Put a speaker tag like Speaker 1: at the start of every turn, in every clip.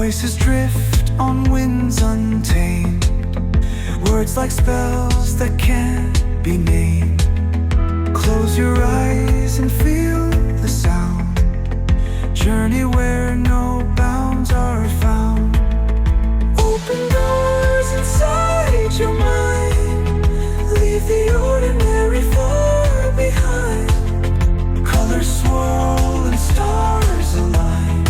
Speaker 1: Voices drift on winds untamed, words like spells that can't be named. Close your eyes and feel the sound. Journey where no bounds are found. Open doors inside your mind. Leave the ordinary far behind. Colors swirl and stars align.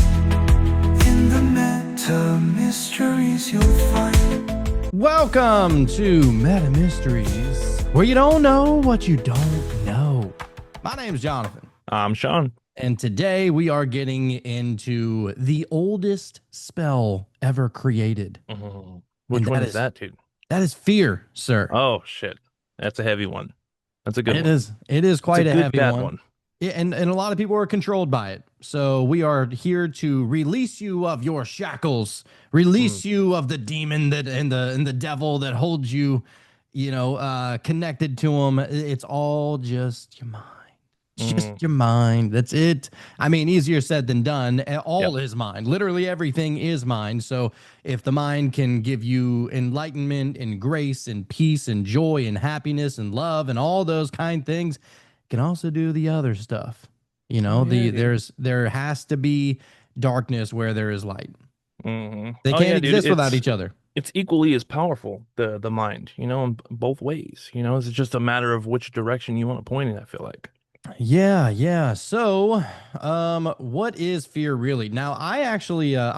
Speaker 1: In the meta mysteries you'll find.
Speaker 2: Welcome to Meta Mysteries, where you don't know what you don't know. My name's Jonathan.
Speaker 3: I'm Sean.
Speaker 2: And today we are getting into the oldest spell ever created.
Speaker 3: Which one is that, dude?
Speaker 2: That is fear, sir.
Speaker 3: Oh, shit. That's a heavy one. That's a good one.
Speaker 2: It is quite a heavy
Speaker 3: bad
Speaker 2: one. Yeah, and a lot of people are controlled by it. So we are here to release you of your shackles, release you of the demon that and the devil that holds you, connected to him. It's all just your mind. It's just your mind. That's it. I mean, easier said than done. All is mind. Literally everything is mind. So if the mind can give you enlightenment and grace and peace and joy and happiness and love and all those kind things, it can also do the other stuff. There has to be darkness where there is light. They can't exist without each other.
Speaker 3: It's equally as powerful, the mind, in both ways. It's just a matter of which direction you want to point it, I feel like.
Speaker 2: Yeah. So, what is fear really? Now, I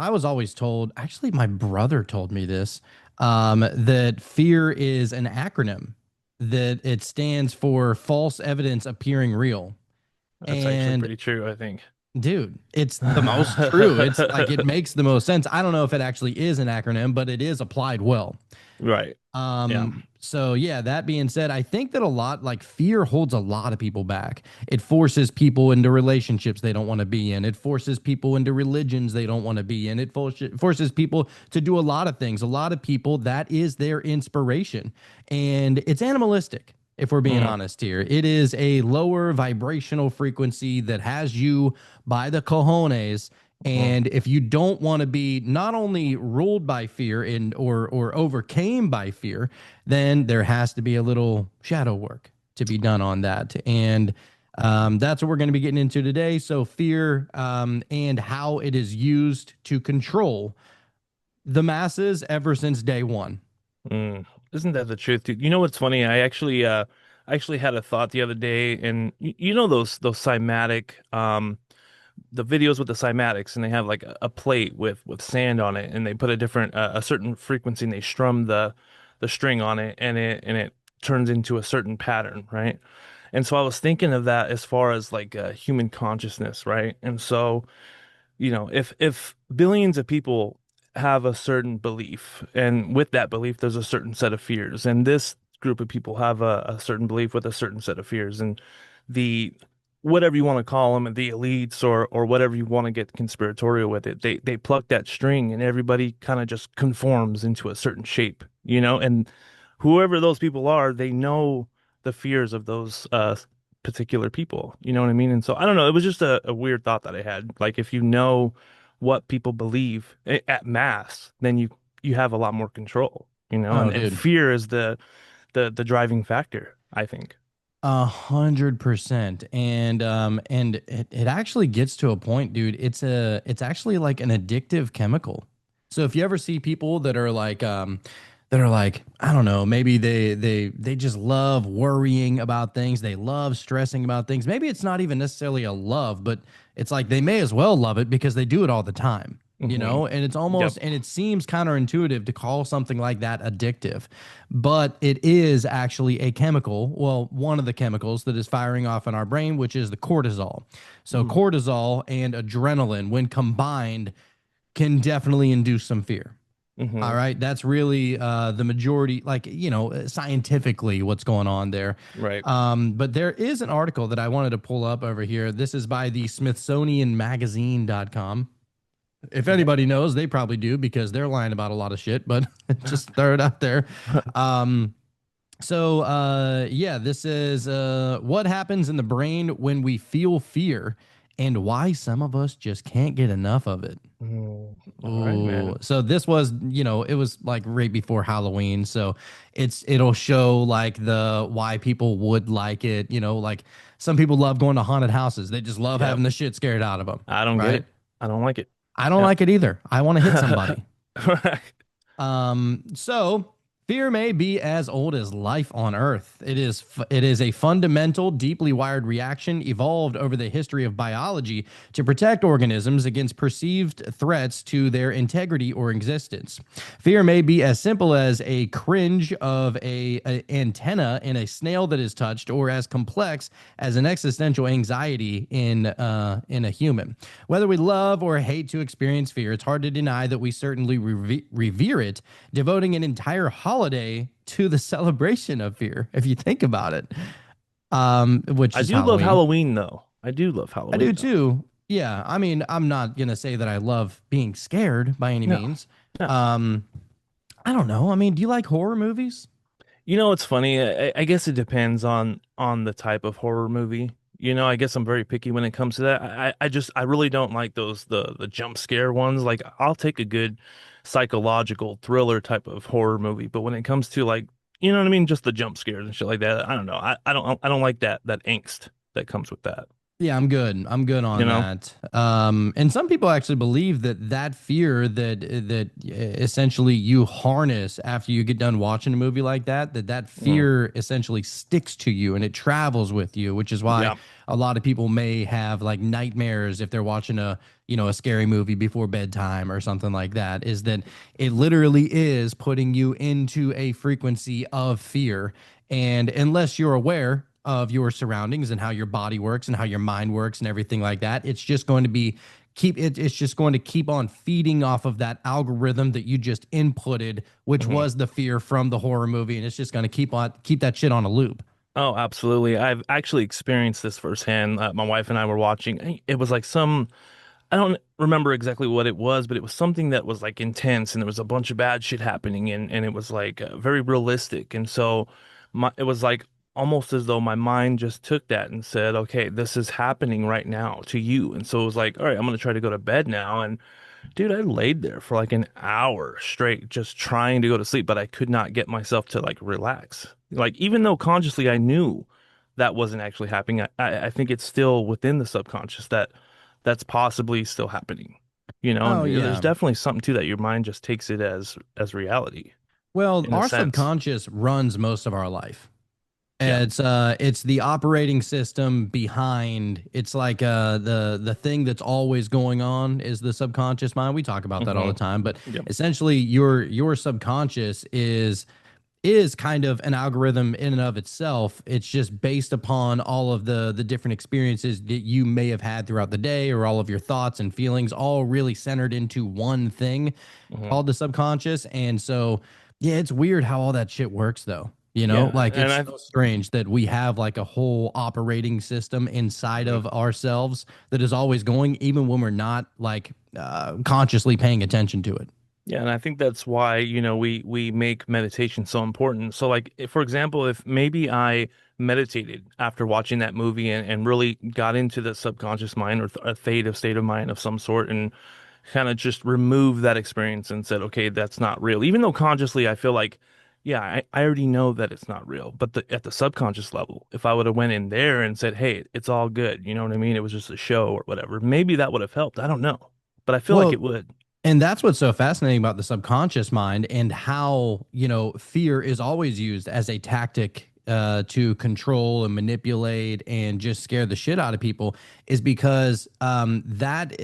Speaker 2: was always told, actually, my brother told me this, that fear is an acronym, that it stands for false evidence appearing real.
Speaker 3: That's actually pretty true, I think.
Speaker 2: Dude, it's the most true. It's like, it makes the most sense. I don't know if it actually is an acronym, but it is applied well.
Speaker 3: Right.
Speaker 2: So yeah, that being said, I think that fear holds a lot of people back. It forces people into relationships they don't want to be in. It forces people into religions they don't want to be in. It forces people to do a lot of things. A lot of people, that is their inspiration. And it's animalistic, if we're being honest here. It is a lower vibrational frequency that has you by the cojones. And if you don't want to be not only ruled by fear or overcame by fear, then there has to be a little shadow work to be done on that. And that's what we're going to be getting into today. So fear and how it is used to control the masses ever since day one.
Speaker 3: Isn't that the truth, dude? You know what's funny? I actually had a thought the other day, and those cymatic the videos with the cymatics, and they have like a plate with sand on it, and they put a certain frequency, and they strum the string on it, and it turns into a certain pattern, right? And so I was thinking of that as far as like human consciousness, right? And so if billions of people have a certain belief, and with that belief there's a certain set of fears, and this group of people have a certain belief with a certain set of fears, and the whatever you want to call them, the elites or whatever you want to get conspiratorial with it, they pluck that string, and everybody kind of just conforms into a certain shape, and whoever those people are, they know the fears of those particular people, you know what I mean? And so I don't know, it was just a weird thought that I had. Like, if you know what people believe at mass, then you have a lot more control, and fear is the driving factor, I think.
Speaker 2: 100%. And it actually gets to a point, dude. It's actually like an addictive chemical. So if you ever see people that are like, I don't know, maybe they just love worrying about things. They love stressing about things. Maybe it's not even necessarily a love, but it's like they may as well love it because they do it all the time. And it's almost, and it seems counterintuitive to call something like that addictive, but it is actually a chemical. Well, one of the chemicals that is firing off in our brain, which is the cortisol. So cortisol and adrenaline, when combined, can definitely induce some fear. All right. That's really the majority, scientifically what's going on there.
Speaker 3: Right.
Speaker 2: But there is an article that I wanted to pull up over here. This is by the SmithsonianMagazine.com. If anybody knows, they probably do, because they're lying about a lot of shit, but just throw it out there. This is what happens in the brain when we feel fear and why some of us just can't get enough of it.
Speaker 3: All right,
Speaker 2: Ooh,
Speaker 3: man.
Speaker 2: so this was, it was like right before Halloween, so it'll show like the why people would like it, like some people love going to haunted houses. They just love
Speaker 3: Yep.
Speaker 2: having the shit scared out of them,
Speaker 3: I don't get
Speaker 2: right?
Speaker 3: it. I don't like it.
Speaker 2: I don't
Speaker 3: Yep.
Speaker 2: like it either. I want to hit somebody. So fear may be as old as life on Earth. It is a fundamental, deeply wired reaction evolved over the history of biology to protect organisms against perceived threats to their integrity or existence. Fear may be as simple as a cringe of a antenna in a snail that is touched, or as complex as an existential anxiety in a human. Whether we love or hate to experience fear, it's hard to deny that we certainly revere it, devoting an entire holiday to the celebration of fear, if you think about it, which
Speaker 3: I
Speaker 2: is
Speaker 3: do love
Speaker 2: Halloween.
Speaker 3: Halloween though. I do love
Speaker 2: I do
Speaker 3: Halloween though.
Speaker 2: too. Yeah, I mean, I'm not gonna say that I love being scared by any
Speaker 3: No,
Speaker 2: means.
Speaker 3: no.
Speaker 2: Um, I don't know. I mean, do you like horror movies?
Speaker 3: It's funny. I guess it depends on the type of horror movie. I guess I'm very picky when it comes to that. I really don't like those the jump scare ones. Like I'll take a good psychological thriller type of horror movie, but when it comes to like, you know what I mean, just the jump scares and shit like that, I don't know. I don't like that angst that comes with that.
Speaker 2: Yeah, I'm good. I'm good
Speaker 3: You
Speaker 2: on
Speaker 3: know?
Speaker 2: that. And some people actually believe that fear that essentially you harness after you get done watching a movie like that
Speaker 3: Mm.
Speaker 2: fear essentially sticks to you and it travels with you, which is why
Speaker 3: Yeah.
Speaker 2: a lot of people may have like nightmares if they're watching a scary movie before bedtime or something like that, is that it literally is putting you into a frequency of fear. And unless you're aware of your surroundings and how your body works and how your mind works and everything like that, it's just going to be it's just going to keep on feeding off of that algorithm that you just inputted, which
Speaker 3: hmm
Speaker 2: was the fear from the horror movie, and it's just going to keep that shit on a loop.
Speaker 3: Oh, absolutely. I've actually experienced this firsthand. My wife and I were watching. It was like I don't remember exactly what it was, but it was something that was like intense and there was a bunch of bad shit happening and it was like very realistic. And so it was like almost as though my mind just took that and said, okay, this is happening right now to you. And so it was like, all right, I'm going to try to go to bed now. And dude, I laid there for like an hour straight just trying to go to sleep, but I could not get myself to like relax. Like even though consciously I knew that wasn't actually happening, I think it's still within the subconscious that that's possibly still happening.
Speaker 2: Oh
Speaker 3: And there's
Speaker 2: yeah.
Speaker 3: definitely something to that. Your mind just takes it as reality
Speaker 2: Well,
Speaker 3: in a
Speaker 2: our
Speaker 3: sense.
Speaker 2: subconscious runs most of our life.
Speaker 3: Yeah.
Speaker 2: It's the operating system behind. It's like the thing that's always going on is the subconscious mind. We talk about that all the
Speaker 3: hmm
Speaker 2: time, but
Speaker 3: Yep.
Speaker 2: essentially your subconscious is kind of an algorithm in and of itself. It's just based upon all of the different experiences that you may have had throughout the day, or all of your thoughts and feelings, all really centered into one thing
Speaker 3: hmm
Speaker 2: called the subconscious. And so, yeah, it's weird how all that shit works, though.
Speaker 3: Yeah.
Speaker 2: Like
Speaker 3: And
Speaker 2: it's
Speaker 3: I
Speaker 2: so strange that we have like a whole operating system inside
Speaker 3: mhm.
Speaker 2: of ourselves that is always going, even when we're not like consciously paying attention to it.
Speaker 3: Yeah, and I think that's why, we make meditation so important. So like for example, if maybe I meditated after watching that movie and really got into the subconscious mind or a theta state of mind of some sort and kind of just removed that experience and said, okay, that's not real. Even though consciously I feel like, yeah, I already know that it's not real. But at the subconscious level, if I would have went in there and said, hey, it's all good, you know what I mean? It was just a show or whatever, maybe that would have helped. I don't know. But I feel like
Speaker 2: Well,
Speaker 3: it would.
Speaker 2: and that's what's so fascinating about the subconscious mind and how, fear is always used as a tactic to control and manipulate and just scare the shit out of people, is because that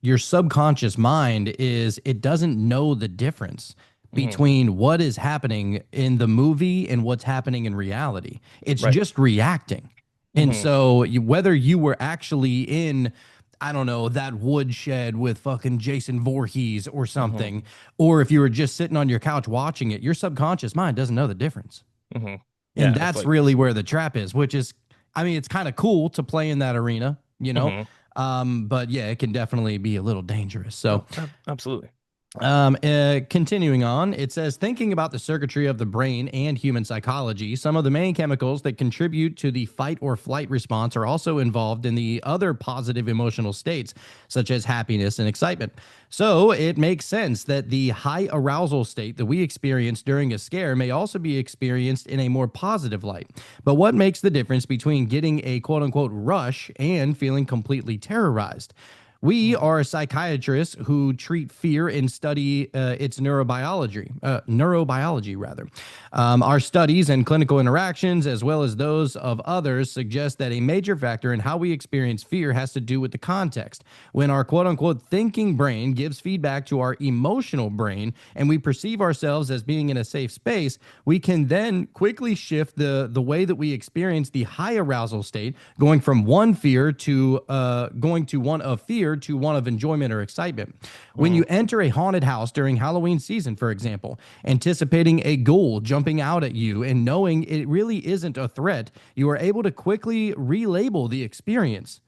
Speaker 2: your subconscious mind it doesn't know the difference
Speaker 3: hmm
Speaker 2: between what is happening in the movie and what's happening in reality. It's
Speaker 3: Right.
Speaker 2: just reacting. And
Speaker 3: hmm
Speaker 2: so whether you were actually in, I don't know, that woodshed with fucking Jason Voorhees or
Speaker 3: hmm
Speaker 2: something, or if you were just sitting on your couch watching it, your subconscious mind doesn't know the difference.
Speaker 3: hmm
Speaker 2: And
Speaker 3: Yeah, it's
Speaker 2: that's
Speaker 3: like,
Speaker 2: really where the trap is, which is, I mean, it's kind of cool to play in that arena, you know?
Speaker 3: hmm
Speaker 2: But yeah, it can definitely be a little dangerous. So,
Speaker 3: Oh, absolutely.
Speaker 2: Continuing on, it says thinking about the circuitry of the brain and human psychology, some of the main chemicals that contribute to the fight or flight response are also involved in the other positive emotional states, such as happiness and excitement. So it makes sense that the high arousal state that we experience during a scare may also be experienced in a more positive light. But what makes the difference between getting a quote unquote rush and feeling completely terrorized? We are psychiatrists who treat fear and study its neurobiology rather. Our studies and clinical interactions, as well as those of others, suggest that a major factor in how we experience fear has to do with the context. When our quote unquote thinking brain gives feedback to our emotional brain and we perceive ourselves as being in a safe space, we can then quickly shift the way that we experience the high arousal state, going from one fear to one of fear to one of enjoyment or excitement. When you enter a haunted house during Halloween season, for example, anticipating a ghoul jumping out at you and knowing it really isn't a threat, you are able to quickly relabel the experience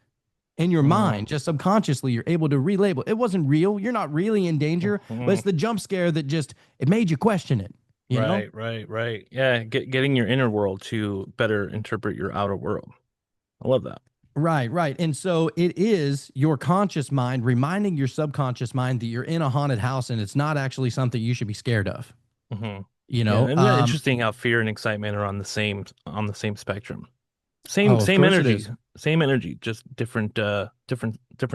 Speaker 2: in your mind. Just subconsciously, you're able to relabel. It wasn't real. You're not really in danger, but it's the jump scare that just it made you question it. You know?
Speaker 3: Right. Yeah, getting your inner world to better interpret your outer world. I love that.
Speaker 2: Right. And so it is your conscious mind reminding your subconscious mind that you're in a haunted house and it's not actually something you should be scared of.
Speaker 3: Hmm.
Speaker 2: You
Speaker 3: Yeah,
Speaker 2: know,
Speaker 3: isn't that interesting how fear and excitement are on the same spectrum? Same
Speaker 2: of
Speaker 3: same
Speaker 2: course it
Speaker 3: energy,
Speaker 2: is.
Speaker 3: same energy, just different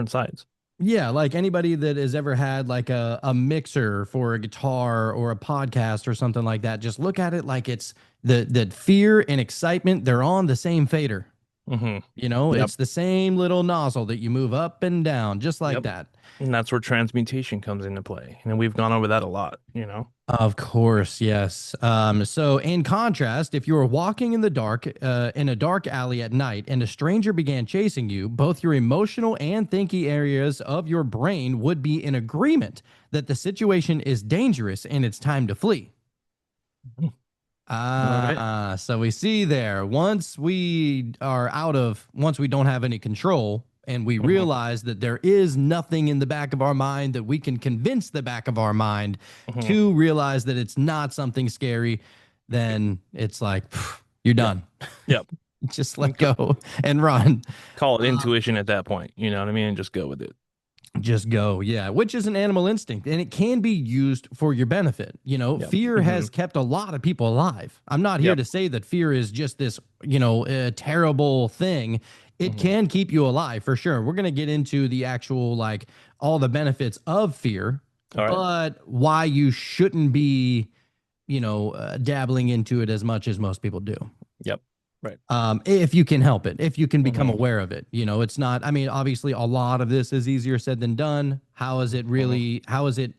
Speaker 3: sides.
Speaker 2: Yeah, like anybody that has ever had like a mixer for a guitar or a podcast or something like that, just look at it like it's the fear and excitement, they're on the same fader.
Speaker 3: Hmm.
Speaker 2: You know,
Speaker 3: Yep.
Speaker 2: it's the same little nozzle that you move up and down, just like
Speaker 3: Yep.
Speaker 2: that.
Speaker 3: And that's where transmutation comes into play. And we've gone over that a lot, you know?
Speaker 2: Of course, yes. So in contrast, if you were walking in the dark, in a dark alley at night, and a stranger began chasing you, both your emotional and thinking areas of your brain would be in agreement that the situation is dangerous and it's time to flee.
Speaker 3: Mhm. All right.
Speaker 2: So we see there, once we don't have any control and we
Speaker 3: Mhm.
Speaker 2: realize that there is nothing in the back of our mind that we can convince the back of our mind
Speaker 3: Mhm.
Speaker 2: to realize that it's not something scary, then it's like, phew, you're
Speaker 3: Yep.
Speaker 2: done.
Speaker 3: Yep.
Speaker 2: Just let go and run.
Speaker 3: Call it intuition at that point. You know what I mean? And just go with it.
Speaker 2: Just go, yeah, which is an animal instinct, and it can be used for your benefit. You know,
Speaker 3: Yep.
Speaker 2: fear
Speaker 3: Hmm.
Speaker 2: has kept a lot of people alive. I'm not here
Speaker 3: Yep.
Speaker 2: to say that fear is just this, terrible thing. It
Speaker 3: Hmm.
Speaker 2: can keep you alive for sure. We're going to get into the actual, like, all the benefits of fear,
Speaker 3: All right.
Speaker 2: but why you shouldn't be, dabbling into it as much as most people do,
Speaker 3: Yep. Right.
Speaker 2: if you can help it, if you can become
Speaker 3: Hmm.
Speaker 2: aware of it. It's not, I mean, obviously a lot of this is easier said than done.
Speaker 3: Hmm.
Speaker 2: How is it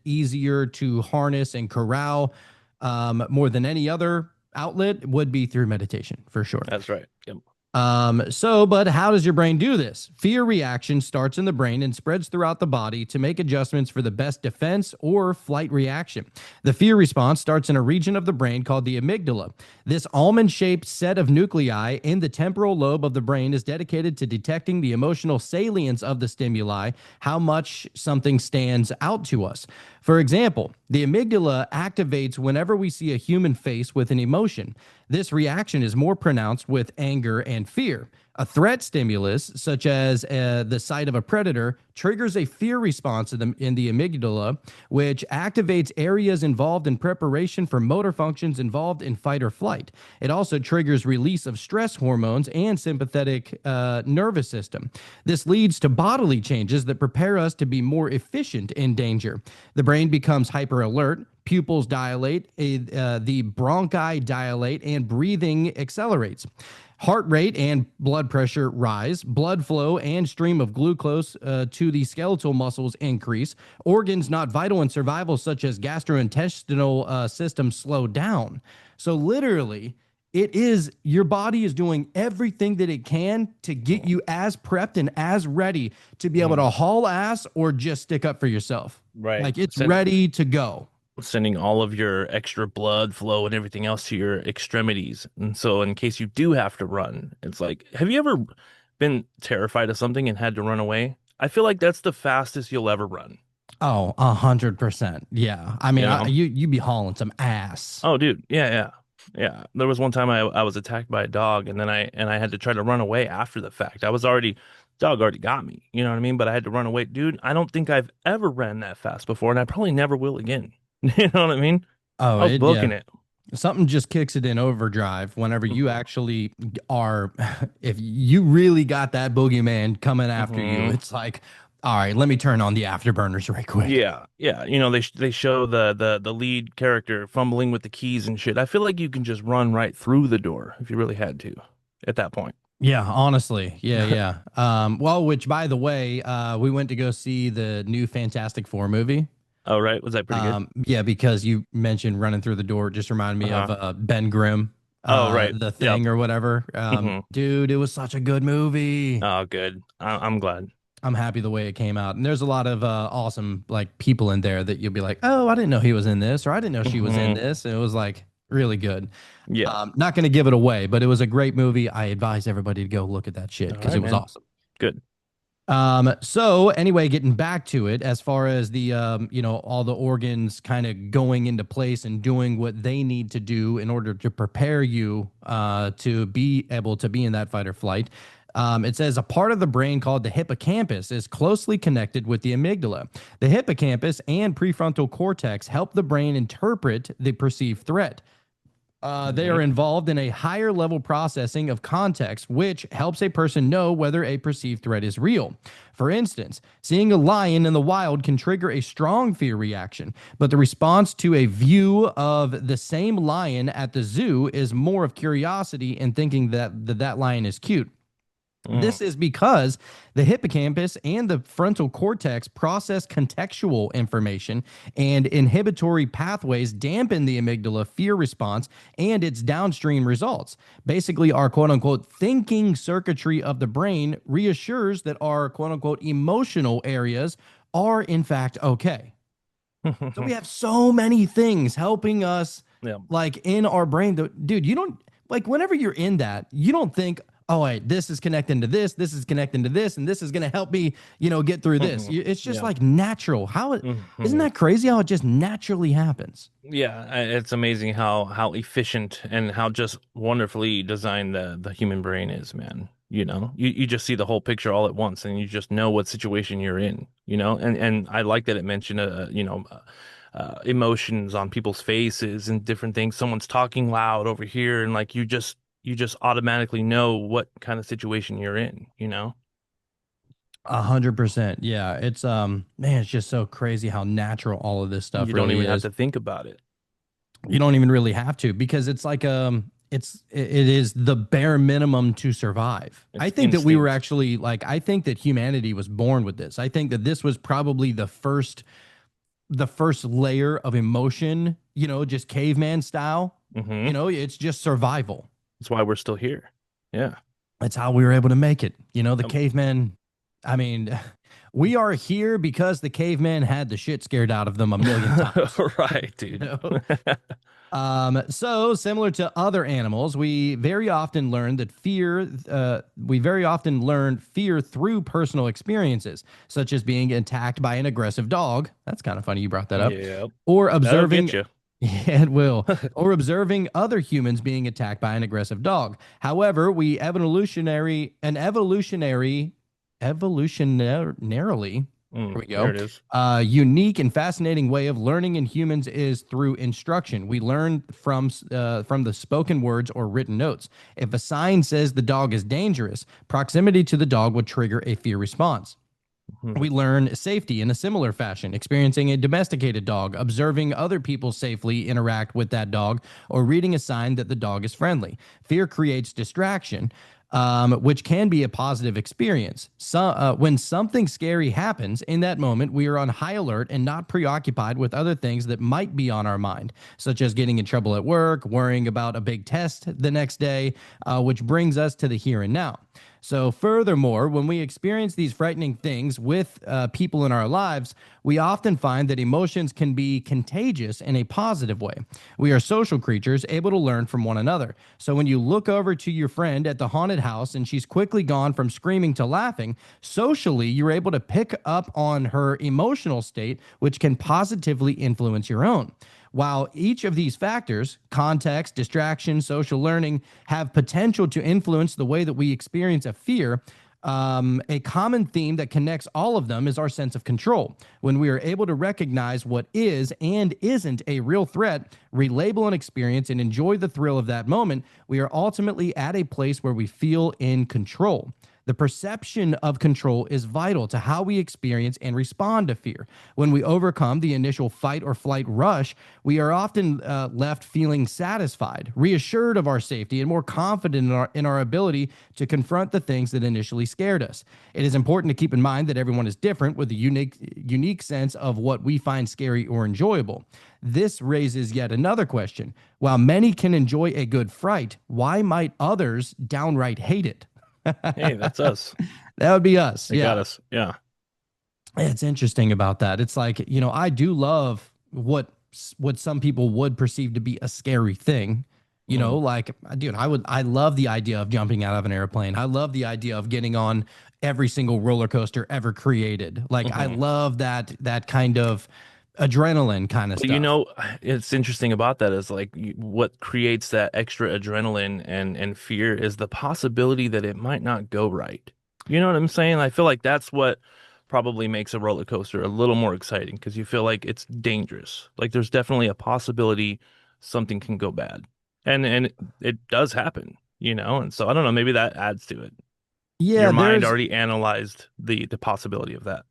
Speaker 2: easier to harness and corral, more than any other outlet would be through meditation for sure.
Speaker 3: That's right. Yep.
Speaker 2: But how does your brain do this? Fear reaction starts in the brain and spreads throughout the body to make adjustments for the best defense or flight reaction. The fear response starts in a region of the brain called the amygdala. This almond shaped set of nuclei in the temporal lobe of the brain is dedicated to detecting the emotional salience of the stimuli, how much something stands out to us. For example, the amygdala activates whenever we see a human face with an emotion. This reaction is more pronounced with anger and fear. A threat stimulus, such as the sight of a predator, triggers a fear response in the amygdala, which activates areas involved in preparation for motor functions involved in fight or flight. It also triggers release of stress hormones and sympathetic nervous system. This leads to bodily changes that prepare us to be more efficient in danger. The brain becomes hyper alert, pupils dilate, the bronchi dilate, and breathing accelerates. Heart rate and blood pressure rise. Blood flow and stream of glucose to the skeletal muscles increase. Organs not vital in survival, such as gastrointestinal system, slow down. So literally, it is your body is doing everything that it can to get you as prepped and as ready to be able
Speaker 3: Mhm.
Speaker 2: to haul ass or just stick up for yourself.
Speaker 3: Right.
Speaker 2: Like it's ready to go.
Speaker 3: Sending all of your extra blood flow and everything else to your extremities. And so, in case you do have to run, it's like, have you ever been terrified of something and had to run away? I feel like that's the fastest you'll ever run.
Speaker 2: Oh, 100%. Yeah. I mean,
Speaker 3: You know?
Speaker 2: you be hauling some ass.
Speaker 3: Oh, dude. Yeah, yeah. Yeah. There was one time I was attacked by a dog and then I had to try to run away after the fact. Dog already got me. You know what I mean? But I had to run away. Dude, I don't think I've ever ran that fast before, and I probably never will again. You know what I mean?
Speaker 2: Oh,
Speaker 3: I was
Speaker 2: yeah.
Speaker 3: booking it.
Speaker 2: Something just kicks it in overdrive whenever you actually are, if you really got that boogeyman coming after you,
Speaker 3: Hmm.
Speaker 2: it's like, all right, let me turn on the afterburners right quick.
Speaker 3: Yeah, yeah. You know, they show the lead character fumbling with the keys and shit. I feel like you can just run right through the door if you really had to at that point.
Speaker 2: Yeah, honestly. Yeah, yeah. Well, which by the way, we went to go see the new Fantastic Four movie.
Speaker 3: Oh, right. Was that pretty good?
Speaker 2: Yeah, because you mentioned running through the door, it just reminded me of
Speaker 3: Uh-huh.
Speaker 2: Ben Grimm,
Speaker 3: Oh, right.
Speaker 2: the
Speaker 3: Yep.
Speaker 2: thing or whatever.
Speaker 3: Hmm.
Speaker 2: Dude, it was such a good movie.
Speaker 3: Oh, good. I'm glad.
Speaker 2: I'm happy the way it came out. And there's a lot of awesome like people in there that you'll be like, oh, I didn't know he was in this, or I didn't know she was in
Speaker 3: Hmm.
Speaker 2: this. And it was like really good.
Speaker 3: Yeah.
Speaker 2: Not going to give it away, but it was a great movie. I advise everybody to go look at that shit
Speaker 3: All
Speaker 2: because
Speaker 3: right,
Speaker 2: it was
Speaker 3: man.
Speaker 2: awesome.
Speaker 3: Good.
Speaker 2: So anyway, getting back to it, as far as the all the organs kind of going into place and doing what they need to do in order to prepare you to be able to be in that fight or flight. It says a part of the brain called the hippocampus is closely connected with the amygdala. The hippocampus and prefrontal cortex help the brain interpret the perceived threat. They
Speaker 3: Hmm.
Speaker 2: are involved in a higher level processing of context, which helps a person know whether a perceived threat is real. For instance, seeing a lion in the wild can trigger a strong fear reaction, but the response to a view of the same lion at the zoo is more of curiosity and thinking that lion is cute.
Speaker 3: Mm.
Speaker 2: This is because the hippocampus and the frontal cortex process contextual information, and inhibitory pathways dampen the amygdala fear response and its downstream results. Basically, our quote unquote thinking circuitry of the brain reassures that our quote unquote emotional areas are in fact okay. So we have so many things helping us
Speaker 3: Yeah.
Speaker 2: like in our brain. Dude, you don't like whenever you're in that, you don't think, oh wait, this is connecting to this is connecting to this, and this is gonna help me, get through this.
Speaker 3: Mhm.
Speaker 2: It's just
Speaker 3: Yeah.
Speaker 2: like natural. How it isn't
Speaker 3: Mhm.
Speaker 2: that crazy how it just naturally happens?
Speaker 3: Yeah, it's amazing how efficient and how just wonderfully designed the human brain is, man. You know, you just see the whole picture all at once, and you just know what situation you're in. You know, and I like that it mentioned, emotions on people's faces and different things. Someone's talking loud over here, and like you just automatically know what kind of situation you're in. You know,
Speaker 2: 100%. Yeah. It's man, it's just so crazy how natural all of this stuff
Speaker 3: you don't
Speaker 2: really
Speaker 3: even have
Speaker 2: is.
Speaker 3: to think about it.
Speaker 2: You don't even really have to because it's like it is the bare minimum to survive. I
Speaker 3: It's
Speaker 2: think that we were
Speaker 3: instinct.
Speaker 2: actually like I think that humanity was born with this. I think that this was probably the first layer of emotion, just caveman style.
Speaker 3: Hmm.
Speaker 2: It's just survival.
Speaker 3: That's why we're still here. Yeah.
Speaker 2: That's how we were able to make it. The
Speaker 3: Yep.
Speaker 2: cavemen, I mean, we are here because the cavemen had the shit scared out of them a million times.
Speaker 3: Right,
Speaker 2: You
Speaker 3: dude.
Speaker 2: know? So similar to other animals, we very often learn that fear. We very often learn fear through personal experiences, such as being attacked by an aggressive dog. That's kind of funny you brought that up.
Speaker 3: Yeah,
Speaker 2: Or
Speaker 3: that'll
Speaker 2: observing.
Speaker 3: get you.
Speaker 2: Yeah, it will. Or observing other humans being attacked by an aggressive dog. However, evolutionarily, here we
Speaker 3: There
Speaker 2: go.
Speaker 3: it is.
Speaker 2: Unique and fascinating way of learning in humans is through instruction. We learn from the spoken words or written notes. If a sign says the dog is dangerous, proximity to the dog would trigger a fear response.
Speaker 3: Mhm.
Speaker 2: We learn safety in a similar fashion, experiencing a domesticated dog, observing other people safely interact with that dog, or reading a sign that the dog is friendly. Fear creates distraction, which can be a positive experience. When something scary happens, in that moment, we are on high alert and not preoccupied with other things that might be on our mind, such as getting in trouble at work, worrying about a big test the next day, which brings us to the here and now. So, furthermore, when we experience these frightening things with people in our lives, we often find that emotions can be contagious in a positive way. We are social creatures able to learn from one another. So, when you look over to your friend at the haunted house and she's quickly gone from screaming to laughing, socially, you're able to pick up on her emotional state, which can positively influence your own. While each of these factors, context, distraction, social learning, have potential to influence the way that we experience a fear, a common theme that connects all of them is our sense of control. When we are able to recognize what is and isn't a real threat, relabel an experience, and enjoy the thrill of that moment, we are ultimately at a place where we feel in control. The perception of control is vital to how we experience and respond to fear. When we overcome the initial fight or flight rush, we are often left feeling satisfied, reassured of our safety, and more confident in our ability to confront the things that initially scared us. It is important to keep in mind that everyone is different with a unique sense of what we find scary or enjoyable. This raises yet another question. While many can enjoy a good fright, why might others downright hate it?
Speaker 3: Hey, that's us.
Speaker 2: That would be us.
Speaker 3: They
Speaker 2: Yeah.
Speaker 3: got us. Yeah.
Speaker 2: It's interesting about that. It's like, I do love what some people would perceive to be a scary thing. Like, dude, I love the idea of jumping out of an airplane. I love the idea of getting on every single roller coaster ever created. Like, I love that kind of adrenaline kind of
Speaker 3: But
Speaker 2: stuff.
Speaker 3: it's interesting about that is like what creates that extra adrenaline and fear is the possibility that it might not go right. You know what I'm saying? I feel like that's what probably makes a roller coaster a little more exciting because you feel like it's dangerous. Like there's definitely a possibility something can go bad. And it does happen, And so I don't know, maybe that adds to it. Your
Speaker 2: Yeah,
Speaker 3: mind
Speaker 2: there's
Speaker 3: already analyzed the possibility of that.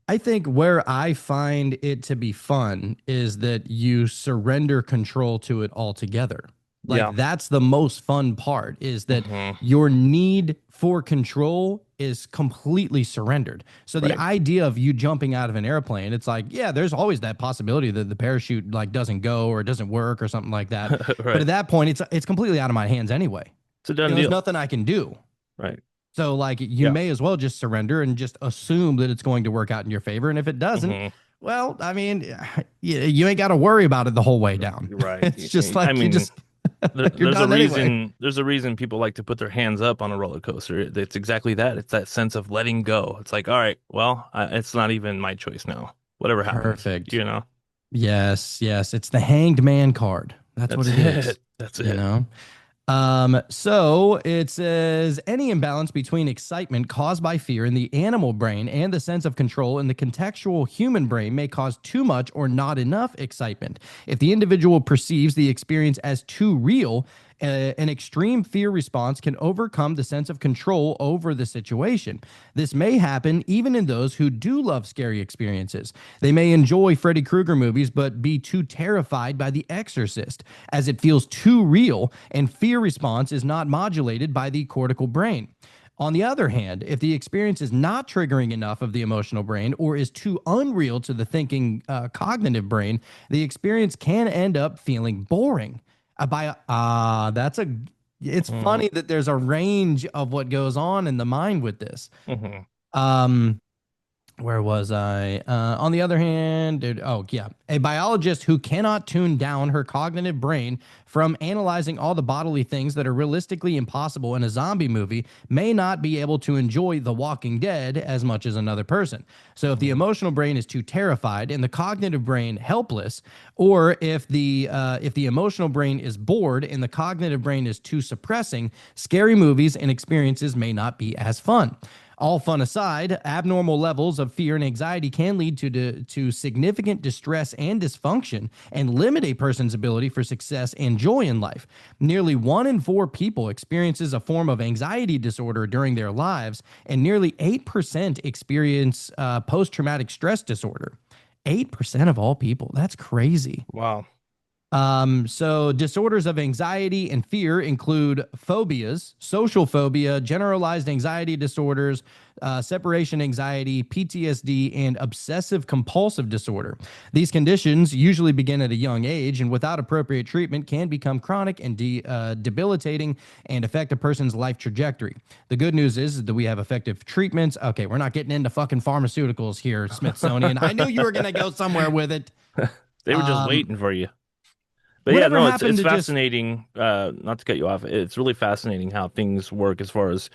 Speaker 2: I think where I find it to be fun is that you surrender control to it altogether.
Speaker 3: Yeah.
Speaker 2: Like that's the most fun part is that
Speaker 3: Hmm.
Speaker 2: your need for control is completely surrendered. So the
Speaker 3: Right.
Speaker 2: idea of you jumping out of an airplane, it's like, yeah, there's always that possibility that the parachute like doesn't go or it doesn't work or something like that. But
Speaker 3: Right.
Speaker 2: at that point, it's completely out of my hands anyway.
Speaker 3: It's a done
Speaker 2: There's
Speaker 3: deal.
Speaker 2: nothing I can do.
Speaker 3: Right.
Speaker 2: So like you
Speaker 3: Yeah.
Speaker 2: may as well just surrender and just assume that it's going to work out in your favor. And if it doesn't,
Speaker 3: Hmm.
Speaker 2: well, I mean, you ain't got to worry about it the whole way down.
Speaker 3: Right.
Speaker 2: It's just
Speaker 3: I
Speaker 2: like you
Speaker 3: mean,
Speaker 2: just you're
Speaker 3: there's a
Speaker 2: done anyway.
Speaker 3: reason. There's a reason people like to put their hands up on a roller coaster. It's exactly that. It's that sense of letting go. It's like, all right, well, it's not even my choice now. Whatever happens,
Speaker 2: Perfect. Yes, yes. It's the hanged man card. That's what
Speaker 3: That's
Speaker 2: it is.
Speaker 3: it. That's
Speaker 2: You
Speaker 3: it.
Speaker 2: know? So it says any imbalance between excitement caused by fear in the animal brain and the sense of control in the contextual human brain may cause too much or not enough excitement. If the individual perceives the experience as too real, an extreme fear response can overcome the sense of control over the situation. This may happen even in those who do love scary experiences. They may enjoy Freddy Krueger movies, but be too terrified by The Exorcist, as it feels too real and fear response is not modulated by the cortical brain. On the other hand, if the experience is not triggering enough of the emotional brain or is too unreal to the thinking cognitive brain, the experience can end up feeling boring. That's a. It's
Speaker 3: Hmm.
Speaker 2: funny that there's a range of what goes on in the mind with this.
Speaker 3: Hmm.
Speaker 2: Um, where was I? On the other hand, yeah, a biologist who cannot tune down her cognitive brain from analyzing all the bodily things that are realistically impossible in a zombie movie may not be able to enjoy The Walking Dead as much as another person. So, if the emotional brain is too terrified and the cognitive brain helpless, or if the emotional brain is bored and the cognitive brain is too suppressing, scary movies and experiences may not be as fun. All fun aside, abnormal levels of fear and anxiety can lead to significant distress and dysfunction and limit a person's ability for success and joy in life. Nearly 1 in 4 people experiences a form of anxiety disorder during their lives, and nearly 8% experience post traumatic stress disorder. 8% of all people. That's crazy.
Speaker 3: Wow.
Speaker 2: So disorders of anxiety and fear include phobias, social phobia, generalized anxiety disorders, separation anxiety, PTSD, and obsessive compulsive disorder. These conditions usually begin at a young age and without appropriate treatment can become chronic and debilitating and affect a person's life trajectory. The good news is that we have effective treatments. Okay, we're not getting into fucking pharmaceuticals here, Smithsonian. I knew you were going to go somewhere with it.
Speaker 3: They were just
Speaker 2: Um,
Speaker 3: waiting for you. But yeah,
Speaker 2: Whatever
Speaker 3: no, it's
Speaker 2: happened
Speaker 3: it's
Speaker 2: to just
Speaker 3: fascinating. Not to cut you off, it's really fascinating how things work as far as,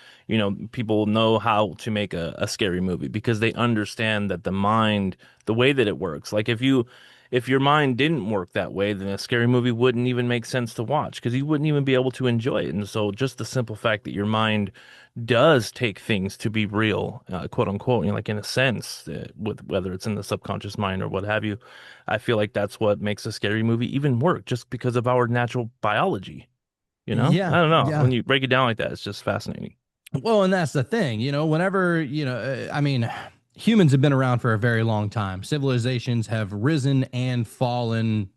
Speaker 3: people know how to make a scary movie because they understand that the mind, the way that it works. Like if your mind didn't work that way, then a scary movie wouldn't even make sense to watch because you wouldn't even be able to enjoy it. And so just the simple fact that your mind does take things to be real, quote unquote, like in a sense, with whether it's in the subconscious mind or what have you. I feel like that's what makes a scary movie even work, just because of our natural biology. I
Speaker 2: yeah,
Speaker 3: don't know.
Speaker 2: yeah.
Speaker 3: When you break it down like that, it's just fascinating.
Speaker 2: Well, and that's the thing, whenever, I mean, humans have been around for a very long time. Civilizations have risen and fallen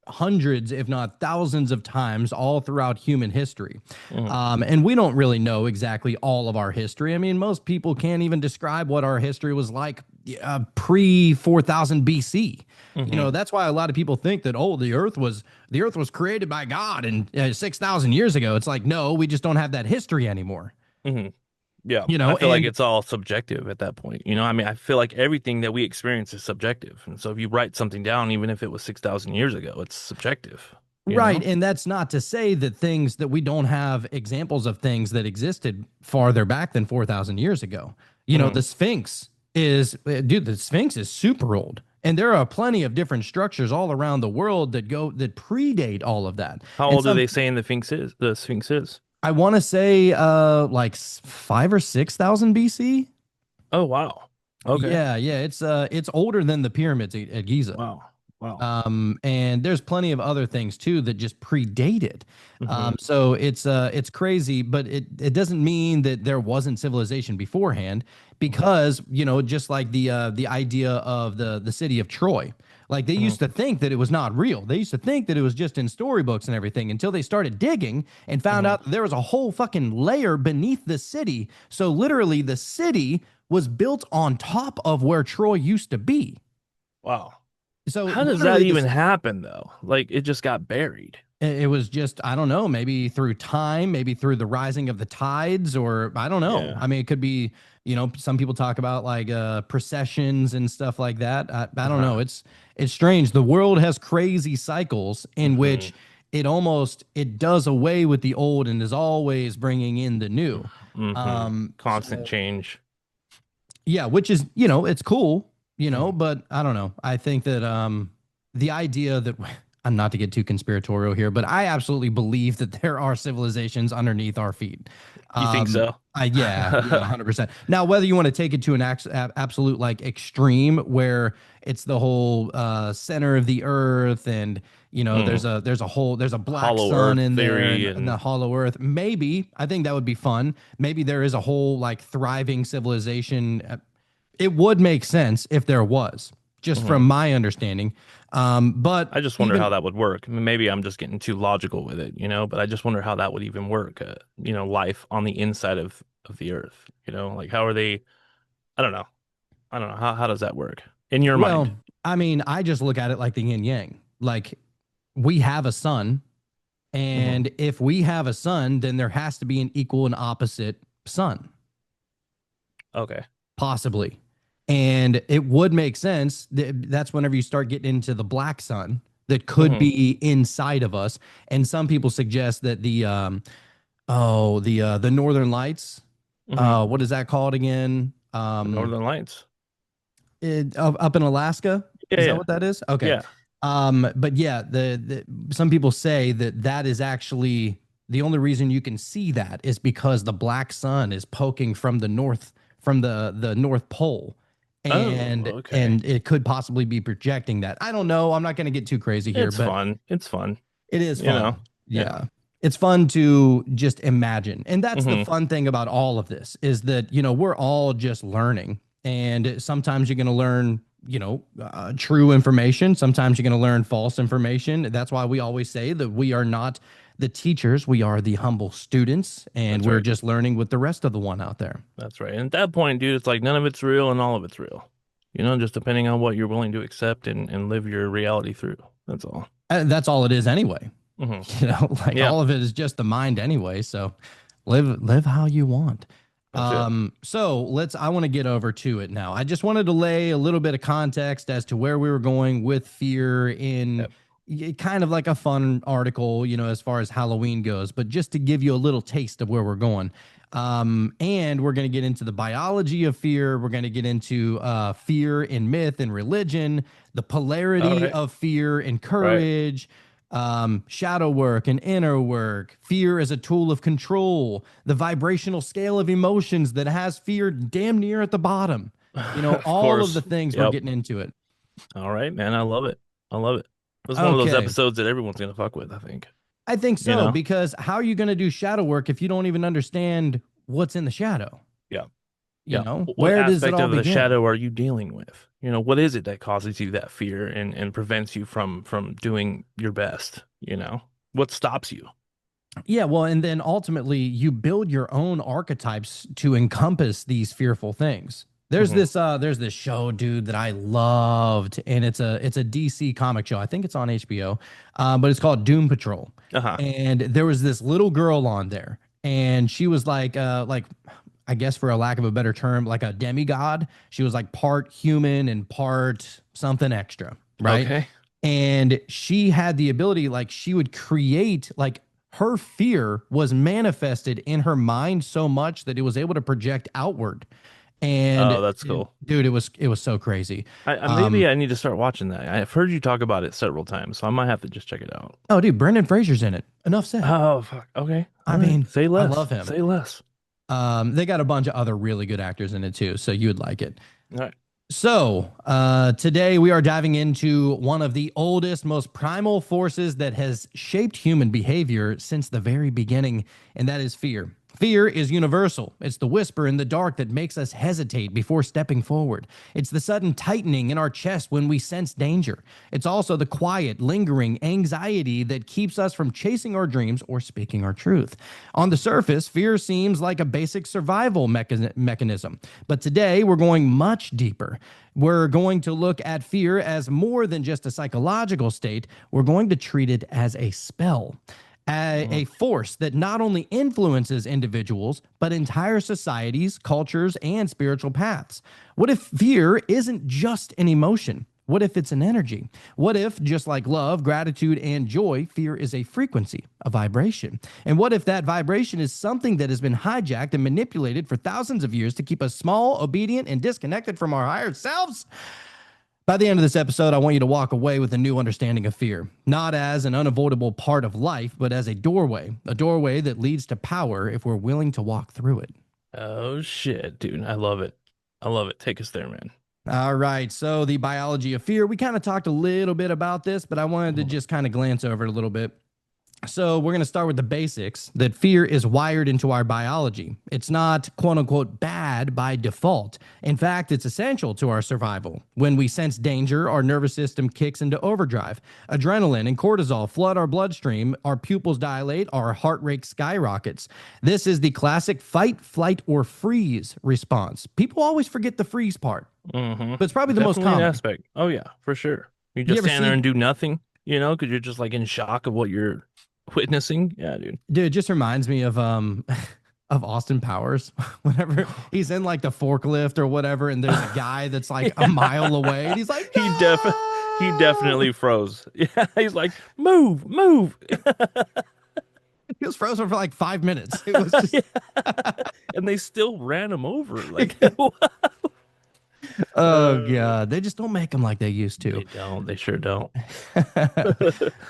Speaker 2: hundreds, if not thousands of times all throughout human history.
Speaker 3: Hmm.
Speaker 2: And we don't really know exactly all of our history. I mean, most people can't even describe what our history was like pre 4000 BC.
Speaker 3: Hmm.
Speaker 2: That's why a lot of people think that, oh, the earth was created by God and 6,000 years ago. It's like, no, we just don't have that history anymore.
Speaker 3: Hmm. Yeah, I feel like
Speaker 2: And
Speaker 3: it's all subjective at that point. I mean, I feel like everything that we experience is subjective. And so if you write something down, even if it was 6,000 years ago, it's subjective, you
Speaker 2: right.
Speaker 3: know?
Speaker 2: And that's not to say that things that we don't have examples of things that existed farther back than 4,000 years ago.
Speaker 3: Hmm.
Speaker 2: The Sphinx dude, the Sphinx is super old. And there are plenty of different structures all around the world that predate all of that.
Speaker 3: How
Speaker 2: And
Speaker 3: old are
Speaker 2: some,
Speaker 3: they saying the Sphinx is?
Speaker 2: I want to say, like 5 or 6,000 BC.
Speaker 3: Oh, wow. Okay.
Speaker 2: Yeah, yeah, it's older than the pyramids at Giza.
Speaker 3: Wow. Wow.
Speaker 2: And there's plenty of other things too that just predate it.
Speaker 3: Hmm.
Speaker 2: So it's crazy, but it doesn't mean that there wasn't civilization beforehand, because just like the idea of the city of Troy. Like they
Speaker 3: Hmm.
Speaker 2: used to think that it was not real. They used to think that it was just in storybooks and everything until they started digging and found
Speaker 3: Hmm.
Speaker 2: out that there was a whole fucking layer beneath the city. So literally the city was built on top of where Troy used to be.
Speaker 3: Wow.
Speaker 2: So
Speaker 3: How does that
Speaker 2: literally
Speaker 3: even
Speaker 2: this
Speaker 3: happen though? Like it just got buried.
Speaker 2: it was just, I don't know, maybe through time, maybe through the rising of the tides, or I don't know.
Speaker 3: Yeah.
Speaker 2: I mean, it could be, some people talk about like processions and stuff like that. I don't know.
Speaker 3: Uh-huh.
Speaker 2: It's strange. The world has crazy cycles in
Speaker 3: Hmm.
Speaker 2: which it does away with the old and is always bringing in the new.
Speaker 3: Hmm. Constant
Speaker 2: So
Speaker 3: change.
Speaker 2: yeah, which is, it's cool,
Speaker 3: Hmm.
Speaker 2: but I don't know. I think that the idea that I'm not to get too conspiratorial here, but I absolutely believe that there are civilizations underneath our feet.
Speaker 3: You think so?
Speaker 2: Yeah, yeah, 100%. Now, whether you want to take it to an absolute like extreme where it's the whole center of the earth and
Speaker 3: Mm.
Speaker 2: there's a black
Speaker 3: Hollow
Speaker 2: sun
Speaker 3: Earth
Speaker 2: in there
Speaker 3: theory
Speaker 2: and the
Speaker 3: and
Speaker 2: hollow earth, maybe I think that would be fun. Maybe there is a whole like thriving civilization. It would make sense if there was, just
Speaker 3: mhm.
Speaker 2: from my understanding. But
Speaker 3: I just wonder
Speaker 2: even
Speaker 3: how that would work. I mean, maybe I'm just getting too logical with it, but I just wonder how that would even work. Life on the inside of the earth, like how are they? I don't know. I don't know. How does that work in your mind?
Speaker 2: well, I mean, I just look at it like the yin yang. Like we have a sun,
Speaker 3: Hmm.
Speaker 2: and if we have a sun, then there has to be an equal and opposite sun,
Speaker 3: Okay.
Speaker 2: possibly. And it would make sense. That's whenever you start getting into the black sun that could
Speaker 3: Hmm.
Speaker 2: be inside of us. And some people suggest that the Northern Lights,
Speaker 3: Hmm.
Speaker 2: what is that called again?
Speaker 3: The Northern Lights.
Speaker 2: Up in Alaska.
Speaker 3: Yeah.
Speaker 2: Is that
Speaker 3: Yeah.
Speaker 2: what that is? Okay.
Speaker 3: Yeah.
Speaker 2: But yeah, the some people say that that is actually the only reason you can see that is because the black sun is poking from the north, from the North Pole,
Speaker 3: Oh,
Speaker 2: and
Speaker 3: okay.
Speaker 2: it could possibly be projecting that. I don't know. I'm not going to get too crazy here,
Speaker 3: It's
Speaker 2: but
Speaker 3: fun. It's fun.
Speaker 2: it is
Speaker 3: You know.
Speaker 2: fun.
Speaker 3: Yeah.
Speaker 2: Yeah. It's fun to just imagine. And that's the
Speaker 3: Hmm.
Speaker 2: fun thing about all of this is that, we're all just learning. And sometimes you're going to learn true information. Sometimes you're going to learn false information. That's why we always say that we are not the teachers, we are the humble students, and
Speaker 3: That's
Speaker 2: we're
Speaker 3: right.
Speaker 2: just learning with the rest of the one out there.
Speaker 3: That's right. And at that point, dude, it's like none of it's real and all of it's real. Just depending on what you're willing to accept and live your reality through. That's all.
Speaker 2: And that's all it is anyway.
Speaker 3: Hmm.
Speaker 2: Like
Speaker 3: Yeah,
Speaker 2: all of it is just the mind anyway. So live how you want.
Speaker 3: that's it.
Speaker 2: So I want to get over to it now. I just wanted to lay a little bit of context as to where we were going with fear in
Speaker 3: Yep.
Speaker 2: kind of like a fun article, as far as Halloween goes, but just to give you a little taste of where we're going. And we're going to get into the biology of fear. We're going to get into fear in myth and religion, the
Speaker 3: All
Speaker 2: polarity
Speaker 3: right.
Speaker 2: of fear and
Speaker 3: Right.
Speaker 2: courage, shadow work and inner work, fear as a tool of control, the vibrational scale of emotions that has fear damn near at the bottom.
Speaker 3: Of
Speaker 2: All of the
Speaker 3: course.
Speaker 2: things we're
Speaker 3: Yep.
Speaker 2: getting into it.
Speaker 3: All right, man. I love it. I love it. It's one of those
Speaker 2: Okay.
Speaker 3: episodes that everyone's gonna fuck with, I think.
Speaker 2: I think
Speaker 3: You
Speaker 2: so,
Speaker 3: know?
Speaker 2: because how are you going to do shadow work if you don't even understand what's in the shadow?
Speaker 3: Yeah.
Speaker 2: You
Speaker 3: Yeah.
Speaker 2: know,
Speaker 3: What
Speaker 2: where does it
Speaker 3: aspect
Speaker 2: all
Speaker 3: of the
Speaker 2: begin?
Speaker 3: shadow are you dealing with? What is it that causes you that fear and prevents you from doing your best? What stops you?
Speaker 2: Yeah, well, and then ultimately you build your own archetypes to encompass these fearful things. There's
Speaker 3: Mhm.
Speaker 2: this show, dude, that I loved, and it's a DC comic show. I think it's on HBO, but it's called Doom Patrol.
Speaker 3: Uh-huh.
Speaker 2: And there was this little girl on there, and she was like I guess for a lack of a better term, like a demigod. She was like part human and part something extra, right?
Speaker 3: Okay.
Speaker 2: And she had the ability, like she would create, like her fear was manifested in her mind so much that it was able to project outward. And
Speaker 3: Oh, that's cool.
Speaker 2: dude, it was so crazy.
Speaker 3: Maybe I need to start watching that. I've heard you talk about it several times, so I might have to just check it out.
Speaker 2: Oh, dude, Brendan Fraser's in it. Enough said.
Speaker 3: Oh, fuck. Okay.
Speaker 2: I
Speaker 3: All right.
Speaker 2: mean,
Speaker 3: Say
Speaker 2: I
Speaker 3: less.
Speaker 2: love him.
Speaker 3: Say less.
Speaker 2: They got a bunch of other really good actors in it too, so you would like it.
Speaker 3: All right.
Speaker 2: So, today we are diving into one of the oldest, most primal forces that has shaped human behavior since the very beginning, and that is fear. Fear is universal. It's the whisper in the dark that makes us hesitate before stepping forward. It's the sudden tightening in our chest when we sense danger. It's also the quiet, lingering anxiety that keeps us from chasing our dreams or speaking our truth. On the surface, fear seems like a basic survival mechanism, but today we're going much deeper. We're going to look at fear as more than just a psychological state. We're going to treat it as a spell, a force that not only influences individuals, but entire societies, cultures, and spiritual paths. What if fear isn't just an emotion? What if it's an energy? What if, just like love, gratitude, and joy, fear is a frequency, a vibration? And what if that vibration is something that has been hijacked and manipulated for thousands of years to keep us small, obedient, and disconnected from our higher selves? By the end of this episode, I want you to walk away with a new understanding of fear, not as an unavoidable part of life, but as a doorway that leads to power if we're willing to walk through it.
Speaker 3: Oh shit, dude. I love it. I love it. Take us there, man.
Speaker 2: All right. So, the biology of fear, we kind of talked a little bit about this, but I wanted to just kind of glance over it a little bit. So, we're going to start with the basics that fear is wired into our biology. It's not quote unquote bad by default. In fact, it's essential to our survival. When we sense danger, our nervous system kicks into overdrive. Adrenaline and cortisol flood our bloodstream, our pupils dilate, our heart rate skyrockets. This is the classic fight, flight, or freeze response. People always forget the freeze part,
Speaker 3: Mm-hmm.
Speaker 2: but it's probably the most
Speaker 3: Definitely an
Speaker 2: common.
Speaker 3: aspect. Oh yeah, for sure. You
Speaker 2: You
Speaker 3: just
Speaker 2: ever
Speaker 3: stand there
Speaker 2: see,
Speaker 3: and do nothing, because you're just like in shock of what you're witnessing. Yeah, dude.
Speaker 2: dude, it just reminds me of of Austin Powers whenever he's in like the forklift or whatever, and there's a guy that's like a mile away, and he's like,
Speaker 3: He def he
Speaker 2: "No!"
Speaker 3: definitely froze. Yeah, he's like, move, move.
Speaker 2: He was frozen for like 5 minutes. It was just,
Speaker 3: And they still ran him over. Like
Speaker 2: oh god, they just don't make them like they used
Speaker 3: they
Speaker 2: to.
Speaker 3: don't. They sure don't.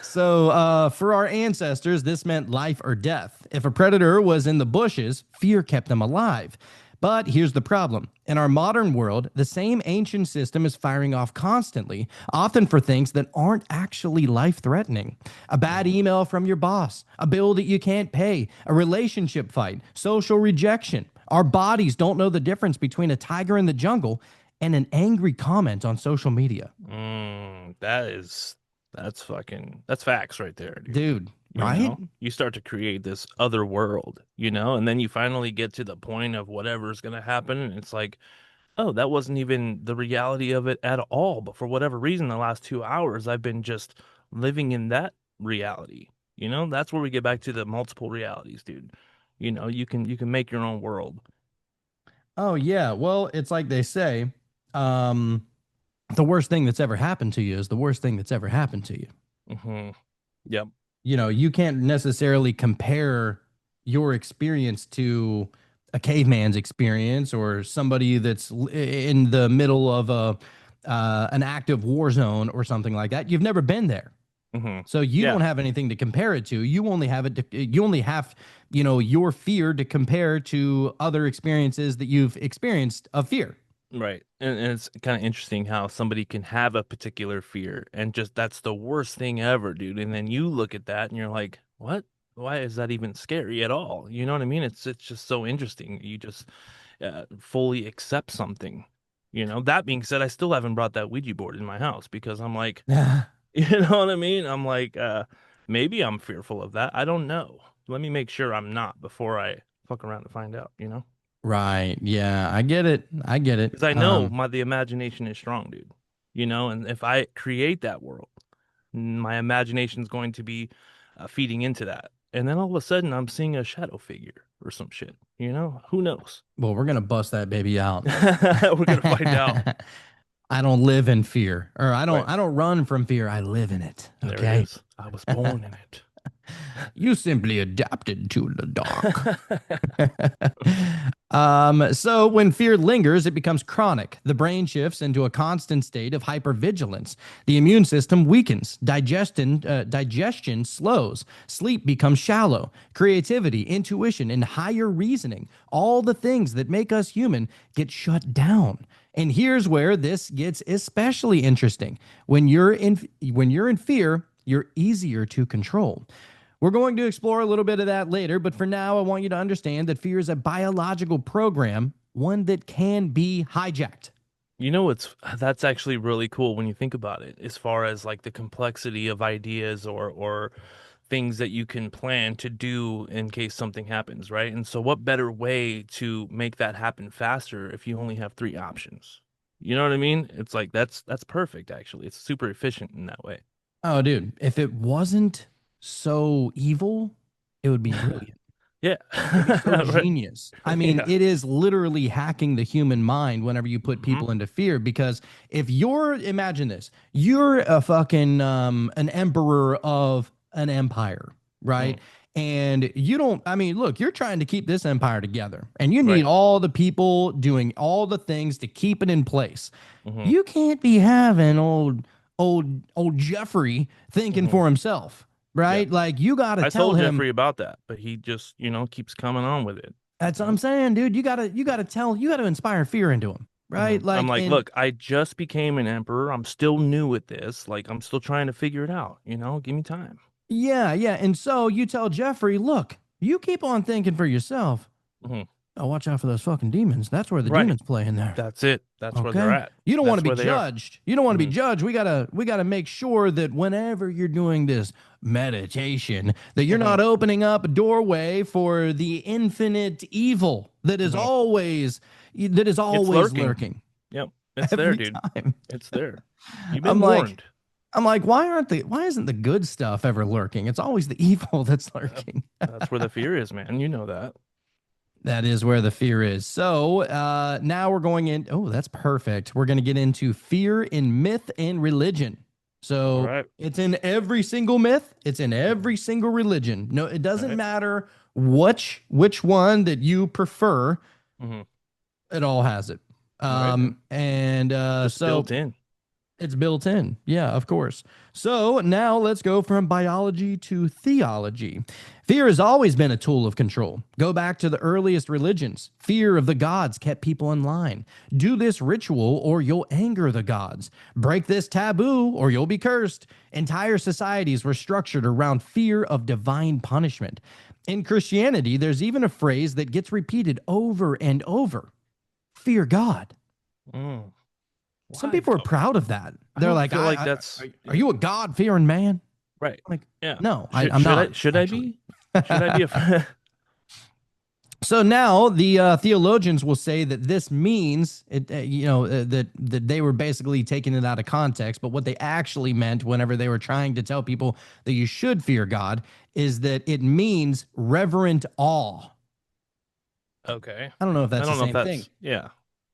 Speaker 2: So, for our ancestors, this meant life or death. If a predator was in the bushes, fear kept them alive. But here's the problem. In our modern world, the same ancient system is firing off constantly, often for things that aren't actually life-threatening. A bad email from your boss, a bill that you can't pay, a relationship fight, social rejection. Our bodies don't know the difference between a tiger in the jungle and an angry comment on social media.
Speaker 3: That's facts right there, dude.
Speaker 2: Dude,
Speaker 3: You
Speaker 2: right?
Speaker 3: know, you start to create this other world, you know, and then you finally get to the point of whatever's going to happen. And it's like, oh, that wasn't even the reality of it at all. But for whatever reason, the last 2 hours, I've been just living in that reality. You know, that's where we get back to the multiple realities, dude. You know, you can make your own world.
Speaker 2: Oh yeah. Well, it's like they say, um, the worst thing that's ever happened to you is the worst thing that's ever happened to you.
Speaker 3: Yep.
Speaker 2: You know, you can't necessarily compare your experience to a caveman's experience or somebody that's in the middle of a an active war zone or something like that. You've never been there. So you
Speaker 3: Yeah.
Speaker 2: don't have anything to compare it to. You only have it to, you only have, your fear to compare to other experiences that you've experienced of fear.
Speaker 3: Right. And it's kind of interesting how somebody can have a particular fear and just that's the worst thing ever, dude. And then you look at that and you're like, what? Why is that even scary at all? You know what I mean? It's just so interesting. You just fully accept something. You know, that being said, I still haven't brought that Ouija board in my house because I'm like, you know what I mean? I'm like, maybe I'm fearful of that. I don't know. Let me make sure I'm not before I fuck around and find out, you know?
Speaker 2: Right. Yeah, I get it. I get it.
Speaker 3: Because I know the imagination is strong, dude. You know, and if I create that world, my imagination is going to be feeding into that. And then all of a sudden, I'm seeing a shadow figure or some shit. You know, who knows?
Speaker 2: Well, we're gonna bust that baby out.
Speaker 3: We're gonna find out.
Speaker 2: I don't live in fear, or
Speaker 3: Right.
Speaker 2: I don't run from fear. I live in it.
Speaker 3: There
Speaker 2: Okay.
Speaker 3: it is. I was born in it.
Speaker 2: You simply adapted to the dark. So when fear lingers, it becomes chronic. The brain shifts into a constant state of hypervigilance. The immune system weakens. Digestion slows. Sleep becomes shallow. Creativity, intuition, and higher reasoning, all the things that make us human, get shut down. And here's where this gets especially interesting. When you're in fear, you're easier to control. We're going to explore a little bit of that later, but for now, I want you to understand that fear is a biological program, one that can be hijacked.
Speaker 3: You know, that's actually really cool when you think about it, as far as like the complexity of ideas or things that you can plan to do in case something happens, right? And so what better way to make that happen faster if you only have three options? You know what I mean? It's like that's perfect actually. It's super efficient in that way.
Speaker 2: Oh, dude, if it wasn't so evil, it would be brilliant.
Speaker 3: Yeah.
Speaker 2: So
Speaker 3: Right.
Speaker 2: genius. I mean,
Speaker 3: Yeah.
Speaker 2: it is literally hacking the human mind whenever you put
Speaker 3: Mhm.
Speaker 2: people into fear. Because if you're, imagine this, you're a fucking an emperor of an empire, right? And you don't, I mean, look, you're trying to keep this empire together, and you need
Speaker 3: Right.
Speaker 2: all the people doing all the things to keep it in place.
Speaker 3: Mhm.
Speaker 2: You can't be having old Jeffrey thinking
Speaker 3: Mhm.
Speaker 2: for himself, right? Like you got to
Speaker 3: I
Speaker 2: tell
Speaker 3: told
Speaker 2: him.
Speaker 3: Jeffrey about that, but he just, keeps coming on with it.
Speaker 2: That's what I'm saying, dude. You gotta inspire fear into him, right?
Speaker 3: Mhm. I'm like,
Speaker 2: and
Speaker 3: look, I just became an emperor. I'm still new at this. Like, I'm still trying to figure it out. Give me time.
Speaker 2: yeah, yeah. And so you tell Jeffrey, look, you keep on thinking for yourself.
Speaker 3: Mhm.
Speaker 2: Oh, watch out for those fucking demons. That's where the
Speaker 3: Right.
Speaker 2: demons play in there.
Speaker 3: That's it. That's where they're
Speaker 2: Okay.
Speaker 3: at.
Speaker 2: You don't want
Speaker 3: That's
Speaker 2: to
Speaker 3: where
Speaker 2: be
Speaker 3: they are.
Speaker 2: judged. You don't want to be
Speaker 3: Mhm.
Speaker 2: judged. We gotta make sure that whenever you're doing this meditation, that you're not opening up a doorway for the infinite evil that is
Speaker 3: Mhm.
Speaker 2: always
Speaker 3: lurking.
Speaker 2: lurking.
Speaker 3: Yep. It's there,
Speaker 2: Every
Speaker 3: dude.
Speaker 2: time.
Speaker 3: It's there. You've been
Speaker 2: I'm like,
Speaker 3: warned.
Speaker 2: why isn't the good stuff ever lurking? It's always the evil that's lurking.
Speaker 3: That's where the fear is, man. You know that.
Speaker 2: That is where the fear is. So now we're going in. Oh, that's perfect. We're going to get into fear in myth and religion. So
Speaker 3: All right.
Speaker 2: it's in every single myth. It's in every single religion. No, it doesn't
Speaker 3: Right.
Speaker 2: matter which one that you prefer.
Speaker 3: Mhm.
Speaker 2: It all has it.
Speaker 3: Right.
Speaker 2: And
Speaker 3: Just
Speaker 2: so
Speaker 3: built in.
Speaker 2: it's built in. Yeah, of course. So now let's go from biology to theology. Fear has always been a tool of control. Go back to the earliest religions. Fear of the gods kept people in line. Do this ritual or you'll anger the gods. Break this taboo or you'll be cursed. Entire societies were structured around fear of divine punishment. In Christianity, there's even a phrase that gets repeated over and over: fear God.
Speaker 3: Mm.
Speaker 2: Some
Speaker 3: Why?
Speaker 2: people are proud of that.
Speaker 3: I
Speaker 2: They're
Speaker 3: don't
Speaker 2: like,
Speaker 3: feel like that's
Speaker 2: are you a God-fearing man?
Speaker 3: right.
Speaker 2: Like,
Speaker 3: Yeah.
Speaker 2: no,
Speaker 3: Should,
Speaker 2: I'm
Speaker 3: should
Speaker 2: not.
Speaker 3: I should
Speaker 2: actually.
Speaker 3: I be? Should I be a
Speaker 2: So now the theologians will say that this means that they were basically taking it out of context, but what they actually meant whenever they were trying to tell people that you should fear God is that it means reverent awe.
Speaker 3: Okay.
Speaker 2: I don't know if
Speaker 3: I
Speaker 2: that's the
Speaker 3: don't know if
Speaker 2: same thing.
Speaker 3: that's yeah.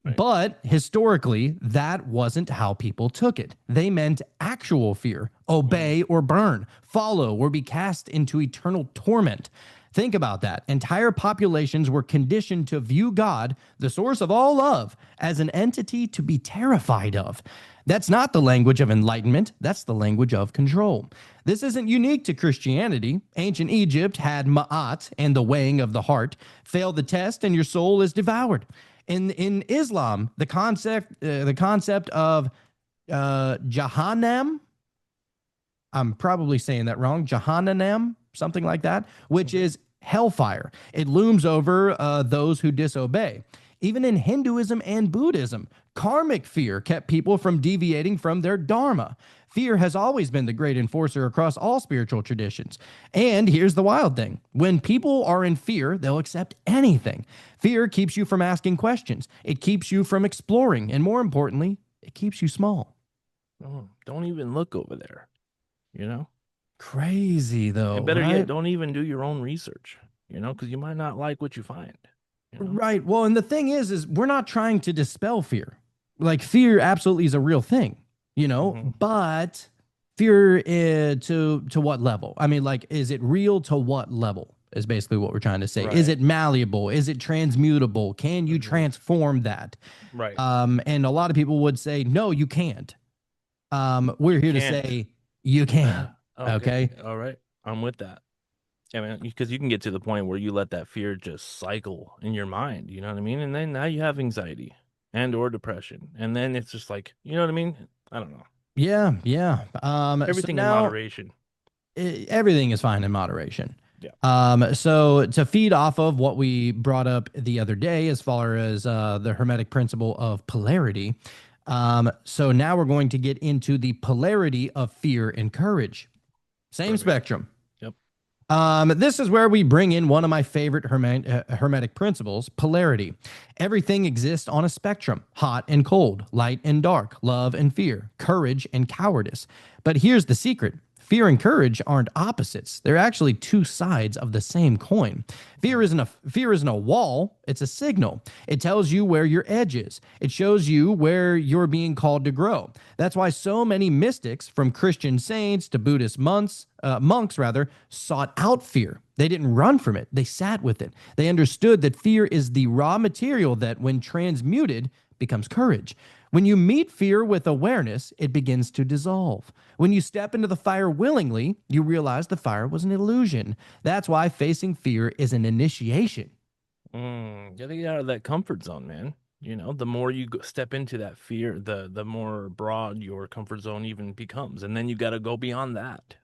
Speaker 3: Right.
Speaker 2: But historically, that wasn't how people took it. They meant actual fear, obey or burn, follow or be cast into eternal torment. Think about that. Entire populations were conditioned to view God, the source of all love, as an entity to be terrified of. That's not the language of enlightenment. That's the language of control. This isn't unique to Christianity. Ancient Egypt had ma'at and the weighing of the heart. Fail the test and your soul is devoured. In Islam, the concept of Jahannam, I'm probably saying that wrong, Jahannam, something like that, which is hellfire. It looms over those who disobey. Even in Hinduism and Buddhism, karmic fear kept people from deviating from their dharma. Fear has always been the great enforcer across all spiritual traditions. And here's the wild thing. When people are in fear, they'll accept anything. Fear keeps you from asking questions. It keeps you from exploring. And more importantly, it keeps you small.
Speaker 3: Oh, don't even look over there. You know?
Speaker 2: Crazy, though.
Speaker 3: And better
Speaker 2: right?
Speaker 3: yet, don't even do your own research, because you might not like what you find.
Speaker 2: Right. Well, and the thing is we're not trying to dispel fear. Like, fear absolutely is a real thing, but fear to what level? I mean, like, is it real to what level is basically what we're trying to say.
Speaker 3: Right.
Speaker 2: Is it malleable? Is it transmutable? Can you transform that?
Speaker 3: Right.
Speaker 2: And a lot of people would say, no, you can't. We're here to
Speaker 3: Can't.
Speaker 2: say you can. Okay.
Speaker 3: All right. I'm with that. Yeah, man, because you can get to the point where you let that fear just cycle in your mind, you know what I mean? And then now you have anxiety and or depression. And then it's just like, you know what I mean? I don't know.
Speaker 2: Yeah. Yeah.
Speaker 3: Everything
Speaker 2: so
Speaker 3: in
Speaker 2: now,
Speaker 3: moderation.
Speaker 2: everything is fine in moderation.
Speaker 3: Yeah.
Speaker 2: So to feed off of what we brought up the other day, as far as the Hermetic principle of polarity. So now we're going to get into the polarity of fear and courage. Same
Speaker 3: Perfect.
Speaker 2: Spectrum.
Speaker 3: Yep.
Speaker 2: This is where we bring in one of my favorite Hermetic principles, polarity. Everything exists on a spectrum, hot and cold, light and dark, love and fear, courage and cowardice. But here's the secret. Fear and courage aren't opposites. They're actually two sides of the same coin. Fear isn't a wall, it's a signal. It tells you where your edge is. It shows you where you're being called to grow. That's why so many mystics, from Christian saints to Buddhist monks sought out fear. They didn't run from it. They sat with it. They understood that fear is the raw material that, when transmuted, becomes courage. When you meet fear with awareness, it begins to dissolve. When you step into the fire willingly, you realize the fire was an illusion. That's why facing fear is an initiation.
Speaker 3: Getting out of that comfort zone, man. The more you step into that fear, the more broad your comfort zone even becomes. And then you got to go beyond that,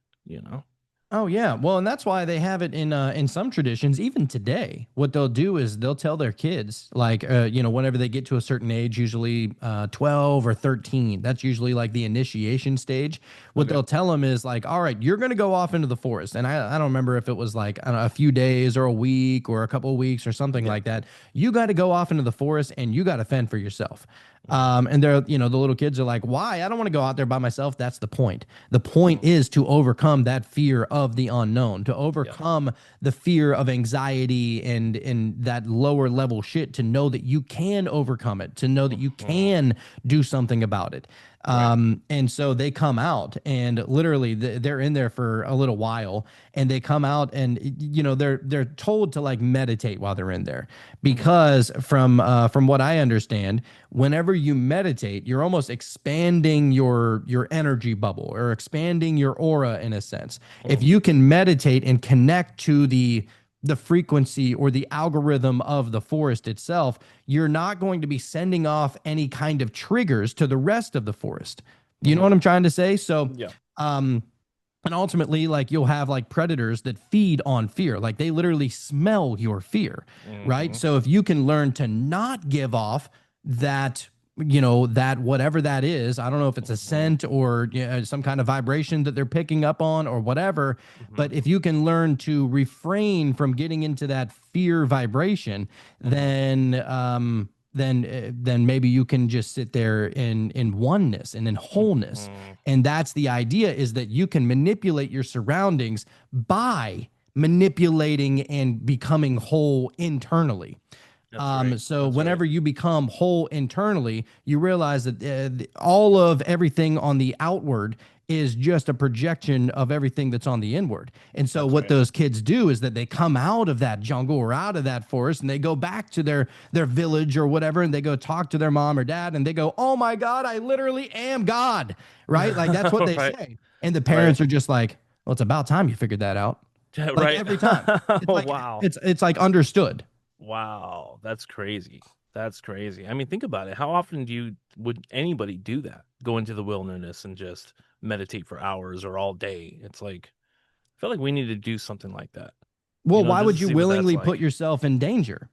Speaker 2: Oh yeah, well, and that's why they have it in some traditions. Even today, what they'll do is they'll tell their kids, like, whenever they get to a certain age, usually 12 or 13, that's usually like the initiation stage. What they'll tell them is like, all right, you're going to go off into the forest. And I don't remember if it was like, I don't know, a few days or a week or a couple of weeks or something like that. You got to go off into the forest and you got to fend for yourself. And they're, the little kids are like, why? I don't want to go out there by myself. That's the point. The point is to overcome that fear of the unknown, to overcome the fear of anxiety and that lower level shit, to know that you can overcome it, to know that you can do something about it. And so they come out and literally they're in there for a little while, and they come out and, they're told to like meditate while they're in there, because from what I understand, whenever you meditate, you're almost expanding your energy bubble, or expanding your aura in a sense. If you can meditate and connect to the frequency or the algorithm of the forest itself, you're not going to be sending off any kind of triggers to the rest of the forest. You know what I'm trying to say? So, and ultimately, like, you'll have like predators that feed on fear. Like, they literally smell your fear, right? So if you can learn to not give off that that whatever that is, I don't know if it's a scent or some kind of vibration that they're picking up on or whatever,
Speaker 3: Mhm.
Speaker 2: but if you can learn to refrain from getting into that fear vibration, then maybe you can just sit there in oneness and in wholeness.
Speaker 3: Mhm.
Speaker 2: And that's the idea, is that you can manipulate your surroundings by manipulating and becoming whole internally.
Speaker 3: That's right.
Speaker 2: So
Speaker 3: That's right.
Speaker 2: whenever you become whole internally, you realize that all of everything on the outward is just a projection of everything that's on the inward. And so
Speaker 3: That's
Speaker 2: what
Speaker 3: right.
Speaker 2: those kids do is that they come out of that jungle or out of that forest, and they go back to their village or whatever, and they go talk to their mom or dad, and they go, "Oh my God, I literally am God." Right? Like that's what they
Speaker 3: Right.
Speaker 2: say. And the
Speaker 3: Right.
Speaker 2: parents are just like, "Well, it's about time you figured that out."
Speaker 3: Yeah,
Speaker 2: Like
Speaker 3: right.
Speaker 2: every time. It's
Speaker 3: Oh,
Speaker 2: like
Speaker 3: wow.
Speaker 2: it's like understood.
Speaker 3: Wow. That's crazy. That's crazy. I mean, think about it. How often would anybody do that? Go into the wilderness and just meditate for hours or all day? It's like, I feel like we need to do something like that,
Speaker 2: Well, why
Speaker 3: just
Speaker 2: would
Speaker 3: to
Speaker 2: you
Speaker 3: see what that's
Speaker 2: willingly put
Speaker 3: like,
Speaker 2: yourself in danger?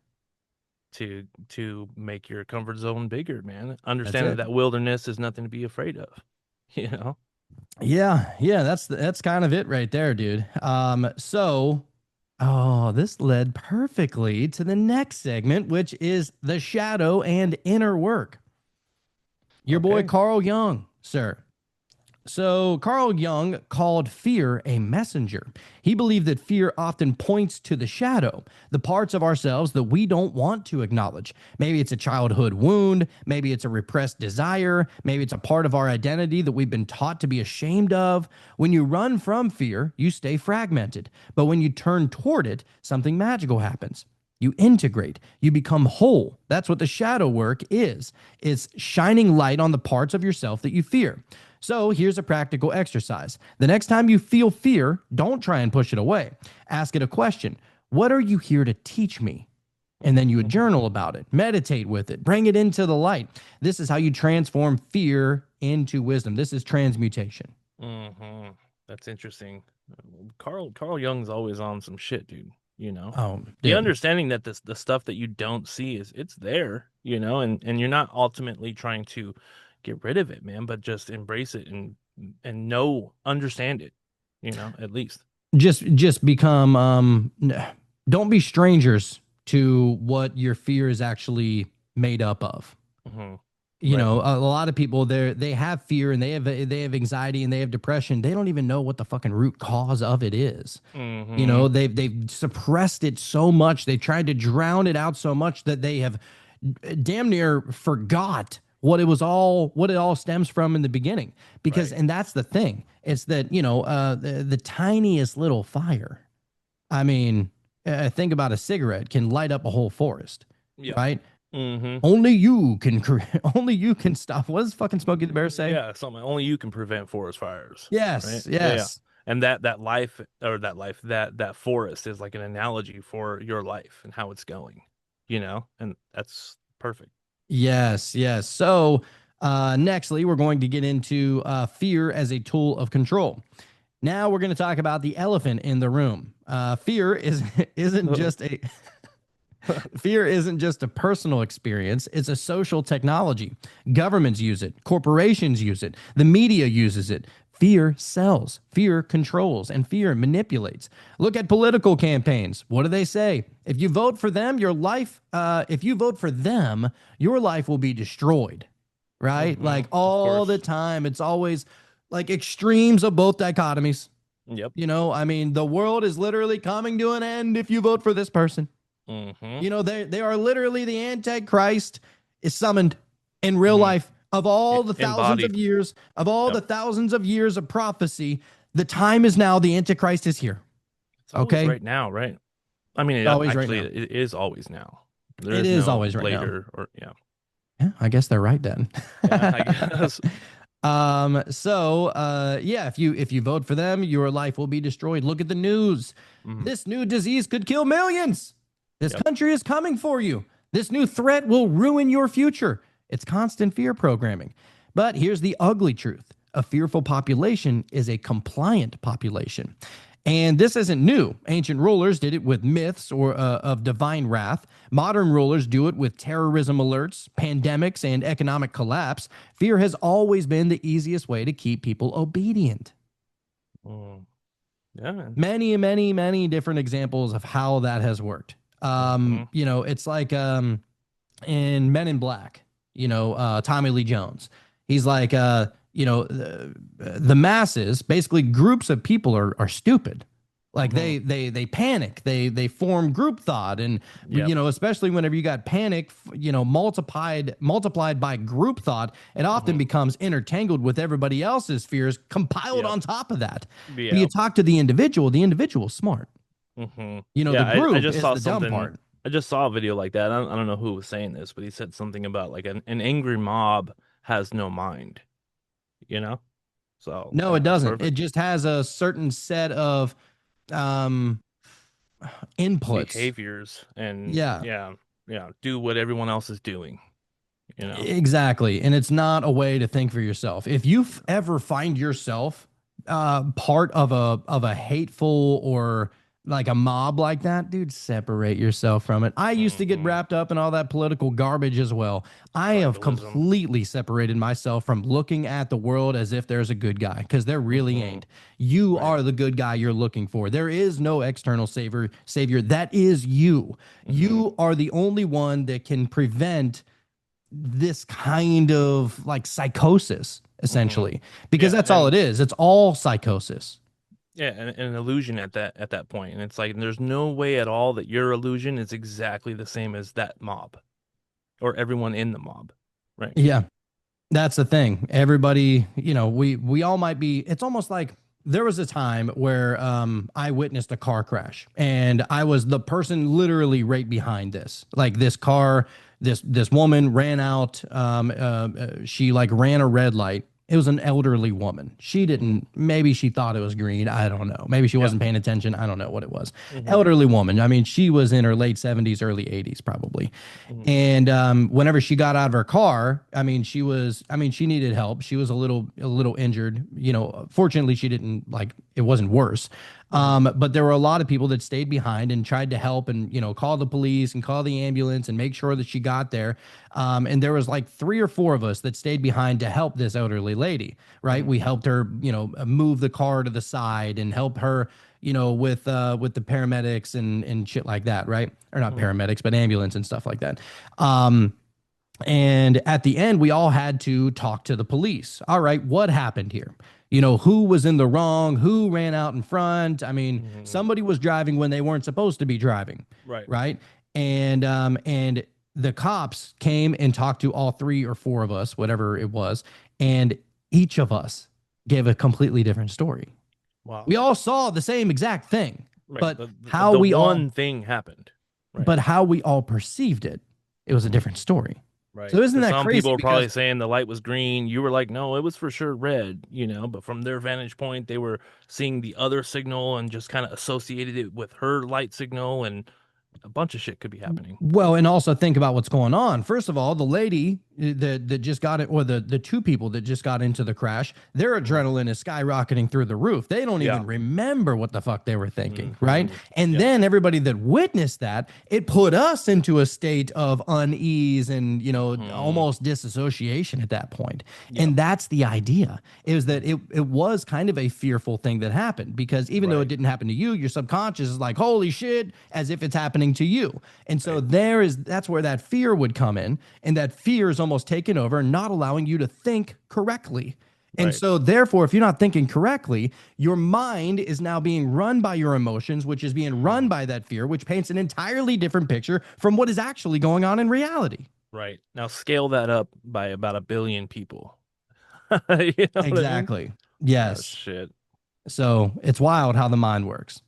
Speaker 3: to make your comfort zone bigger, man.
Speaker 2: That's
Speaker 3: Understand that
Speaker 2: it.
Speaker 3: that wilderness is nothing to be afraid of, you know?
Speaker 2: Yeah, yeah, that's kind of it right there, dude. Oh, this led perfectly to the next segment, which is the shadow and inner work. Your boy
Speaker 3: Okay.
Speaker 2: Carl Jung, sir. So, Carl Jung called fear a messenger. He believed that fear often points to the shadow, the parts of ourselves that we don't want to acknowledge. Maybe it's a childhood wound, maybe it's a repressed desire, maybe it's a part of our identity that we've been taught to be ashamed of. When you run from fear, you stay fragmented. But when you turn toward it, something magical happens. You integrate, you become whole. That's what the shadow work is. It's shining light on the parts of yourself that you fear. So here's a practical exercise. The next time you feel fear, don't try and push it away. Ask it a question. What are you here to teach me? And then you would
Speaker 3: Mhm.
Speaker 2: journal about it, meditate with it, bring it into the light. This is how you transform fear into wisdom. This is transmutation.
Speaker 3: Mhm. That's interesting. Carl Jung's always on some shit, dude, you know?
Speaker 2: Oh,
Speaker 3: The
Speaker 2: dude.
Speaker 3: understanding that the stuff that you don't see it's there, and you're not ultimately trying to get rid of it, man, but just embrace it and understand it, at least.
Speaker 2: Just become don't be strangers to what your fear is actually made up of.
Speaker 3: Mhm.
Speaker 2: You
Speaker 3: Right.
Speaker 2: know, a lot of people they have fear and they have anxiety and they have depression. They don't even know what the fucking root cause of it is. You know,
Speaker 3: Mhm.
Speaker 2: they've suppressed it so much, they tried to drown it out so much that they have damn near forgot what it all stems from in the beginning. Because
Speaker 3: Right.
Speaker 2: and that's the thing. It's that, the tiniest little fire. I mean, think about a cigarette can light up a whole forest,
Speaker 3: Yep.
Speaker 2: right?
Speaker 3: Mhm.
Speaker 2: Only you can only you can stop. What does fucking Smokey the Bear say?
Speaker 3: Yeah, something only you can prevent forest fires, right?
Speaker 2: Yes,
Speaker 3: Yeah, yeah.
Speaker 2: yes.
Speaker 3: And that forest is like an analogy for your life and how it's going, and that's perfect.
Speaker 2: Yes, yes. So, nextly, we're going to get into fear as a tool of control. Now we're going to talk about the elephant in the room. Fear is isn't just a fear isn't just a personal experience, it's a social technology. Governments use it, corporations use it, the media uses it. Fear sells, fear controls, and fear manipulates. Look at political campaigns. What do they say? If you vote for them, if you vote for them, your life will be destroyed, right? Like
Speaker 3: Of
Speaker 2: all the
Speaker 3: course.
Speaker 2: time. It's always like extremes of both dichotomies.
Speaker 3: Yep.
Speaker 2: I mean, the world is literally coming to an end if you vote for this person.
Speaker 3: Hmm.
Speaker 2: They are literally the Antichrist is summoned in real
Speaker 3: Hmm.
Speaker 2: life of all the thousands of
Speaker 3: Embodied.
Speaker 2: years, of all
Speaker 3: Yep.
Speaker 2: the thousands of years of prophecy. The time is now. The Antichrist is here.
Speaker 3: It's always
Speaker 2: Okay.
Speaker 3: right now, right? I mean,
Speaker 2: It's always right
Speaker 3: actually,
Speaker 2: now.
Speaker 3: it is always now. There
Speaker 2: It
Speaker 3: is
Speaker 2: is
Speaker 3: no
Speaker 2: always right now.
Speaker 3: later or yeah.
Speaker 2: Yeah, I guess they're right then.
Speaker 3: Yeah, I guess.
Speaker 2: Yeah, if you vote for them, your life will be destroyed. Look at the news.
Speaker 3: Mhm.
Speaker 2: This new disease could kill millions. This
Speaker 3: Yep.
Speaker 2: country is coming for you. This new threat will ruin your future. It's constant fear programming. But here's the ugly truth. A fearful population is a compliant population. And this isn't new. Ancient rulers did it with myths or of divine wrath. Modern rulers do it with terrorism alerts, pandemics, and economic collapse. Fear has always been the easiest way to keep people obedient.
Speaker 3: Mm. Yeah, man.
Speaker 2: Many, many, many different examples of how that has worked. You know, it's like in Men in Black, you know, Tommy Lee Jones. He's like, you know, the masses, basically groups of people are stupid. Like they panic, they form group thought, and you know, especially whenever you got panic, you know, multiplied by group thought, it often becomes intertangled with everybody else's fears compiled on top of that.
Speaker 3: Yeah.
Speaker 2: But you talk to the individual's smart. You know,
Speaker 3: Yeah,
Speaker 2: the group
Speaker 3: I just
Speaker 2: is
Speaker 3: saw
Speaker 2: the dumb
Speaker 3: something.
Speaker 2: part.
Speaker 3: I just saw a video like that. I don't know who was saying this, but he said something about like an angry mob has no mind, you know? So
Speaker 2: No, it doesn't.
Speaker 3: perfect
Speaker 2: It just has a certain set of um inputs.
Speaker 3: behaviors and
Speaker 2: Yeah.
Speaker 3: do what everyone else is doing, you know?
Speaker 2: Exactly. And it's not a way to think for yourself. If you ever find yourself part of a hateful or like a mob like that, dude, separate yourself from it. I used to get wrapped up in all that political garbage as well. I have
Speaker 3: Tribalism.
Speaker 2: completely separated myself from looking at the world as if there's a good guy, because there really ain't. You are the good guy you're looking for. There is no external savior. That is you. You are the only one that can prevent this kind of like psychosis, essentially, because
Speaker 3: Yeah,
Speaker 2: that's all it is. It's all psychosis.
Speaker 3: Yeah, an illusion at that point. And it's like there's no way at all that your illusion is exactly the same as that mob or everyone in the mob. Right.
Speaker 2: Yeah, that's the thing. Everybody, you know, we all might be. It's almost like there was a time where I witnessed a car crash, and I was the person literally right behind this. Like this car, this woman ran out. She like ran a red light. It was an elderly woman. She didn't. Maybe she thought it was green. I don't know. Maybe she wasn't paying attention. I don't know what it was. Elderly woman. I mean, she was in her late 70s, early 80s, probably. And whenever she got out of her car, I mean, she needed help. She was a little injured. You know, fortunately, she didn't like. It wasn't worse. But there were a lot of people that stayed behind and tried to help and, you know, call the police and call the ambulance and make sure that she got there. And there was like 3 or 4 of us that stayed behind to help this elderly lady, right? We helped her, you know, move the car to the side and help her, you know, with the paramedics and shit like that, right? Or not paramedics, but ambulance and stuff like that. And at the end, we all had to talk to the police. All right, what happened here? You know, who was in the wrong? Who ran out in front? I mean, somebody was driving when they weren't supposed to be driving.
Speaker 3: Right.
Speaker 2: Right. And the cops came and talked to all 3 or 4 of us, whatever it was. And each of us gave a completely different story.
Speaker 3: Wow.
Speaker 2: We all saw the same exact thing,
Speaker 3: Right.
Speaker 2: but
Speaker 3: The
Speaker 2: how we
Speaker 3: one
Speaker 2: all,
Speaker 3: thing happened. Right.
Speaker 2: but how we all perceived it, it was a different story.
Speaker 3: Right.
Speaker 2: So isn't that
Speaker 3: some
Speaker 2: crazy?
Speaker 3: people are probably
Speaker 2: Because-
Speaker 3: saying the light was green. You were like, no, it was for sure red, you know, but from their vantage point, they were seeing the other signal and just kind of associated it with her light signal, and a bunch of shit could be happening.
Speaker 2: Well, and also think about what's going on. First of all, the lady that just got it, or the 2 people that just got into the crash, their adrenaline is skyrocketing through the roof. They don't even remember what the fuck they were thinking, right? And then everybody that witnessed that, it put us into a state of unease and, you know, almost disassociation at that point. And that's the idea, is that it was kind of a fearful thing that happened, because even though it didn't happen to you, your subconscious is like, holy shit, as if it's happening to you. And so that's where that fear would come in, and that fear is almost taken over, not allowing you to think correctly. And so therefore, if you're not thinking correctly, your mind is now being run by your emotions, which is being run by that fear, which paints an entirely different picture from what is actually going on in reality.
Speaker 3: Right. Now scale that up by about 1 billion people. You know what I mean?
Speaker 2: Exactly.
Speaker 3: Oh,
Speaker 2: Yes.
Speaker 3: shit.
Speaker 2: So it's wild how the mind works.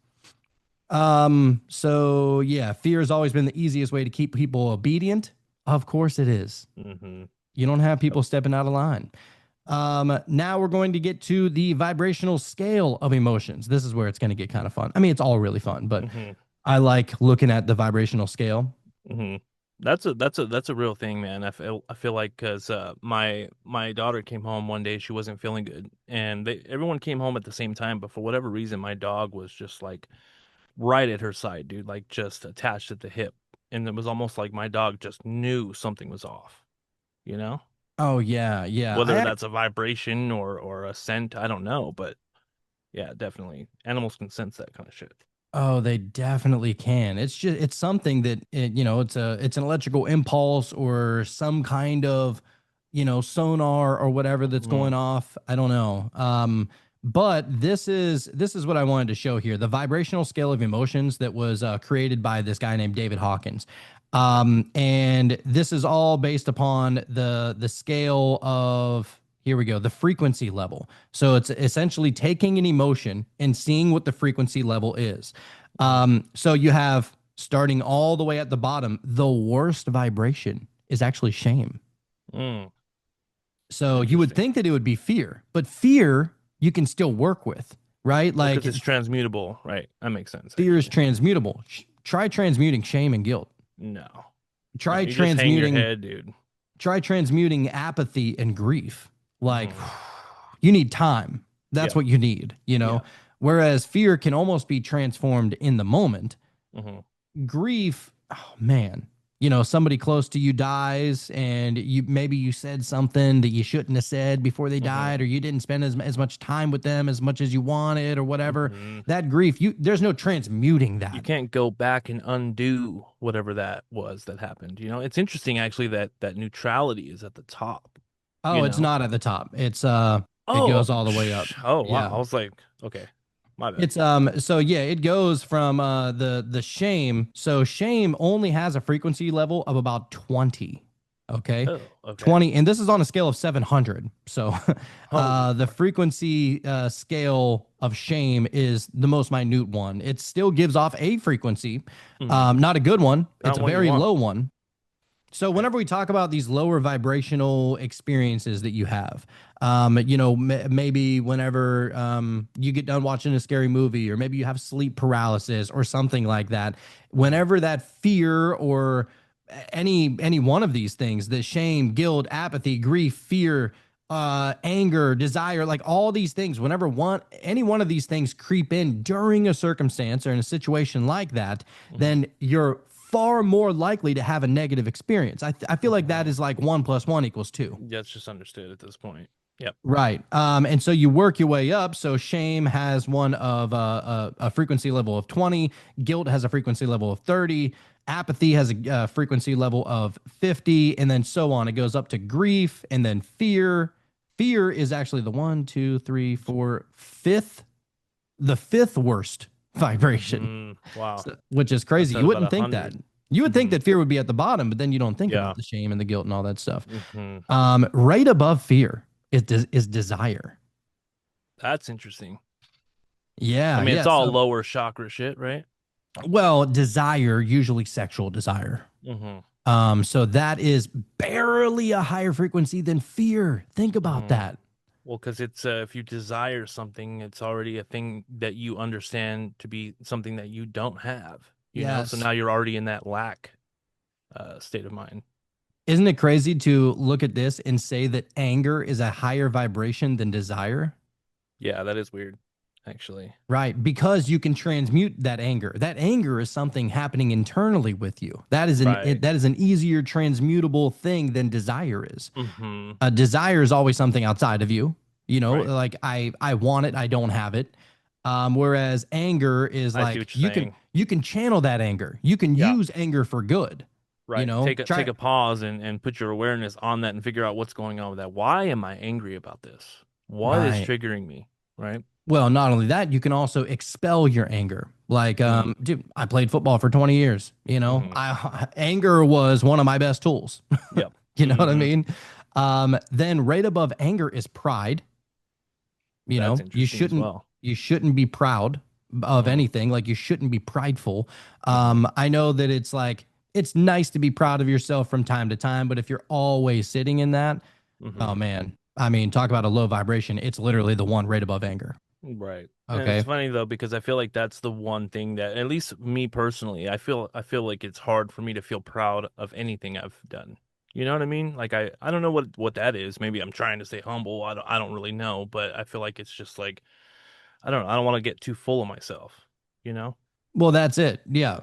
Speaker 2: So yeah, fear has always been the easiest way to keep people obedient. Of course it is. You don't have people stepping out of line. Now we're going to get to the vibrational scale of emotions. This is where it's going to get kind of fun. I mean, it's all really fun, but I like looking at the vibrational scale.
Speaker 3: That's a real thing, man. I feel like because my daughter came home one day, she wasn't feeling good, and everyone came home at the same time. But for whatever reason, my dog was just like right at her side, dude, like just attached at the hip, and it was almost like my dog just knew something was off. You know,
Speaker 2: Oh yeah, yeah.
Speaker 3: whether that's a vibration or a scent, I don't know, but yeah, definitely, animals can sense that kind of shit.
Speaker 2: Oh, they definitely can. It's something that it's an electrical impulse or some kind of, sonar or whatever that's
Speaker 3: Mm,
Speaker 2: going off. I don't know. But this is what I wanted to show here. The vibrational scale of emotions that was created by this guy named David Hawkins. And this is all based upon the scale of, here we go, the frequency level. So it's essentially taking an emotion and seeing what the frequency level is.
Speaker 3: mhm,
Speaker 2: So you have, starting all the way at the bottom, the worst vibration is actually shame.
Speaker 3: mm,
Speaker 2: So you would
Speaker 3: interesting.
Speaker 2: think that it would be fear, but fear you can still work with, right?
Speaker 3: Well,
Speaker 2: Like
Speaker 3: because it's transmutable, right? That makes sense,
Speaker 2: fear is
Speaker 3: actually.
Speaker 2: transmutable. Try transmuting shame and guilt.
Speaker 3: No, no,
Speaker 2: Try
Speaker 3: you just hang your
Speaker 2: transmuting
Speaker 3: head, dude.
Speaker 2: try transmuting apathy and grief. Like,
Speaker 3: Hmm.
Speaker 2: you need time. That's
Speaker 3: Yeah,
Speaker 2: what you need, you
Speaker 3: yeah.
Speaker 2: know? Whereas fear can almost be transformed in the moment.
Speaker 3: Hmm.
Speaker 2: Grief, oh man, somebody close to you dies and you said something that you shouldn't have said before they
Speaker 3: Hmm.
Speaker 2: died, or you didn't spend as much time with them as much as you wanted or whatever.
Speaker 3: Hmm.
Speaker 2: That grief, there's no transmuting
Speaker 3: You
Speaker 2: that.
Speaker 3: can't go back and undo whatever that was that happened. It's interesting actually that neutrality is at the top. You
Speaker 2: Oh, it's
Speaker 3: know?
Speaker 2: not at the top. It
Speaker 3: Oh,
Speaker 2: goes all the way up.
Speaker 3: oh wow.
Speaker 2: Yeah.
Speaker 3: I was like, okay, my bad.
Speaker 2: It's so yeah, it goes from the shame. So shame only has a frequency level of about 20. Okay.
Speaker 3: Oh, okay.
Speaker 2: 20, and this is on a scale of 700. So
Speaker 3: Holy
Speaker 2: the
Speaker 3: fuck.
Speaker 2: frequency scale of shame is the most minute one. It still gives off a frequency,
Speaker 3: Hmm.
Speaker 2: not a good one. It's
Speaker 3: Not
Speaker 2: a
Speaker 3: what you
Speaker 2: very
Speaker 3: want.
Speaker 2: low one. So
Speaker 3: Right.
Speaker 2: whenever we talk about these lower vibrational experiences that you have, maybe whenever you get done watching a scary movie, or maybe you have sleep paralysis or something like that,
Speaker 3: Hmm.
Speaker 2: whenever that fear or any one of these things, the shame, guilt, apathy, grief, fear, anger, desire, like all these things, whenever any one of these things creep in during a circumstance or in a situation like that,
Speaker 3: Hmm.
Speaker 2: then you're far more likely to have a negative experience. I feel like that
Speaker 3: Hmm.
Speaker 2: is like 1 + 1 = 2.
Speaker 3: That's just understood at this point. Yep.
Speaker 2: Right. And so you work your way up. So shame has one of a frequency level of 20, guilt has a frequency level of 30, apathy has a frequency level of 50, and then so on. It goes up to grief and then fear. Fear is actually the one, two, three, four, fifth, the fifth worst vibration,
Speaker 3: Wow.
Speaker 2: which is
Speaker 3: That's
Speaker 2: crazy.
Speaker 3: at
Speaker 2: You
Speaker 3: about
Speaker 2: wouldn't
Speaker 3: a
Speaker 2: think that.
Speaker 3: hundred.
Speaker 2: You would think
Speaker 3: Hmm.
Speaker 2: that fear would be at the bottom, but then you don't think
Speaker 3: Yeah.
Speaker 2: about the shame and the guilt and all that stuff.
Speaker 3: Hmm.
Speaker 2: Right above fear is desire.
Speaker 3: That's interesting. I
Speaker 2: Yeah,
Speaker 3: mean,
Speaker 2: yeah.
Speaker 3: it's all
Speaker 2: So,
Speaker 3: lower chakra shit, right?
Speaker 2: well, desire, usually sexual desire.
Speaker 3: Hmm.
Speaker 2: So that is barely a higher frequency than fear. Think about
Speaker 3: Hmm.
Speaker 2: that.
Speaker 3: Well, because it's if you desire something, it's already a thing that you understand to be something that you don't have. So
Speaker 2: Yes.
Speaker 3: now you're already in that lack state of mind.
Speaker 2: Isn't it crazy to look at this and say that anger is a higher vibration than desire?
Speaker 3: Yeah, that is weird, actually.
Speaker 2: Right, because you can transmute that anger. That anger is something happening internally with you.
Speaker 3: Right.
Speaker 2: That is an easier transmutable thing than desire is.
Speaker 3: Hmm.
Speaker 2: Desire is always something outside of you.
Speaker 3: Right.
Speaker 2: Like I want it, I don't have it. Whereas anger is
Speaker 3: I see
Speaker 2: like
Speaker 3: what you're saying.
Speaker 2: you can channel that anger. You can
Speaker 3: Yeah.
Speaker 2: use anger for good.
Speaker 3: Right. Take
Speaker 2: Try.
Speaker 3: a pause and put your awareness on that and figure out what's going on with that. Why am I angry about this? What is
Speaker 2: Right.
Speaker 3: triggering me? Right.
Speaker 2: Well, not only that, you can also expel your anger. Like,
Speaker 3: Mm.
Speaker 2: dude, I played football for 20 years.
Speaker 3: Hmm.
Speaker 2: Anger was one of my best tools.
Speaker 3: Yep.
Speaker 2: You know what I
Speaker 3: Hmm.
Speaker 2: mean? Then right above anger is pride.
Speaker 3: That's
Speaker 2: You
Speaker 3: interesting as
Speaker 2: shouldn't
Speaker 3: well.
Speaker 2: be proud of
Speaker 3: Hmm.
Speaker 2: anything. Like you shouldn't be prideful.
Speaker 3: Hmm.
Speaker 2: I know that it's like it's nice to be proud of yourself from time to time, but if you're always sitting in that,
Speaker 3: Hmm.
Speaker 2: oh man, I mean, talk about a low vibration. It's literally the one right above anger.
Speaker 3: Right. And it's
Speaker 2: Okay.
Speaker 3: funny though because I feel like that's the one thing that at least me personally, I feel like it's hard for me to feel proud of anything I've done. You know what I mean? Like I don't know what that is. Maybe I'm trying to stay humble. I don't really know, but I feel like it's just like I don't know. I don't want to get too full of myself, you know?
Speaker 2: Well, that's it. Yeah.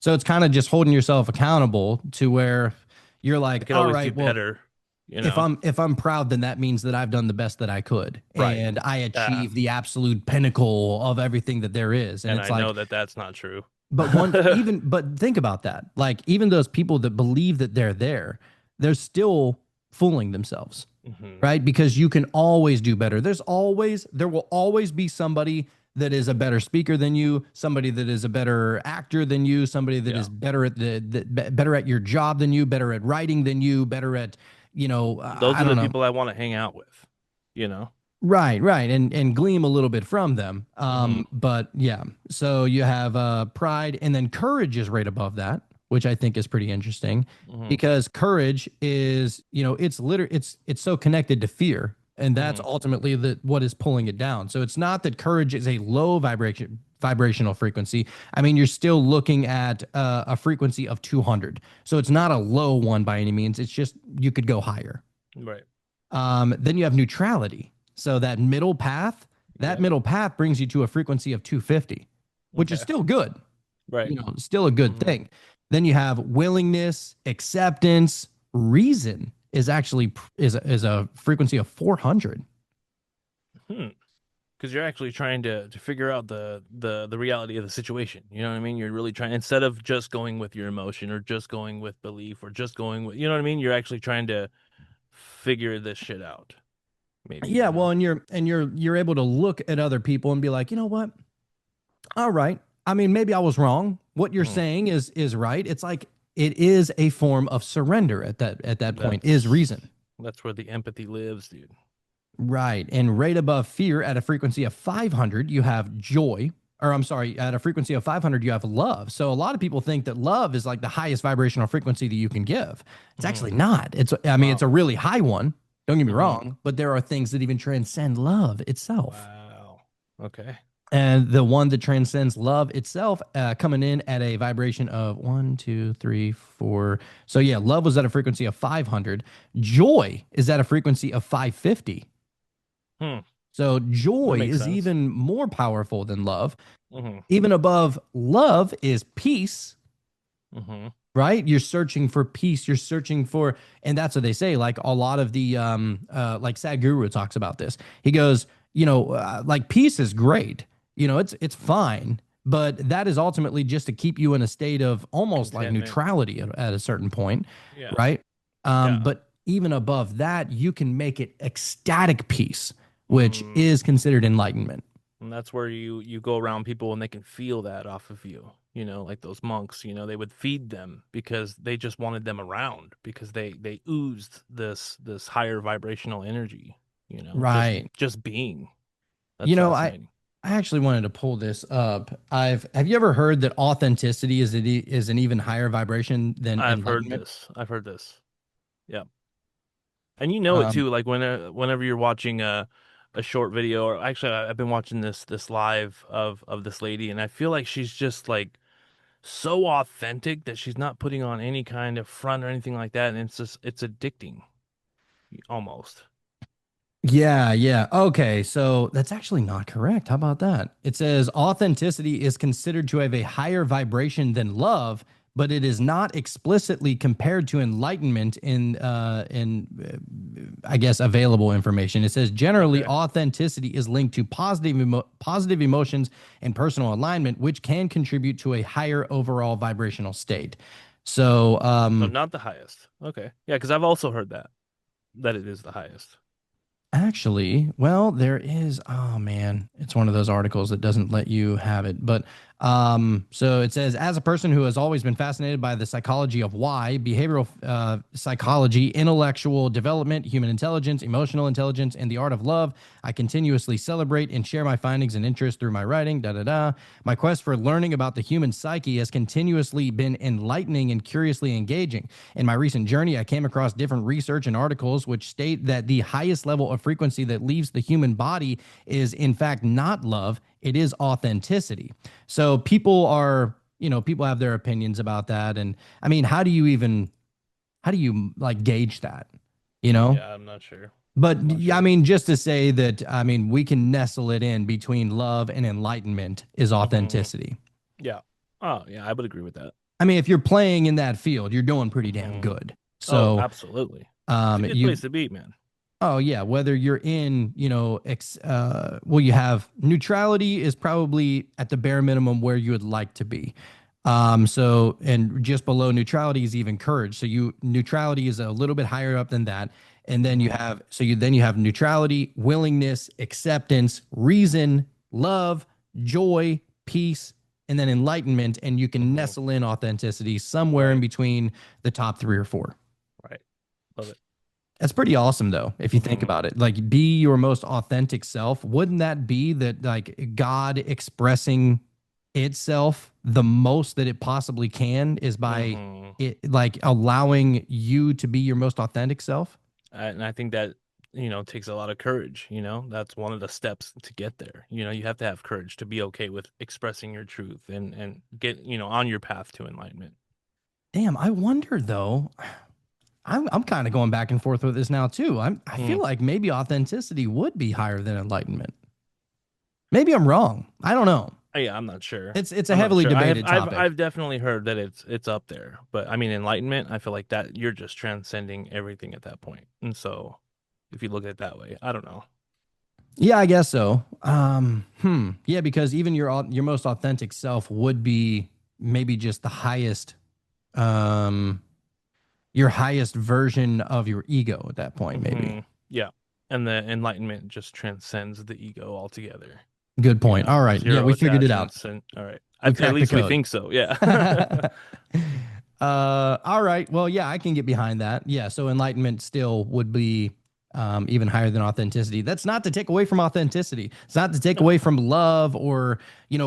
Speaker 2: So it's kind of just holding yourself accountable to where you're
Speaker 3: I
Speaker 2: like,
Speaker 3: could
Speaker 2: all
Speaker 3: always do
Speaker 2: right, well,
Speaker 3: better, you know?
Speaker 2: if I'm proud, then that means that I've done the best that I could,
Speaker 3: Right.
Speaker 2: and I
Speaker 3: Uh,
Speaker 2: achieved the absolute pinnacle of everything that there is. And
Speaker 3: and
Speaker 2: it's
Speaker 3: I know
Speaker 2: like,
Speaker 3: that that's not true.
Speaker 2: but think about that. Like, even those people that believe that they're there, they're still fooling themselves,
Speaker 3: Hmm.
Speaker 2: right? Because you can always do better. There will always be somebody that is a better speaker than you, somebody that is a better actor than you, somebody that
Speaker 3: Yeah.
Speaker 2: is better at better at your job than you, better at writing than you, better at,
Speaker 3: Those
Speaker 2: I
Speaker 3: are
Speaker 2: don't
Speaker 3: the
Speaker 2: know.
Speaker 3: people I want to hang out with, you know?
Speaker 2: Right, right, and gleam a little bit from them.
Speaker 3: Hmm.
Speaker 2: But yeah, so you have pride, and then courage is right above that, which I think is pretty interesting,
Speaker 3: Hmm.
Speaker 2: because courage is, it's so connected to fear, and that's
Speaker 3: Hmm.
Speaker 2: ultimately what is pulling it down. So it's not that courage is a low vibrational frequency. I mean, you're still looking at a frequency of 200, so it's not a low one by any means. It's just you could go higher.
Speaker 3: Right.
Speaker 2: Then you have neutrality. So that
Speaker 3: Yeah.
Speaker 2: middle path brings you to a frequency of 250, which is
Speaker 3: Okay.
Speaker 2: still good,
Speaker 3: Right.
Speaker 2: still a good
Speaker 3: Hmm.
Speaker 2: thing. Then you have willingness, acceptance, reason is actually is a frequency of 400.
Speaker 3: Hmm. Because you're actually trying to figure out the reality of the situation. You know what I mean? You're really trying instead of just going with your emotion or just going with belief or just going with you know what I mean? You're actually trying to figure this shit out. Maybe,
Speaker 2: Yeah,
Speaker 3: you
Speaker 2: well,
Speaker 3: know?
Speaker 2: and you're able to look at other people and be like, you know what? All right. I mean, maybe I was wrong. What you're
Speaker 3: Hmm.
Speaker 2: saying is right. It's like it is a form of surrender at that point is
Speaker 3: That's
Speaker 2: reason.
Speaker 3: that's where the empathy lives, dude.
Speaker 2: Right. And right above fear at a frequency of 500, you have joy. Or I'm sorry, at a frequency of 500, you have love. So a lot of people think that love is like the highest vibrational frequency that you can give. It's
Speaker 3: Hmm.
Speaker 2: actually not. I mean, it's
Speaker 3: Wow.
Speaker 2: a really high one. Don't get me
Speaker 3: Hmm.
Speaker 2: wrong, but there are things that even transcend love itself.
Speaker 3: Wow. Okay.
Speaker 2: And the one that transcends love itself, coming in at a vibration of one, two, three, four. So yeah, love was at a frequency of 500. Joy is at a frequency of 550.
Speaker 3: Hmm.
Speaker 2: So
Speaker 3: That
Speaker 2: joy
Speaker 3: makes
Speaker 2: is
Speaker 3: sense.
Speaker 2: even more powerful than love.
Speaker 3: Hmm.
Speaker 2: Even above love is peace,
Speaker 3: Hmm.
Speaker 2: right? You're searching for peace. You're searching for, and that's what they say. Like a lot of the, like Sadhguru talks about this. He goes, like peace is great. It's fine, but that is ultimately just to keep you in a state of almost like
Speaker 3: Contentment.
Speaker 2: neutrality at a certain point,
Speaker 3: Yeah.
Speaker 2: right?
Speaker 3: Yeah.
Speaker 2: But even above that, you can make it ecstatic peace, which
Speaker 3: Mm.
Speaker 2: is considered enlightenment.
Speaker 3: And that's where you go around people and they can feel that off of you. You know, like those monks, they would feed them because they just wanted them around because they oozed this higher vibrational energy, just
Speaker 2: Right.
Speaker 3: just being. That's
Speaker 2: You know, I
Speaker 3: fascinating.
Speaker 2: I actually wanted to pull this up. Have you ever heard that authenticity is an even higher vibration than
Speaker 3: I've heard
Speaker 2: enlightenment?
Speaker 3: this. I've heard this. Yeah. And you know it
Speaker 2: Um,
Speaker 3: too, like whenever you're watching a short video, or actually I've been watching this live of this lady, and I feel like she's just like so authentic that she's not putting on any kind of front or anything like that, and it's addicting almost.
Speaker 2: yeah, yeah. Okay, so that's actually not correct. How about that? It says authenticity is considered to have a higher vibration than love, but it is not explicitly compared to enlightenment in I guess available information. It says generally
Speaker 3: Okay.
Speaker 2: authenticity is linked to positive emotions and personal alignment, which can contribute to a higher overall vibrational state. So,
Speaker 3: So not the highest. Okay. Yeah, because I've also heard that it is the highest.
Speaker 2: actually, well, there is, oh man, it's one of those articles that doesn't let you have it. But So it says, as a person who has always been fascinated by the psychology of why, behavioral psychology, intellectual development, human intelligence, emotional intelligence, and the art of love, I continuously celebrate and share my findings and interests through my writing. Da da da. My quest for learning about the human psyche has continuously been enlightening and curiously engaging. In my recent journey, I came across different research and articles which state that the highest level of frequency that leaves the human body is, in fact, not love, it is authenticity. So people are, people have their opinions about that. And I mean, how do you like gauge that, you know?
Speaker 3: Yeah, I'm not sure.
Speaker 2: But
Speaker 3: I'm not
Speaker 2: yeah, I
Speaker 3: sure.
Speaker 2: mean, just to say that, I mean, we can nestle it in between love and enlightenment is
Speaker 3: Hmm.
Speaker 2: authenticity.
Speaker 3: Yeah. Oh, yeah, I would agree with that.
Speaker 2: I mean, if you're playing in that field, you're doing pretty damn
Speaker 3: Hmm.
Speaker 2: good.
Speaker 3: Oh,
Speaker 2: So,
Speaker 3: absolutely. It's a good
Speaker 2: you
Speaker 3: place to be, man.
Speaker 2: Oh yeah, whether you're in, well, you have neutrality is probably at the bare minimum where you would like to be. So and just below neutrality is even courage. So you neutrality is a little bit higher up than that, and then you
Speaker 3: Hmm.
Speaker 2: have you have neutrality, willingness, acceptance, reason, love, joy, peace, and then enlightenment, and you can
Speaker 3: Hmm.
Speaker 2: nestle in authenticity somewhere in
Speaker 3: Right.
Speaker 2: between the top three or four.
Speaker 3: Right. Love it.
Speaker 2: That's pretty awesome though, if you think
Speaker 3: Hmm.
Speaker 2: about it. Like be your most authentic self. Wouldn't that be that like God expressing itself the most that it possibly can is by
Speaker 3: Hmm.
Speaker 2: it like allowing you to be your most authentic self?
Speaker 3: And I think that, takes a lot of courage, That's one of the steps to get there. You have to have courage to be okay with expressing your truth and get, on your path to enlightenment.
Speaker 2: Damn, I wonder though. I'm kind of going back and forth with this now too. I
Speaker 3: Hmm.
Speaker 2: feel like maybe authenticity would be higher than enlightenment. Maybe I'm wrong. I don't know.
Speaker 3: Yeah, I'm not sure.
Speaker 2: It's a
Speaker 3: I'm not
Speaker 2: heavily
Speaker 3: sure. I have
Speaker 2: debated
Speaker 3: I've
Speaker 2: topic.
Speaker 3: I've definitely heard that it's up there. But I mean enlightenment, I feel like that you're just transcending everything at that point. And so if you look at it that way, I don't know.
Speaker 2: Yeah, I guess so. Yeah, because even your most authentic self would be maybe just the highest, um, your highest version of your ego at that point, maybe.
Speaker 3: Hmm. Yeah. And the enlightenment just transcends the ego altogether.
Speaker 2: Good point. All right. Yeah,
Speaker 3: Zero
Speaker 2: we figured it out.
Speaker 3: attachments and all right.
Speaker 2: We
Speaker 3: At
Speaker 2: cracked the
Speaker 3: least we
Speaker 2: code.
Speaker 3: think so. Yeah.
Speaker 2: All right. Well, yeah, I can get behind that. Yeah, so enlightenment still would be even higher than authenticity. That's not to take away from authenticity. It's not to take
Speaker 3: No,
Speaker 2: away from love or,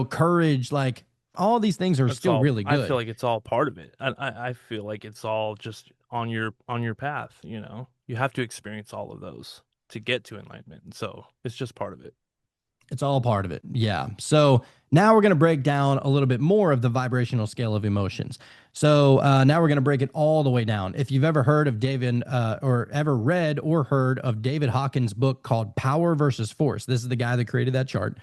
Speaker 2: courage. Like all these things are
Speaker 3: it's
Speaker 2: still
Speaker 3: all
Speaker 2: really
Speaker 3: I feel
Speaker 2: good.
Speaker 3: like it's all part of it. I feel like it's all just on your path, You have to experience all of those to get to enlightenment. So it's just part of it.
Speaker 2: It's all part of it. Yeah. So now we're going to break down a little bit more of the vibrational scale of emotions. So now we're going to break it all the way down. If you've ever heard of David or ever read or heard of David Hawkins' book called Power versus Force, this is the guy that created that chart.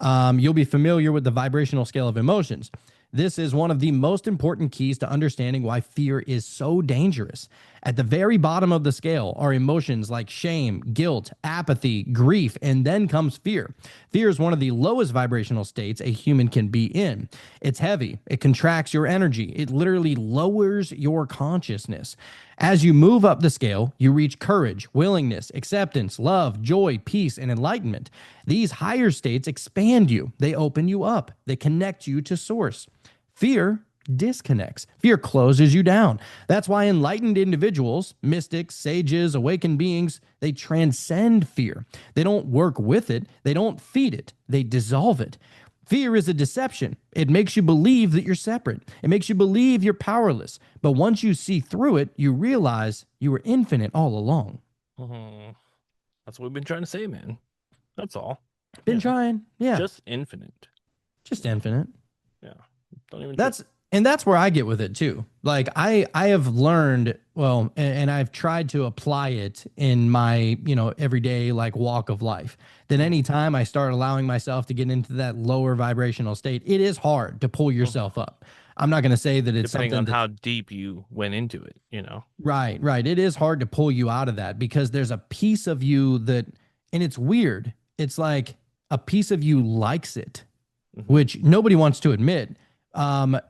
Speaker 2: You'll be familiar with the vibrational scale of emotions. This is one of the most important keys to understanding why fear is so dangerous. At the very bottom of the scale are emotions like shame, guilt, apathy, grief, and then comes fear. Fear is one of the lowest vibrational states a human can be in. It's heavy, it contracts your energy, it literally lowers your consciousness. As you move up the scale, you reach courage, willingness, acceptance, love, joy, peace, and enlightenment. These higher states expand you, they open you up, they connect you to source. Fear disconnects. Fear closes you down. That's why enlightened individuals, mystics, sages, awakened beings, they transcend fear. They don't work with it, they don't feed it, they dissolve it. Fear is a deception. It makes you believe that you're separate. It makes you believe you're powerless. But once you see through it, you realize you were infinite all along.
Speaker 3: Hmm. That's what we've been trying to say, man. That's all.
Speaker 2: Been trying. Yeah,
Speaker 3: Just infinite.
Speaker 2: just infinite.
Speaker 3: Yeah. Don't even
Speaker 2: That's and that's where I get with it too. Like I have learned well, and I've tried to apply it in my everyday like walk of life. That anytime I start allowing myself to get into that lower vibrational state, it is hard to pull
Speaker 3: Mhm.
Speaker 2: yourself up. I'm not going to say that it's
Speaker 3: Depending
Speaker 2: something
Speaker 3: on
Speaker 2: that's
Speaker 3: how deep you went into it.
Speaker 2: right, right. It is hard to pull you out of that because there's a piece of you that, and it's weird. It's like a piece of you likes it,
Speaker 3: Hmm.
Speaker 2: which nobody wants to admit. And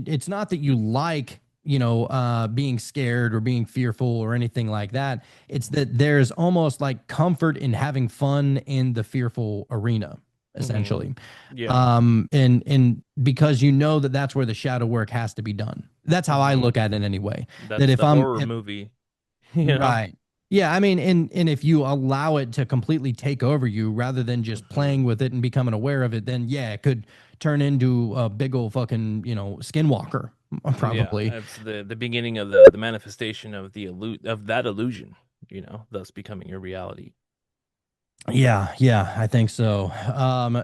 Speaker 2: it's not that you like, being scared or being fearful or anything like that. It's that there's almost like comfort in having fun in the fearful arena.
Speaker 3: Hmm.
Speaker 2: essentially.
Speaker 3: Yeah.
Speaker 2: And because you know that that's where the shadow work has to be done. That's how I
Speaker 3: Hmm.
Speaker 2: look at it anyway. That
Speaker 3: That's
Speaker 2: if
Speaker 3: the
Speaker 2: I'm
Speaker 3: horror
Speaker 2: if,
Speaker 3: movie, you know.
Speaker 2: right. Yeah, I mean, and if you allow it to completely take over you rather than just
Speaker 3: Hmm.
Speaker 2: playing with it and becoming aware of it, then yeah, it could turn into a big old fucking, skinwalker,
Speaker 3: Yeah,
Speaker 2: probably.
Speaker 3: it's the beginning of the manifestation of of that illusion, thus becoming your reality.
Speaker 2: Yeah, yeah, I think so.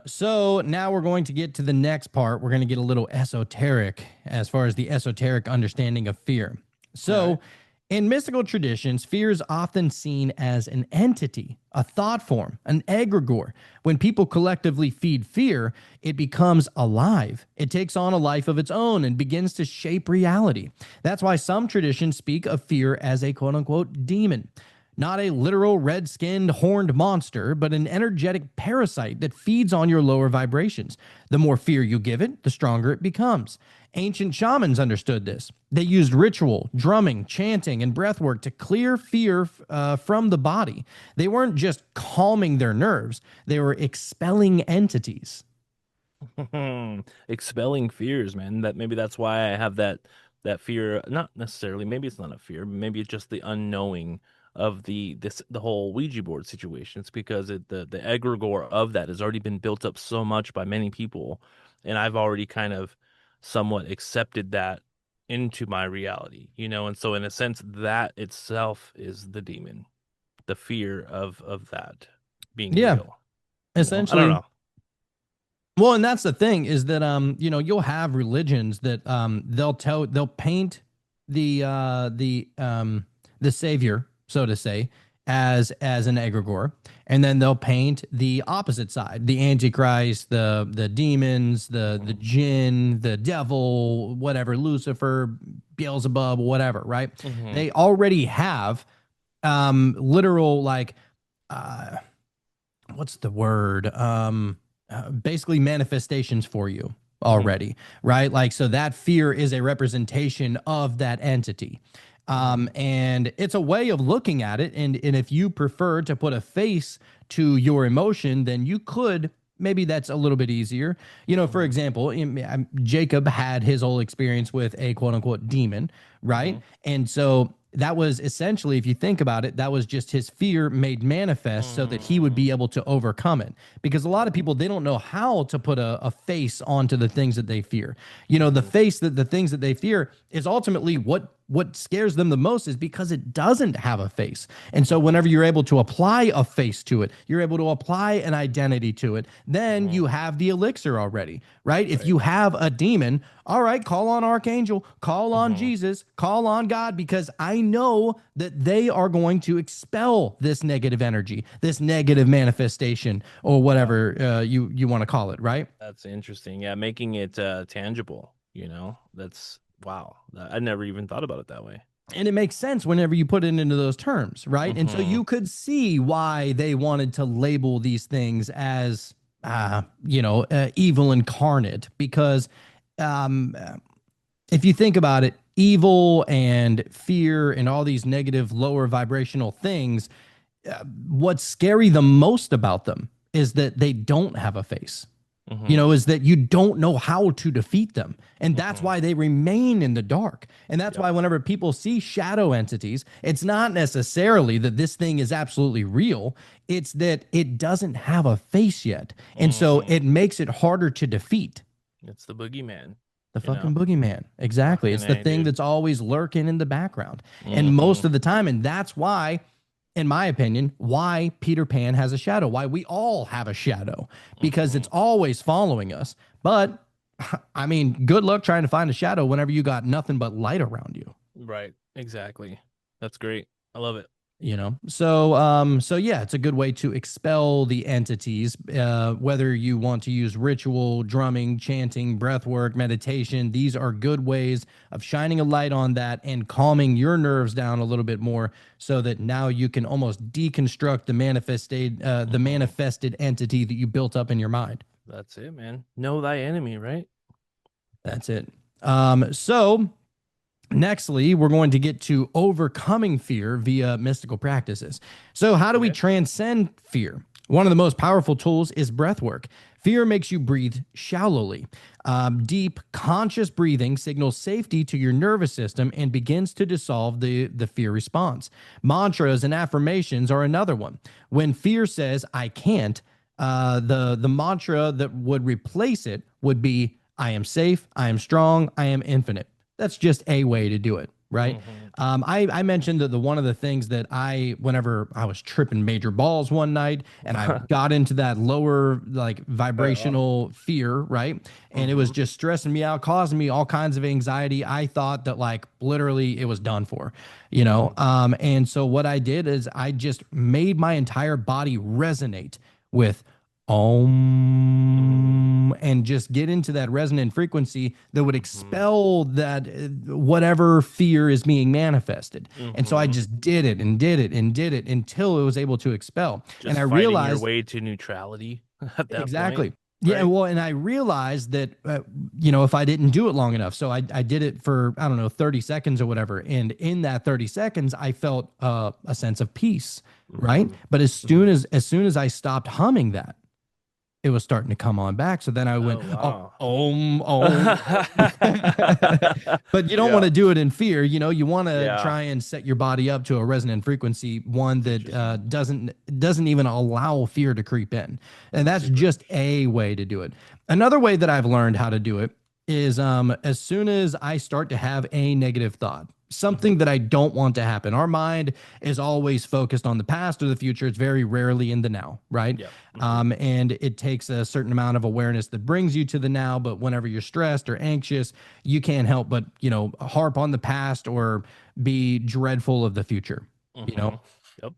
Speaker 2: So now we're going to get to the next part. We're going to get a little esoteric as far as the esoteric understanding of fear.
Speaker 3: All right.
Speaker 2: So, in mystical traditions, fear is often seen as an entity, a thought form, an egregore. When people collectively feed fear, it becomes alive. It takes on a life of its own and begins to shape reality. That's why some traditions speak of fear as a quote unquote demon. Not a literal red skinned horned monster, but an energetic parasite that feeds on your lower vibrations. The more fear you give it, the stronger it becomes. Ancient shamans understood this. They used ritual, drumming, chanting, and breathwork to clear fear from the body. They weren't just calming their nerves, they were expelling entities.
Speaker 3: Expelling fears, man. Maybe that's why I have that fear, not necessarily, maybe it's not a fear, maybe it's just the unknowing of the whole Ouija board situation. It's because the egregore of that has already been built up so much by many people, and I've already kind of somewhat accepted that into my reality, and so in a sense that itself is the demon, the fear of that being
Speaker 2: Yeah,
Speaker 3: real. I don't
Speaker 2: essentially.
Speaker 3: know.
Speaker 2: Well, and that's the thing is that you'll have religions that they'll paint the savior, so to say, as an egregore, and then they'll paint the opposite side, the antichrist, the demons, the
Speaker 3: Mhm.
Speaker 2: jinn, the devil, whatever, Lucifer, Beelzebub, whatever, right?
Speaker 3: Mhm.
Speaker 2: They already have literal like uh what's the word? Basically manifestations for you
Speaker 3: Mhm.
Speaker 2: already, right? Like, so that fear is a representation of that entity.
Speaker 3: Mhm.
Speaker 2: And it's a way of looking at it. And if you prefer to put a face to your emotion, then you could. Maybe that's a little bit easier. For
Speaker 3: Mhm.
Speaker 2: example, Jacob had his whole experience with a quote unquote demon, right?
Speaker 3: Mhm.
Speaker 2: And so that was essentially, if you think about it, that was just his fear made manifest so that he would
Speaker 3: Mm.
Speaker 2: be able to overcome it. Because a lot of people, they don't know how to put a face onto the things that they fear. The
Speaker 3: Mhm.
Speaker 2: face that the things that they fear is ultimately what scares them the most is because it doesn't have a face. And so
Speaker 3: Mhm.
Speaker 2: whenever you're able to apply a face to it, you're able to apply an identity to it, then
Speaker 3: Mhm.
Speaker 2: you have the elixir already, right? If
Speaker 3: Right.
Speaker 2: you have a demon, all right, call on Archangel, call on
Speaker 3: Mhm.
Speaker 2: Jesus, call on God, because I know that they are going to expel this negative energy, this negative manifestation, or
Speaker 3: Yeah,
Speaker 2: whatever you want to call it, right?
Speaker 3: that's interesting. Yeah, making it tangible, That's wow. I never even thought about it that way.
Speaker 2: And it makes sense whenever you put it into those terms, right? And so
Speaker 3: Mhm.
Speaker 2: you could see why they wanted to label these things as, evil incarnate, because um, if you think about it, evil and fear and all these negative, lower vibrational things, what's scary the most about them is that they don't have a face.
Speaker 3: Mhm.
Speaker 2: Is that you don't know how to defeat them. And that's
Speaker 3: Mhm.
Speaker 2: why they remain in the dark. And that's
Speaker 3: Yep.
Speaker 2: why whenever people see shadow entities, it's not necessarily that this thing is absolutely real, it's that it doesn't have a face yet. And so
Speaker 3: Mhm.
Speaker 2: it makes it harder to defeat.
Speaker 3: It's the boogeyman,
Speaker 2: The
Speaker 3: you know.
Speaker 2: fucking boogeyman. Exactly.
Speaker 3: Fucking
Speaker 2: It's the
Speaker 3: A,
Speaker 2: thing
Speaker 3: dude.
Speaker 2: that's always lurking in the background. And most
Speaker 3: Mhm.
Speaker 2: of the time, and that's why, in my opinion, why Peter Pan has a shadow, why we all have a shadow, because it's
Speaker 3: Mhm.
Speaker 2: always following us. But I mean, good luck trying to find a shadow whenever you got nothing but light around you.
Speaker 3: Right. Exactly. That's great. I love it.
Speaker 2: So yeah, it's a good way to expel the entities, whether you want to use ritual, drumming, chanting, breath work, meditation. These are good ways of shining a light on that and calming your nerves down a little bit more, so that now you can almost deconstruct the
Speaker 3: Mhm.
Speaker 2: manifested entity that you built up in your mind.
Speaker 3: That's it, man. Know thy enemy, right?
Speaker 2: That's it. So nextly, we're going to get to overcoming fear via mystical practices. So, how do we
Speaker 3: Okay.
Speaker 2: transcend fear? One of the most powerful tools is breath work. Fear makes you breathe shallowly. Deep, conscious breathing signals safety to your nervous system and begins to dissolve the fear response. Mantras and affirmations are another one. When fear says, I can't, the mantra that would replace it would be, I am safe, I am strong, I am infinite. That's just a way to do it, right?
Speaker 3: Hmm.
Speaker 2: I mentioned that the one of the things that whenever I was tripping major balls one night and I got into that lower like
Speaker 3: Yeah.
Speaker 2: vibrational fear, right? And it was
Speaker 3: Hmm.
Speaker 2: just stressing me out, causing me all kinds of anxiety. I thought that like literally it was done for, you know?
Speaker 3: Hmm.
Speaker 2: And so what I did is I just made my entire body resonate with Om, and just get into that resonant frequency that would
Speaker 3: Hmm.
Speaker 2: expel that whatever fear is being manifested. And so I
Speaker 3: Hmm.
Speaker 2: just did it and did it and did it until it was able to expel. And
Speaker 3: Just
Speaker 2: I
Speaker 3: fighting your
Speaker 2: realized
Speaker 3: way to neutrality at that point,
Speaker 2: exactly. Yeah,
Speaker 3: right?
Speaker 2: well, and I realized that if I didn't do it long enough, so I did it for I don't know 30 seconds or whatever, and in that 30 seconds, I felt a sense of peace, right?
Speaker 3: Hmm.
Speaker 2: But
Speaker 3: Hmm.
Speaker 2: as soon as I stopped humming that, it was starting to come on back. So then I went,
Speaker 3: Oh,
Speaker 2: oh,
Speaker 3: wow.
Speaker 2: om. But you don't want
Speaker 3: Yeah.
Speaker 2: to do it in fear. You want to
Speaker 3: Yeah.
Speaker 2: try and set your body up to a resonant frequency, one
Speaker 3: That's
Speaker 2: that
Speaker 3: interesting.
Speaker 2: doesn't even allow fear to creep in. And that's
Speaker 3: Super
Speaker 2: just
Speaker 3: interesting.
Speaker 2: a way to do it. Another way that I've learned how to do it is as soon as I start to have a negative thought,
Speaker 3: Hmm.
Speaker 2: something that I don't want to happen. Our mind is always focused on the past or the future. It's very rarely in the now, right?
Speaker 3: Yep. Hmm.
Speaker 2: And it takes a certain amount of awareness that brings you to the now. But whenever you're stressed or anxious, you can't help but, harp on the past or be dreadful of the future, you know?
Speaker 3: Hmm. Yep.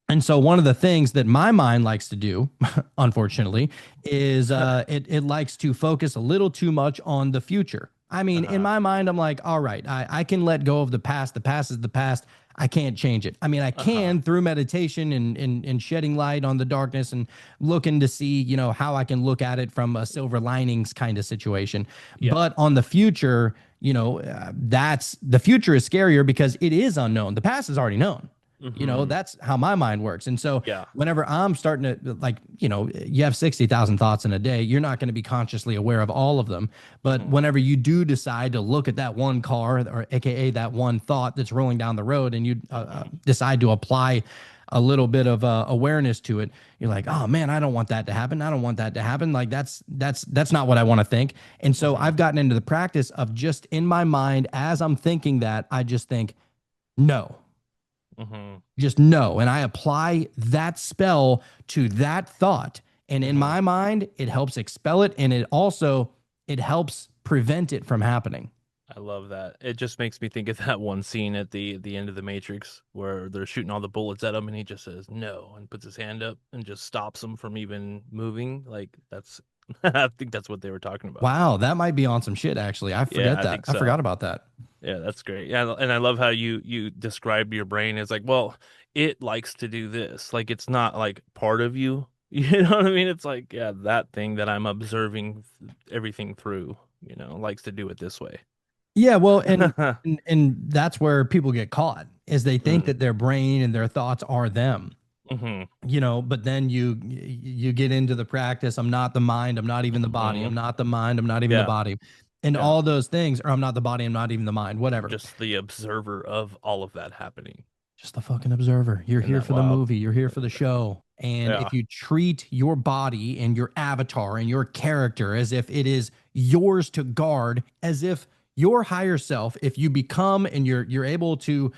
Speaker 2: And so one of the things that my mind likes to do, unfortunately, is it likes to focus a little too much on the future. I mean, in
Speaker 3: Uh-huh.
Speaker 2: my mind, I'm like, all right, I can let go of the past. The past is the past. I can't change it. I mean, I
Speaker 3: Uh-huh.
Speaker 2: can through meditation and shedding light on the darkness and looking to see, how I can look at it from a silver linings kind of situation.
Speaker 3: Yeah.
Speaker 2: But on the future, that's the future is scarier because it is unknown. The past is already known.
Speaker 3: Hmm.
Speaker 2: That's how my mind works. And so
Speaker 3: Yeah.
Speaker 2: whenever I'm starting to like, you have 60,000 thoughts in a day, you're not going to be consciously aware of all of them. But
Speaker 3: Hmm.
Speaker 2: whenever you do decide to look at that one car or AKA that one thought that's rolling down the road and you
Speaker 3: Hmm.
Speaker 2: decide to apply a little bit of awareness to it, you're like, oh man, I don't want that to happen. I don't want that to happen. Like that's not what I want to think. And so
Speaker 3: Hmm.
Speaker 2: I've gotten into the practice of just in my mind, as I'm thinking that, I just think, no,
Speaker 3: Hmm.
Speaker 2: just no. And I apply that spell to that thought. And in
Speaker 3: Hmm.
Speaker 2: my mind, it helps expel it. And it helps prevent it from happening.
Speaker 3: I love that. It just makes me think of that one scene at the end of the Matrix where they're shooting all the bullets at him and he just says no and puts his hand up and just stops him from even moving. Like that's I think that's what they were talking about.
Speaker 2: Wow, that might be on some shit, actually. I
Speaker 3: Yeah,
Speaker 2: forget
Speaker 3: I
Speaker 2: that.
Speaker 3: think
Speaker 2: I
Speaker 3: so.
Speaker 2: forgot about that.
Speaker 3: Yeah, that's great. Yeah, and I love how you describe your brain as like, well, it likes to do this. Like it's not like part of you. You know what I mean? It's like, yeah, that thing that I'm observing everything through, likes to do it this way.
Speaker 2: Yeah, well, and that's where people get caught is they think
Speaker 3: Mm.
Speaker 2: that their brain and their thoughts are them.
Speaker 3: Hmm.
Speaker 2: But then you get into the practice. I'm not the mind, I'm not even the body.
Speaker 3: Hmm.
Speaker 2: I'm not the mind, I'm not even the
Speaker 3: Yeah,
Speaker 2: body. And
Speaker 3: yeah.
Speaker 2: all those things, or I'm not the body, I'm not even the mind,
Speaker 3: I'm
Speaker 2: whatever.
Speaker 3: just the observer of all of that happening.
Speaker 2: Just the fucking observer. You're
Speaker 3: Isn't
Speaker 2: here
Speaker 3: that
Speaker 2: for the
Speaker 3: wild?
Speaker 2: movie, you're here for the show. And
Speaker 3: Yeah.
Speaker 2: if you treat your body and your avatar and your character as if it is yours to guard, as if your higher self, if you become and you're able to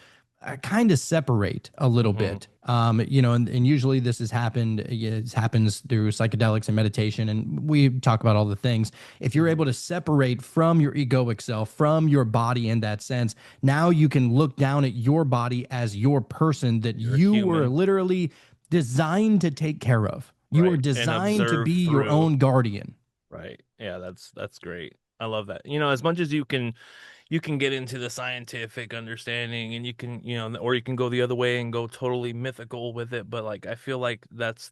Speaker 2: kind of separate a little
Speaker 3: Hmm.
Speaker 2: bit, and usually this has happened, it happens through psychedelics and meditation, and we talk about all the things. If you're
Speaker 3: Hmm.
Speaker 2: able to separate from your egoic self, from your body in that sense, now you can look down at your body as your person that
Speaker 3: You're a
Speaker 2: you were
Speaker 3: human,
Speaker 2: literally designed to take care of. You were
Speaker 3: right? And
Speaker 2: designed to
Speaker 3: observe
Speaker 2: be your
Speaker 3: through,
Speaker 2: own guardian.
Speaker 3: right? Yeah, that's great. I love that. As much as you can get into the scientific understanding and you can, or you can go the other way and go totally mythical with it, but like I feel like that's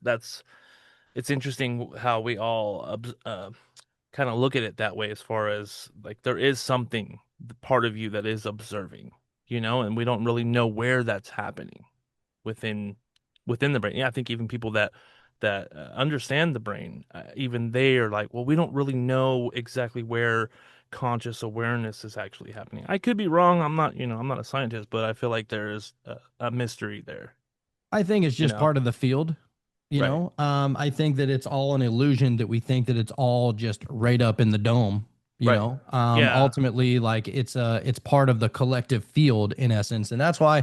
Speaker 3: it's interesting how we all kind of look at it that way as far as like there is something the part of you that is observing, and we don't really know where that's happening within within the brain. Yeah, I think even people that that understand the brain, even they are like, well, we don't really know exactly where conscious awareness is actually happening. I could be wrong. I'm not, I'm not a scientist, but I feel like there is a mystery there,
Speaker 2: I think it's
Speaker 3: you
Speaker 2: just
Speaker 3: know?
Speaker 2: part of the field.
Speaker 3: Right.
Speaker 2: I think that it's all an illusion that we think that it's all just right up in the dome.
Speaker 3: Right. Yeah.
Speaker 2: Ultimately, like it's part of the collective field in essence, and that's why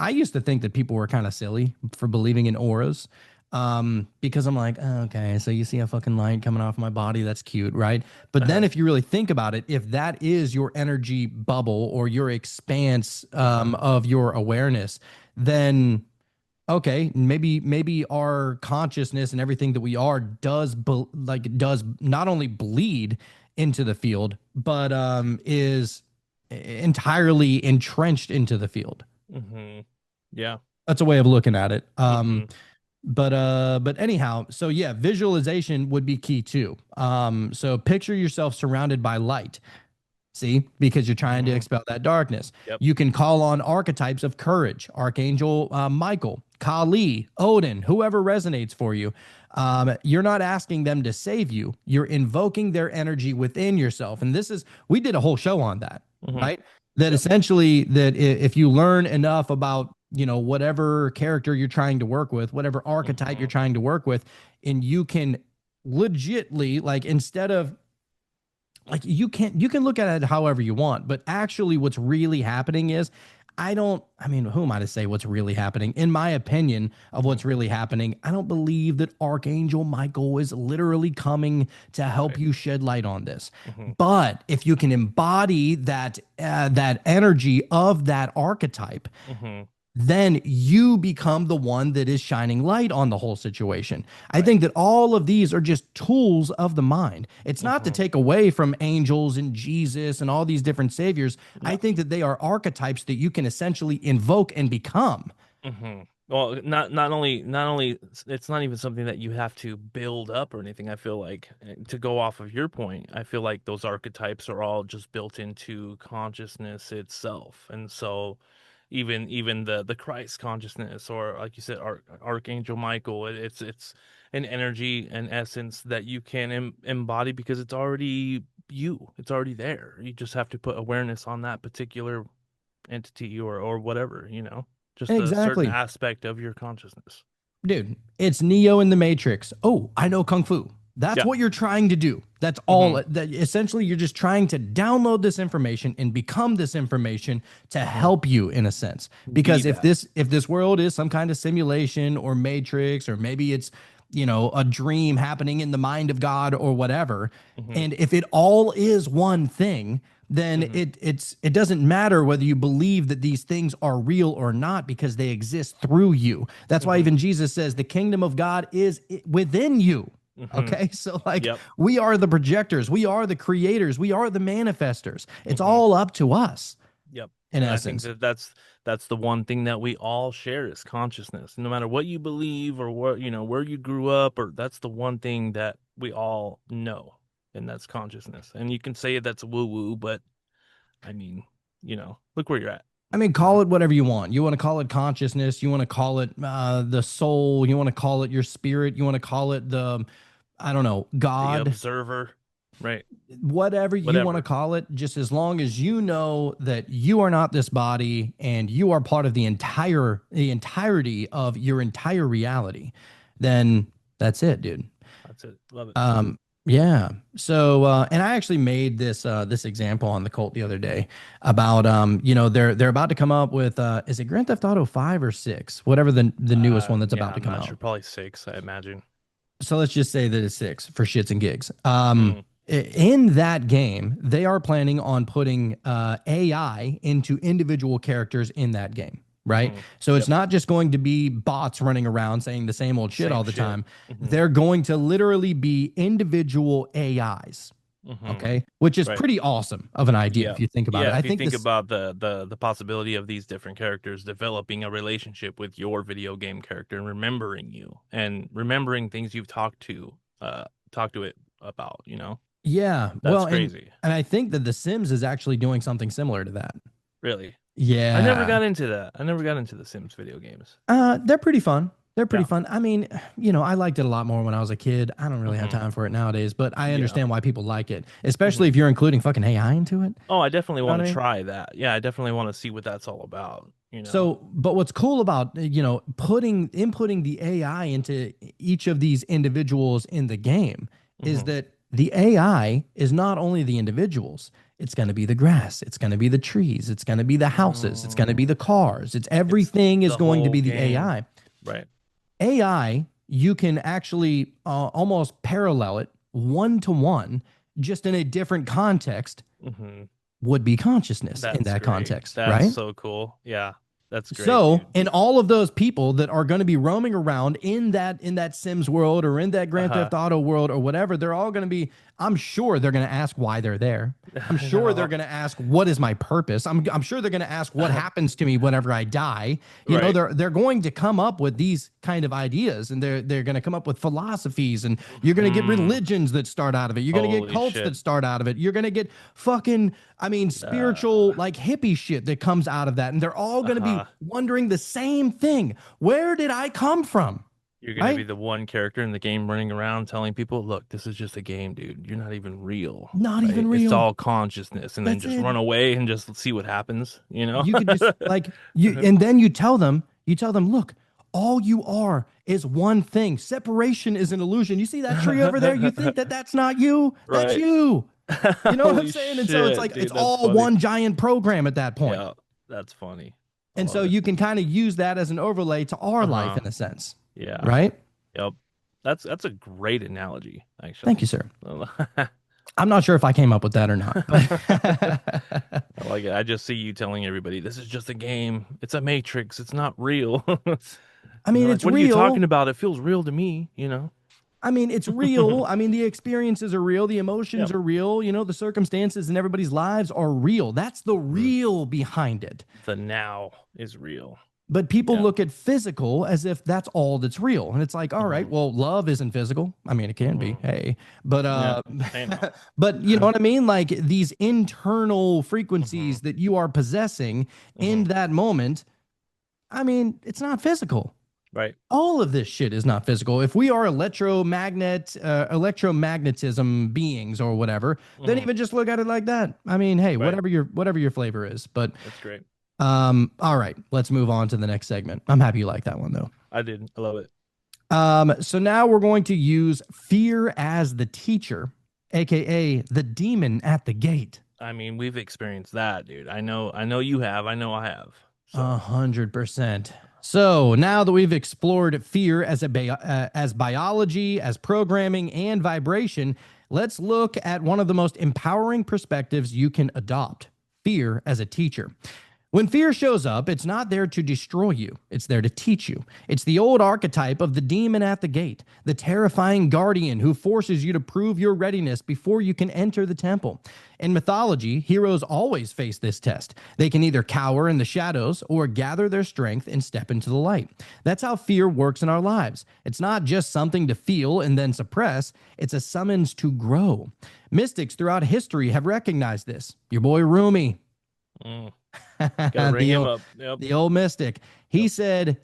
Speaker 2: I used to think that people were kind of silly for believing in auras, because I'm like, oh, okay, so you see a fucking light coming off my body, that's cute, right? But then
Speaker 3: Uh-huh.
Speaker 2: if you really think about it, if that is your energy bubble or your expanse of your awareness, then okay, maybe our consciousness and everything that we are does not only bleed into the field, but is entirely entrenched into the field.
Speaker 3: Hmm. Yeah.
Speaker 2: That's a way of looking at it.
Speaker 3: Hmm.
Speaker 2: But anyhow, so yeah, visualization would be key too. So picture yourself surrounded by light. See, because you're trying to
Speaker 3: Hmm.
Speaker 2: expel that darkness.
Speaker 3: Yep.
Speaker 2: You can call on archetypes of courage, Archangel Michael, Kali, Odin, whoever resonates for you. You're not asking them to save you. You're invoking their energy within yourself. And this is, we did a whole show on that,
Speaker 3: Hmm.
Speaker 2: right? That
Speaker 3: Yep.
Speaker 2: essentially, that if you learn enough about, whatever character you're trying to work with, whatever archetype you're
Speaker 3: Hmm.
Speaker 2: trying to work with, and you can legitly, like, instead of like you can look at it however you want, but actually what's really happening is I mean, who am I to say what's really happening? In my opinion of
Speaker 3: Hmm.
Speaker 2: what's really happening, I don't believe that Archangel Michael is literally coming to help
Speaker 3: Right.
Speaker 2: you shed light on this.
Speaker 3: Hmm.
Speaker 2: But if you can embody that energy of that archetype,
Speaker 3: Hmm.
Speaker 2: then you become the one that is shining light on the whole situation. I
Speaker 3: Right.
Speaker 2: think that all of these are just tools of the mind. It's not to
Speaker 3: Hmm.
Speaker 2: take away from angels and Jesus and all these different saviors. I
Speaker 3: No.
Speaker 2: think that they are archetypes that you can essentially invoke and become.
Speaker 3: Hmm. Well, not only it's not even something that you have to build up or anything. I feel like to go off of your point, I feel like those archetypes are all just built into consciousness itself. And so even the Christ consciousness, or like you said, Archangel Michael, it's an energy and essence that you can embody because it's already you. It's already there. You just have to put awareness on that particular entity or whatever, just a certain
Speaker 2: Exactly.
Speaker 3: aspect of your consciousness.
Speaker 2: Dude, it's Neo in the Matrix. Oh, I know Kung Fu. That's
Speaker 3: Yeah.
Speaker 2: what you're trying to do. That's
Speaker 3: Hmm.
Speaker 2: all. That essentially, you're just trying to download this information and become this information to
Speaker 3: Hmm.
Speaker 2: help you in a sense.
Speaker 3: Be
Speaker 2: Because if
Speaker 3: that.
Speaker 2: this world is some kind of simulation or matrix, or maybe it's a dream happening in the mind of God or whatever,
Speaker 3: Hmm.
Speaker 2: and if it all is one thing, then
Speaker 3: Hmm.
Speaker 2: it doesn't matter whether you believe that these things are real or not because they exist through you. That's why
Speaker 3: Hmm.
Speaker 2: even Jesus says the kingdom of God is within you.
Speaker 3: Hmm.
Speaker 2: Okay, so like
Speaker 3: Yep.
Speaker 2: we are the projectors, we are the creators, we are the manifestors. It's
Speaker 3: Hmm.
Speaker 2: all up to us
Speaker 3: Yep.
Speaker 2: in
Speaker 3: And I think
Speaker 2: essence.
Speaker 3: that that's the one thing that we all share is consciousness. No matter what you believe or what, where you grew up, or that's the one thing that we all know, and that's consciousness. And you can say that's woo woo, but I mean, look where you're at,
Speaker 2: I mean,
Speaker 3: you know,
Speaker 2: call it whatever you want. You want to call it consciousness, you want to call it the soul, you want to call it your spirit, you want to call it the, I don't know,
Speaker 3: the
Speaker 2: God,
Speaker 3: observer, right?
Speaker 2: whatever you want to
Speaker 3: Whatever.
Speaker 2: call it, just as long as you know that you are not this body and you are part of the entirety of your entire reality, then that's it, dude.
Speaker 3: That's it. Love it.
Speaker 2: Um, yeah. So, and I actually made this example on the cult the other day about they're about to come up with is it Grand Theft Auto 5 or 6, whatever the newest one that's
Speaker 3: Yeah,
Speaker 2: about to
Speaker 3: I'm
Speaker 2: come
Speaker 3: not
Speaker 2: out.
Speaker 3: sure. Probably six, I imagine.
Speaker 2: So let's just say that it's 6 for shits and gigs.
Speaker 3: Mm,
Speaker 2: In that game, they are planning on putting AI into individual characters in that game, right?
Speaker 3: mm-hmm.
Speaker 2: So it's
Speaker 3: Yep.
Speaker 2: not just going to be bots running around saying the same old shit all
Speaker 3: Same
Speaker 2: the
Speaker 3: shit.
Speaker 2: time.
Speaker 3: Hmm.
Speaker 2: They're going to literally be individual AIs,
Speaker 3: Hmm.
Speaker 2: okay? Which is
Speaker 3: Right.
Speaker 2: pretty awesome of an idea
Speaker 3: Yeah.
Speaker 2: if you think about
Speaker 3: Yeah.
Speaker 2: it. I
Speaker 3: If you
Speaker 2: think
Speaker 3: think
Speaker 2: this
Speaker 3: about the possibility of these different characters developing a relationship with your video game character and remembering you and remembering things you've talked to it about,
Speaker 2: yeah,
Speaker 3: that's
Speaker 2: well, and
Speaker 3: crazy.
Speaker 2: and I think that The Sims is actually doing something similar to that.
Speaker 3: Really. I never
Speaker 2: Yeah.
Speaker 3: got into that. I never got into the Sims video games.
Speaker 2: They're pretty fun. They're pretty
Speaker 3: Yeah.
Speaker 2: fun. I mean, I liked it a lot more when I was a kid. I don't really have
Speaker 3: Hmm.
Speaker 2: time for it nowadays, but I
Speaker 3: Yeah.
Speaker 2: understand why people like it, especially
Speaker 3: Hmm.
Speaker 2: if you're including fucking AI into it.
Speaker 3: Oh, I definitely
Speaker 2: You know
Speaker 3: want
Speaker 2: what I
Speaker 3: to
Speaker 2: mean?
Speaker 3: try that. Yeah, I definitely want to see what that's all about, you know.
Speaker 2: So, but what's cool about, putting inputting the AI into each of these individuals in the game is
Speaker 3: Hmm.
Speaker 2: that the AI is not only the individuals, it's going to be the grass, it's going to be the trees, it's going to be the houses, it's going to be
Speaker 3: Mm,
Speaker 2: the cars. It's
Speaker 3: it's
Speaker 2: everything is
Speaker 3: the
Speaker 2: going to
Speaker 3: whole
Speaker 2: be the
Speaker 3: game.
Speaker 2: AI.
Speaker 3: Right.
Speaker 2: AI, you can actually almost parallel it one to one, just in a different context,
Speaker 3: Hmm.
Speaker 2: would be consciousness in
Speaker 3: That's
Speaker 2: that
Speaker 3: great.
Speaker 2: context,
Speaker 3: That's
Speaker 2: right?
Speaker 3: so cool. Yeah. That's great,
Speaker 2: So,
Speaker 3: dude.
Speaker 2: and all of those people that are going to be roaming around in that Sims world or in that Grand
Speaker 3: Uh-huh.
Speaker 2: Theft Auto world or whatever, they're all going to be. I'm sure they're going to ask why they're there. I'm
Speaker 3: I
Speaker 2: sure they're
Speaker 3: know.
Speaker 2: going to ask what is my purpose. I'm sure they're going to ask what happens to me whenever I die.
Speaker 3: Right.
Speaker 2: They're going to come up with these kind of ideas, and they're going to come up with philosophies, and you're going to get
Speaker 3: Hmm.
Speaker 2: religions that start out of it. You're going to get
Speaker 3: Holy
Speaker 2: cults
Speaker 3: shit.
Speaker 2: that start out of it. You're going to get fucking, I mean,
Speaker 3: Uh,
Speaker 2: spiritual, like hippie shit that comes out of that. And they're all going to be
Speaker 3: uh-huh.
Speaker 2: wondering the same thing. Where did I come from?
Speaker 3: You're gonna be
Speaker 2: Right?
Speaker 3: the one character in the game running around telling people, look, this is just a game, dude. You're not even real,
Speaker 2: Not
Speaker 3: right?
Speaker 2: even
Speaker 3: It's
Speaker 2: real.
Speaker 3: all consciousness, and then
Speaker 2: That's
Speaker 3: just
Speaker 2: it.
Speaker 3: run away and just see what happens, you know?
Speaker 2: You could just like you, and then you tell them, look, all you are is one thing. Separation is an illusion. You see that tree over there? You think that that's not you? That's
Speaker 3: Right.
Speaker 2: you. You know what I'm
Speaker 3: Holy
Speaker 2: saying? And so it's
Speaker 3: shit,
Speaker 2: like it's
Speaker 3: dude, that's
Speaker 2: all
Speaker 3: funny.
Speaker 2: one giant program at that point.
Speaker 3: Yeah, that's funny. I
Speaker 2: And so
Speaker 3: love it.
Speaker 2: you can kind of use that as an overlay to our life
Speaker 3: Uh-huh.
Speaker 2: in a sense,
Speaker 3: Yeah.
Speaker 2: right?
Speaker 3: Yep. That's a great analogy,
Speaker 2: Thank you,
Speaker 3: actually.
Speaker 2: sir.
Speaker 3: I
Speaker 2: I'm not sure if I came up with that or not, but
Speaker 3: like it. I just see you telling everybody this is just a game. It's a matrix. It's not real.
Speaker 2: I
Speaker 3: And they're
Speaker 2: mean,
Speaker 3: like,
Speaker 2: it's
Speaker 3: what are you talking
Speaker 2: real.
Speaker 3: about? It feels real to me, you know?
Speaker 2: I mean, it's real. I mean, the experiences are real. The emotions
Speaker 3: Yep.
Speaker 2: are real. The circumstances in everybody's lives are real. That's the
Speaker 3: Mhm.
Speaker 2: real behind it.
Speaker 3: The now is real.
Speaker 2: But people
Speaker 3: Yeah.
Speaker 2: look at physical as if that's all that's real. And it's like, all right,
Speaker 3: Hmm.
Speaker 2: well, love isn't physical. I mean, it can be.
Speaker 3: Hmm.
Speaker 2: Hey. But
Speaker 3: Yeah. Hey now.
Speaker 2: but you know what I mean? Like these internal
Speaker 3: Hmm.
Speaker 2: frequencies that you are possessing in
Speaker 3: Hmm.
Speaker 2: that moment, I mean, it's not physical.
Speaker 3: Right.
Speaker 2: All of this shit is not physical. If we are electromagnetism beings or whatever, then
Speaker 3: Hmm.
Speaker 2: even just look at it like that. I mean, hey,
Speaker 3: Right.
Speaker 2: whatever your flavor is. But
Speaker 3: That's great.
Speaker 2: all right, let's move on to the next segment. I'm happy you like that one though.
Speaker 3: I did. I love it.
Speaker 2: So now we're going to use fear as the teacher, aka the demon at the gate.
Speaker 3: I mean, we've experienced that, dude. I know you have. I know I have. So,
Speaker 2: 100%. So now that we've explored fear as biology, as programming, and vibration, let's look at one of the most empowering perspectives you can adopt: fear as a teacher. When fear shows up, it's not there to destroy you, it's there to teach you. It's the old archetype of the demon at the gate, the terrifying guardian who forces you to prove your readiness before you can enter the temple. In mythology, heroes always face this test. They can either cower in the shadows or gather their strength and step into the light. That's how fear works in our lives. It's not just something to feel and then suppress, it's a summons to grow. Mystics throughout history have recognized this. Your boy Rumi,
Speaker 3: mm, gotta bring
Speaker 2: the
Speaker 3: him
Speaker 2: old,
Speaker 3: up. Yep.
Speaker 2: the old mystic. He
Speaker 3: Yep.
Speaker 2: said,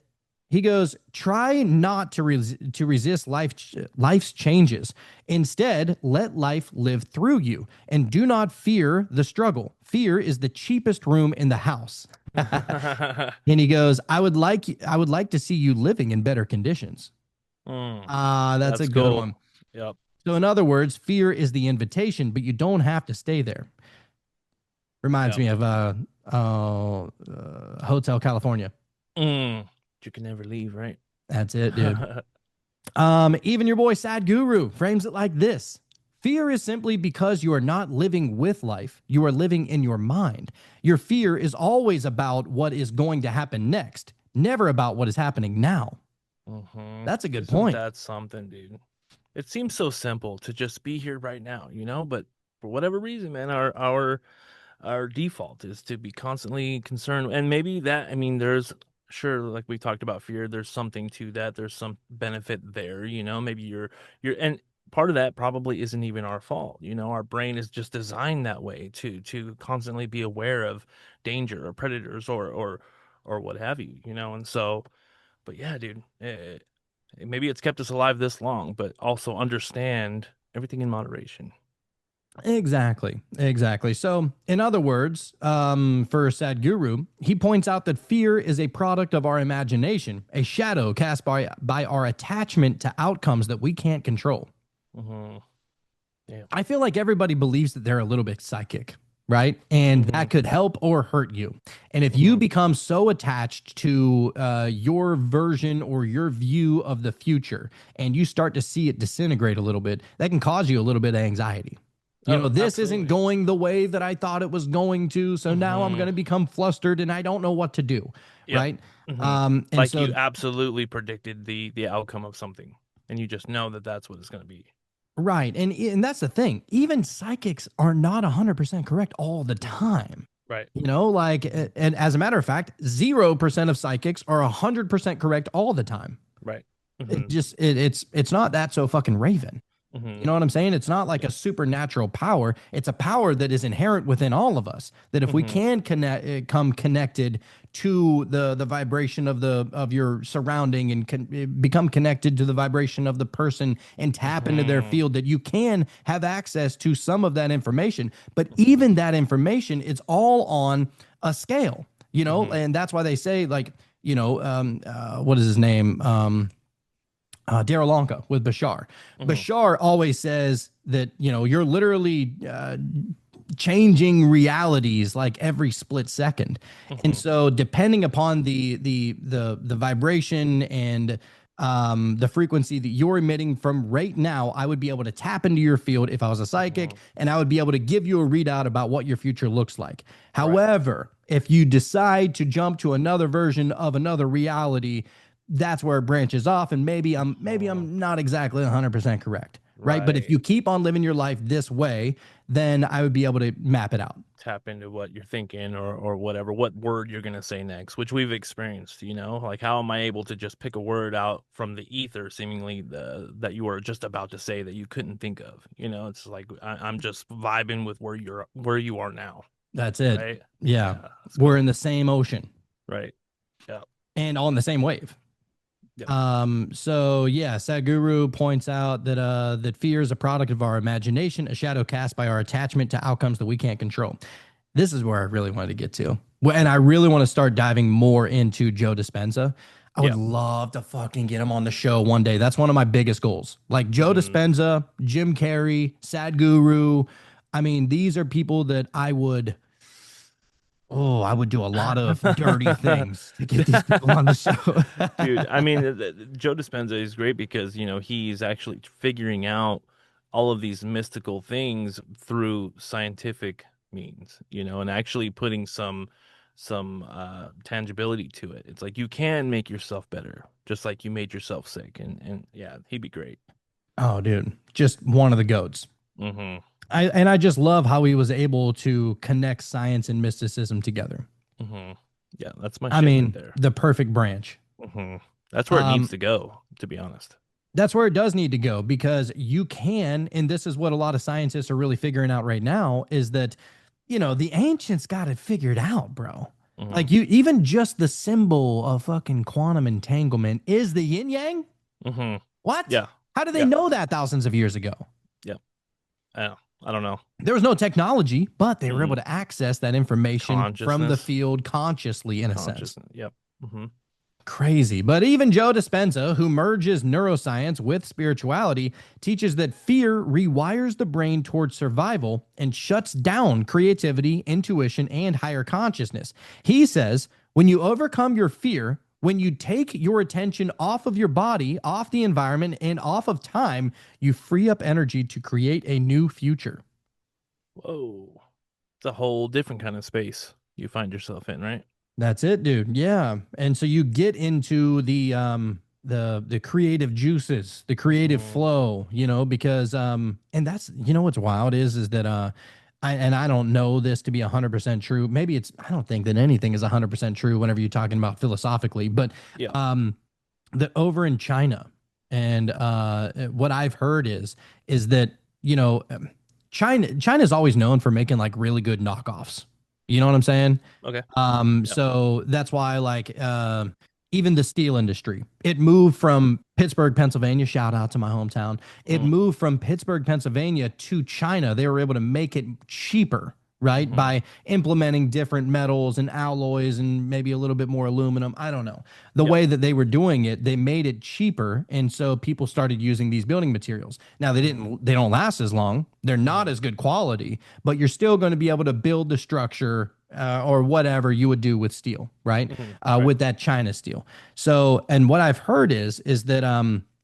Speaker 2: he goes, try not to resist life's changes. Instead, let life live through you, and do not fear the struggle. Fear is the cheapest room in the house. And he goes, I would like to see you living in better conditions.
Speaker 3: Mm,
Speaker 2: Ah, that's a
Speaker 3: that's
Speaker 2: good
Speaker 3: cool.
Speaker 2: one.
Speaker 3: Yep.
Speaker 2: So, in other words, fear is the invitation, but you don't have to stay there. Reminds
Speaker 3: Yep.
Speaker 2: me of Hotel California.
Speaker 3: Mm, you can never leave, right?
Speaker 2: That's it, dude. Even your boy Sad Guru frames it like this: fear is simply because you are not living with life, you are living in your mind. Your fear is always about what is going to happen next, never about what is happening now.
Speaker 3: Hmm.
Speaker 2: That's a good
Speaker 3: Isn't
Speaker 2: point.
Speaker 3: that something, dude? It seems so simple to just be here right now, but for whatever reason, man, our default is to be constantly concerned. And maybe that, I mean, there's sure, like we talked about fear, there's something to that. There's some benefit there, maybe and part of that probably isn't even our fault. Our brain is just designed that way to constantly be aware of danger or predators or what have you, and so But yeah, dude, maybe it's kept us alive this long, but also understand everything in moderation.
Speaker 2: Exactly. Exactly. So, in other words, for Sadhguru, he points out that fear is a product of our imagination, a shadow cast by our attachment to outcomes that we can't control.
Speaker 3: Hmm. Yeah.
Speaker 2: I feel like everybody believes that they're a little bit psychic, right? And
Speaker 3: Hmm.
Speaker 2: that could help or hurt you. And if you
Speaker 3: Hmm.
Speaker 2: become so attached to your version or your view of the future and you start to see it disintegrate a little bit, that can cause you a little bit of anxiety. You know,
Speaker 3: Oh,
Speaker 2: this isn't
Speaker 3: absolutely.
Speaker 2: going the way that I thought it was going to. So now I'm
Speaker 3: Hmm.
Speaker 2: going to become flustered and I don't know what to do,
Speaker 3: Yep.
Speaker 2: right?
Speaker 3: Hmm.
Speaker 2: And
Speaker 3: Like
Speaker 2: so
Speaker 3: you absolutely predicted the outcome of something, and you just know that that's what it's going to be.
Speaker 2: right. And that's the thing. Even psychics are not 100% correct all the
Speaker 3: Mhm.
Speaker 2: time.
Speaker 3: Right.
Speaker 2: You know, like, and as a matter of fact, 0% of psychics are 100% correct all the time.
Speaker 3: Right.
Speaker 2: It
Speaker 3: Hmm.
Speaker 2: just, it's not that so fucking Raven. You
Speaker 3: Hmm.
Speaker 2: know what I'm saying? It's not like
Speaker 3: Yeah.
Speaker 2: a supernatural power. It's a power that is inherent within all of us. That if we
Speaker 3: Hmm.
Speaker 2: can come connected to the vibration of your surrounding and become connected to the vibration of the person and tap into their
Speaker 3: Hmm.
Speaker 2: field, that you can have access to some of that information. But
Speaker 3: Hmm.
Speaker 2: even that information, it's all on a scale. You know,
Speaker 3: Hmm.
Speaker 2: and that's why they say like, what is his name? Daryl Lonka with Bashar.
Speaker 3: Hmm.
Speaker 2: Bashar always says that, you're literally changing realities like every split second. And
Speaker 3: Hmm.
Speaker 2: so depending upon the vibration and the frequency that you're emitting from right now, I would be able to tap into your field if I was a psychic,
Speaker 3: Hmm.
Speaker 2: and I would be able to give you a readout about what your future looks like.
Speaker 3: Right.
Speaker 2: However, if you decide to jump to another version of another reality, that's where it branches off, and maybe
Speaker 3: Hmm.
Speaker 2: I'm not exactly 100% correct, right? But if
Speaker 3: Right.
Speaker 2: you keep on living your life this way, then I would be able to map it out.
Speaker 3: Tap into what you're thinking or whatever, what word you're going to say next, which we've experienced, like how am I able to just pick a word out from the ether, seemingly that you were just about to say that you couldn't think of, it's like I'm just vibing with where you are now.
Speaker 2: That's it.
Speaker 3: Right.
Speaker 2: Yeah.
Speaker 3: Yeah, that's
Speaker 2: We're
Speaker 3: cool.
Speaker 2: in the same ocean
Speaker 3: Right. Yeah.
Speaker 2: and on the same wave.
Speaker 3: Yep.
Speaker 2: So yeah, Sadhguru points out that fear is a product of our imagination, a shadow cast by our attachment to outcomes that we can't control. This is where I really wanted to get to. Well, and I really want to start diving more into Joe Dispenza. I would
Speaker 3: Yeah.
Speaker 2: love to fucking get him on the show one day. That's one of my biggest goals. Like Joe
Speaker 3: Hmm.
Speaker 2: Dispenza, Jim Carrey, Sadhguru. I mean, these are people that I would do a lot of dirty things to get these people on the show.
Speaker 3: Dude, I mean, Joe Dispenza is great because, he's actually figuring out all of these mystical things through scientific means, and actually putting some tangibility to it. It's like you can make yourself better, just like you made yourself sick. And yeah, he'd be great.
Speaker 2: Oh, dude, just one of the goats.
Speaker 3: Hmm.
Speaker 2: I just love how he was able to connect science and mysticism together.
Speaker 3: Hmm. Yeah, that's my
Speaker 2: I
Speaker 3: shit right
Speaker 2: mean,
Speaker 3: there.
Speaker 2: the perfect branch.
Speaker 3: Hmm. That's where it needs
Speaker 2: Um,
Speaker 3: to go, to be honest.
Speaker 2: that's where it does need to go because you can, and this is what a lot of scientists are really figuring out right now, is that, the ancients got it figured out, bro.
Speaker 3: Hmm.
Speaker 2: Like you, even just the symbol of fucking quantum entanglement is the yin yang.
Speaker 3: Hmm.
Speaker 2: What?
Speaker 3: Yeah.
Speaker 2: How did they
Speaker 3: Yeah.
Speaker 2: know that thousands of years ago?
Speaker 3: Yeah. I don't know.
Speaker 2: There was no technology, but they were able
Speaker 3: Hmm.
Speaker 2: to access that information from the
Speaker 3: Consciousness.
Speaker 2: field consciously, in a sense.
Speaker 3: Consciousness. Yep. Hmm.
Speaker 2: Crazy. But even Joe Dispenza, who merges neuroscience with spirituality, teaches that fear rewires the brain towards survival and shuts down creativity, intuition, and higher consciousness. He says, when you overcome your fear, when you take your attention off of your body, off the environment, and off of time, you free up energy to create a new future.
Speaker 3: Whoa. It's a whole different kind of space you find yourself in, right?
Speaker 2: That's it, dude. Yeah. And so you get into the creative juices, the creative
Speaker 3: Hmm.
Speaker 2: flow, because and that's what's wild is that I don't know this to be 100% true. Maybe I don't think that anything is 100% true whenever you're talking about philosophically, but
Speaker 3: Yeah.
Speaker 2: the over in China and what I've heard is that, China's always known for making like really good knockoffs. You know what I'm saying?
Speaker 3: Okay. Yeah.
Speaker 2: So that's why, like, even the steel industry. It moved from Pittsburgh, Pennsylvania. Shout out to my hometown. It moved from Pittsburgh, Pennsylvania to China. They were able to make it cheaper, right? By implementing different metals and alloys and maybe a little bit more aluminum. I don't know. The way that they were doing it, they made it cheaper. And so people started using these building materials. Now they don't last as long. They're not as good quality, but you're still going to be able to build the structure or whatever you would do with steel, right? With that China steel. So, and what I've heard is that,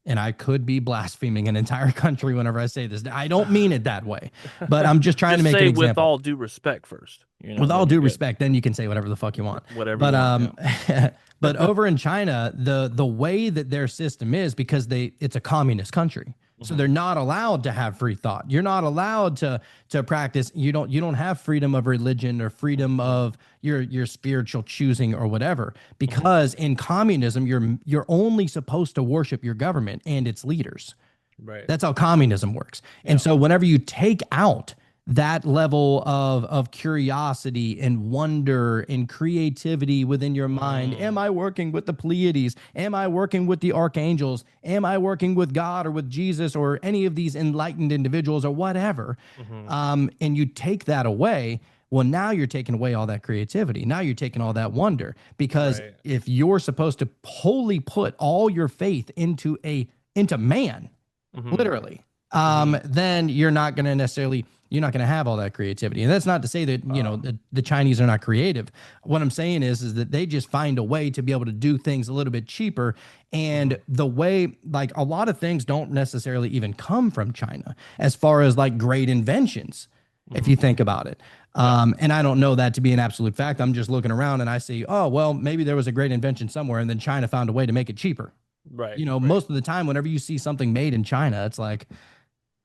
Speaker 2: and I could be blaspheming an entire country whenever I say this. I don't mean it that way, but I'm just trying to make an example.
Speaker 3: With all due respect first. You know,
Speaker 2: with all due respect, then you can say whatever the fuck you want.
Speaker 3: Whatever.
Speaker 2: But
Speaker 3: you want,
Speaker 2: but over in China, the way that their system is, because it's a communist country. So they're not allowed to have free thought. You're not allowed to practice. You don't have freedom of religion or freedom of your spiritual choosing or whatever. Because in communism, you're only supposed to worship your government and its leaders.
Speaker 3: Right.
Speaker 2: That's how communism works. And so whenever you take out that level of curiosity and wonder and creativity within your mind. Am I working with the Pleiades? Am I working with the archangels? Am I working with God or with Jesus or any of these enlightened individuals or whatever? And you take that away. Well, now you're taking away all that creativity. Now you're taking all that wonder, because if you're supposed to wholly put all your faith into man, literally, then you're not going to have all that creativity. And that's not to say that, the Chinese are not creative. What I'm saying is that they just find a way to be able to do things a little bit cheaper. And the way, like, a lot of things don't necessarily even come from China as far as like great inventions, if you think about it. And I don't know that to be an absolute fact. I'm just looking around and I see, oh, well, maybe there was a great invention somewhere and then China found a way to make it cheaper.
Speaker 3: Right.
Speaker 2: Most of the time, whenever you see something made in China, it's like,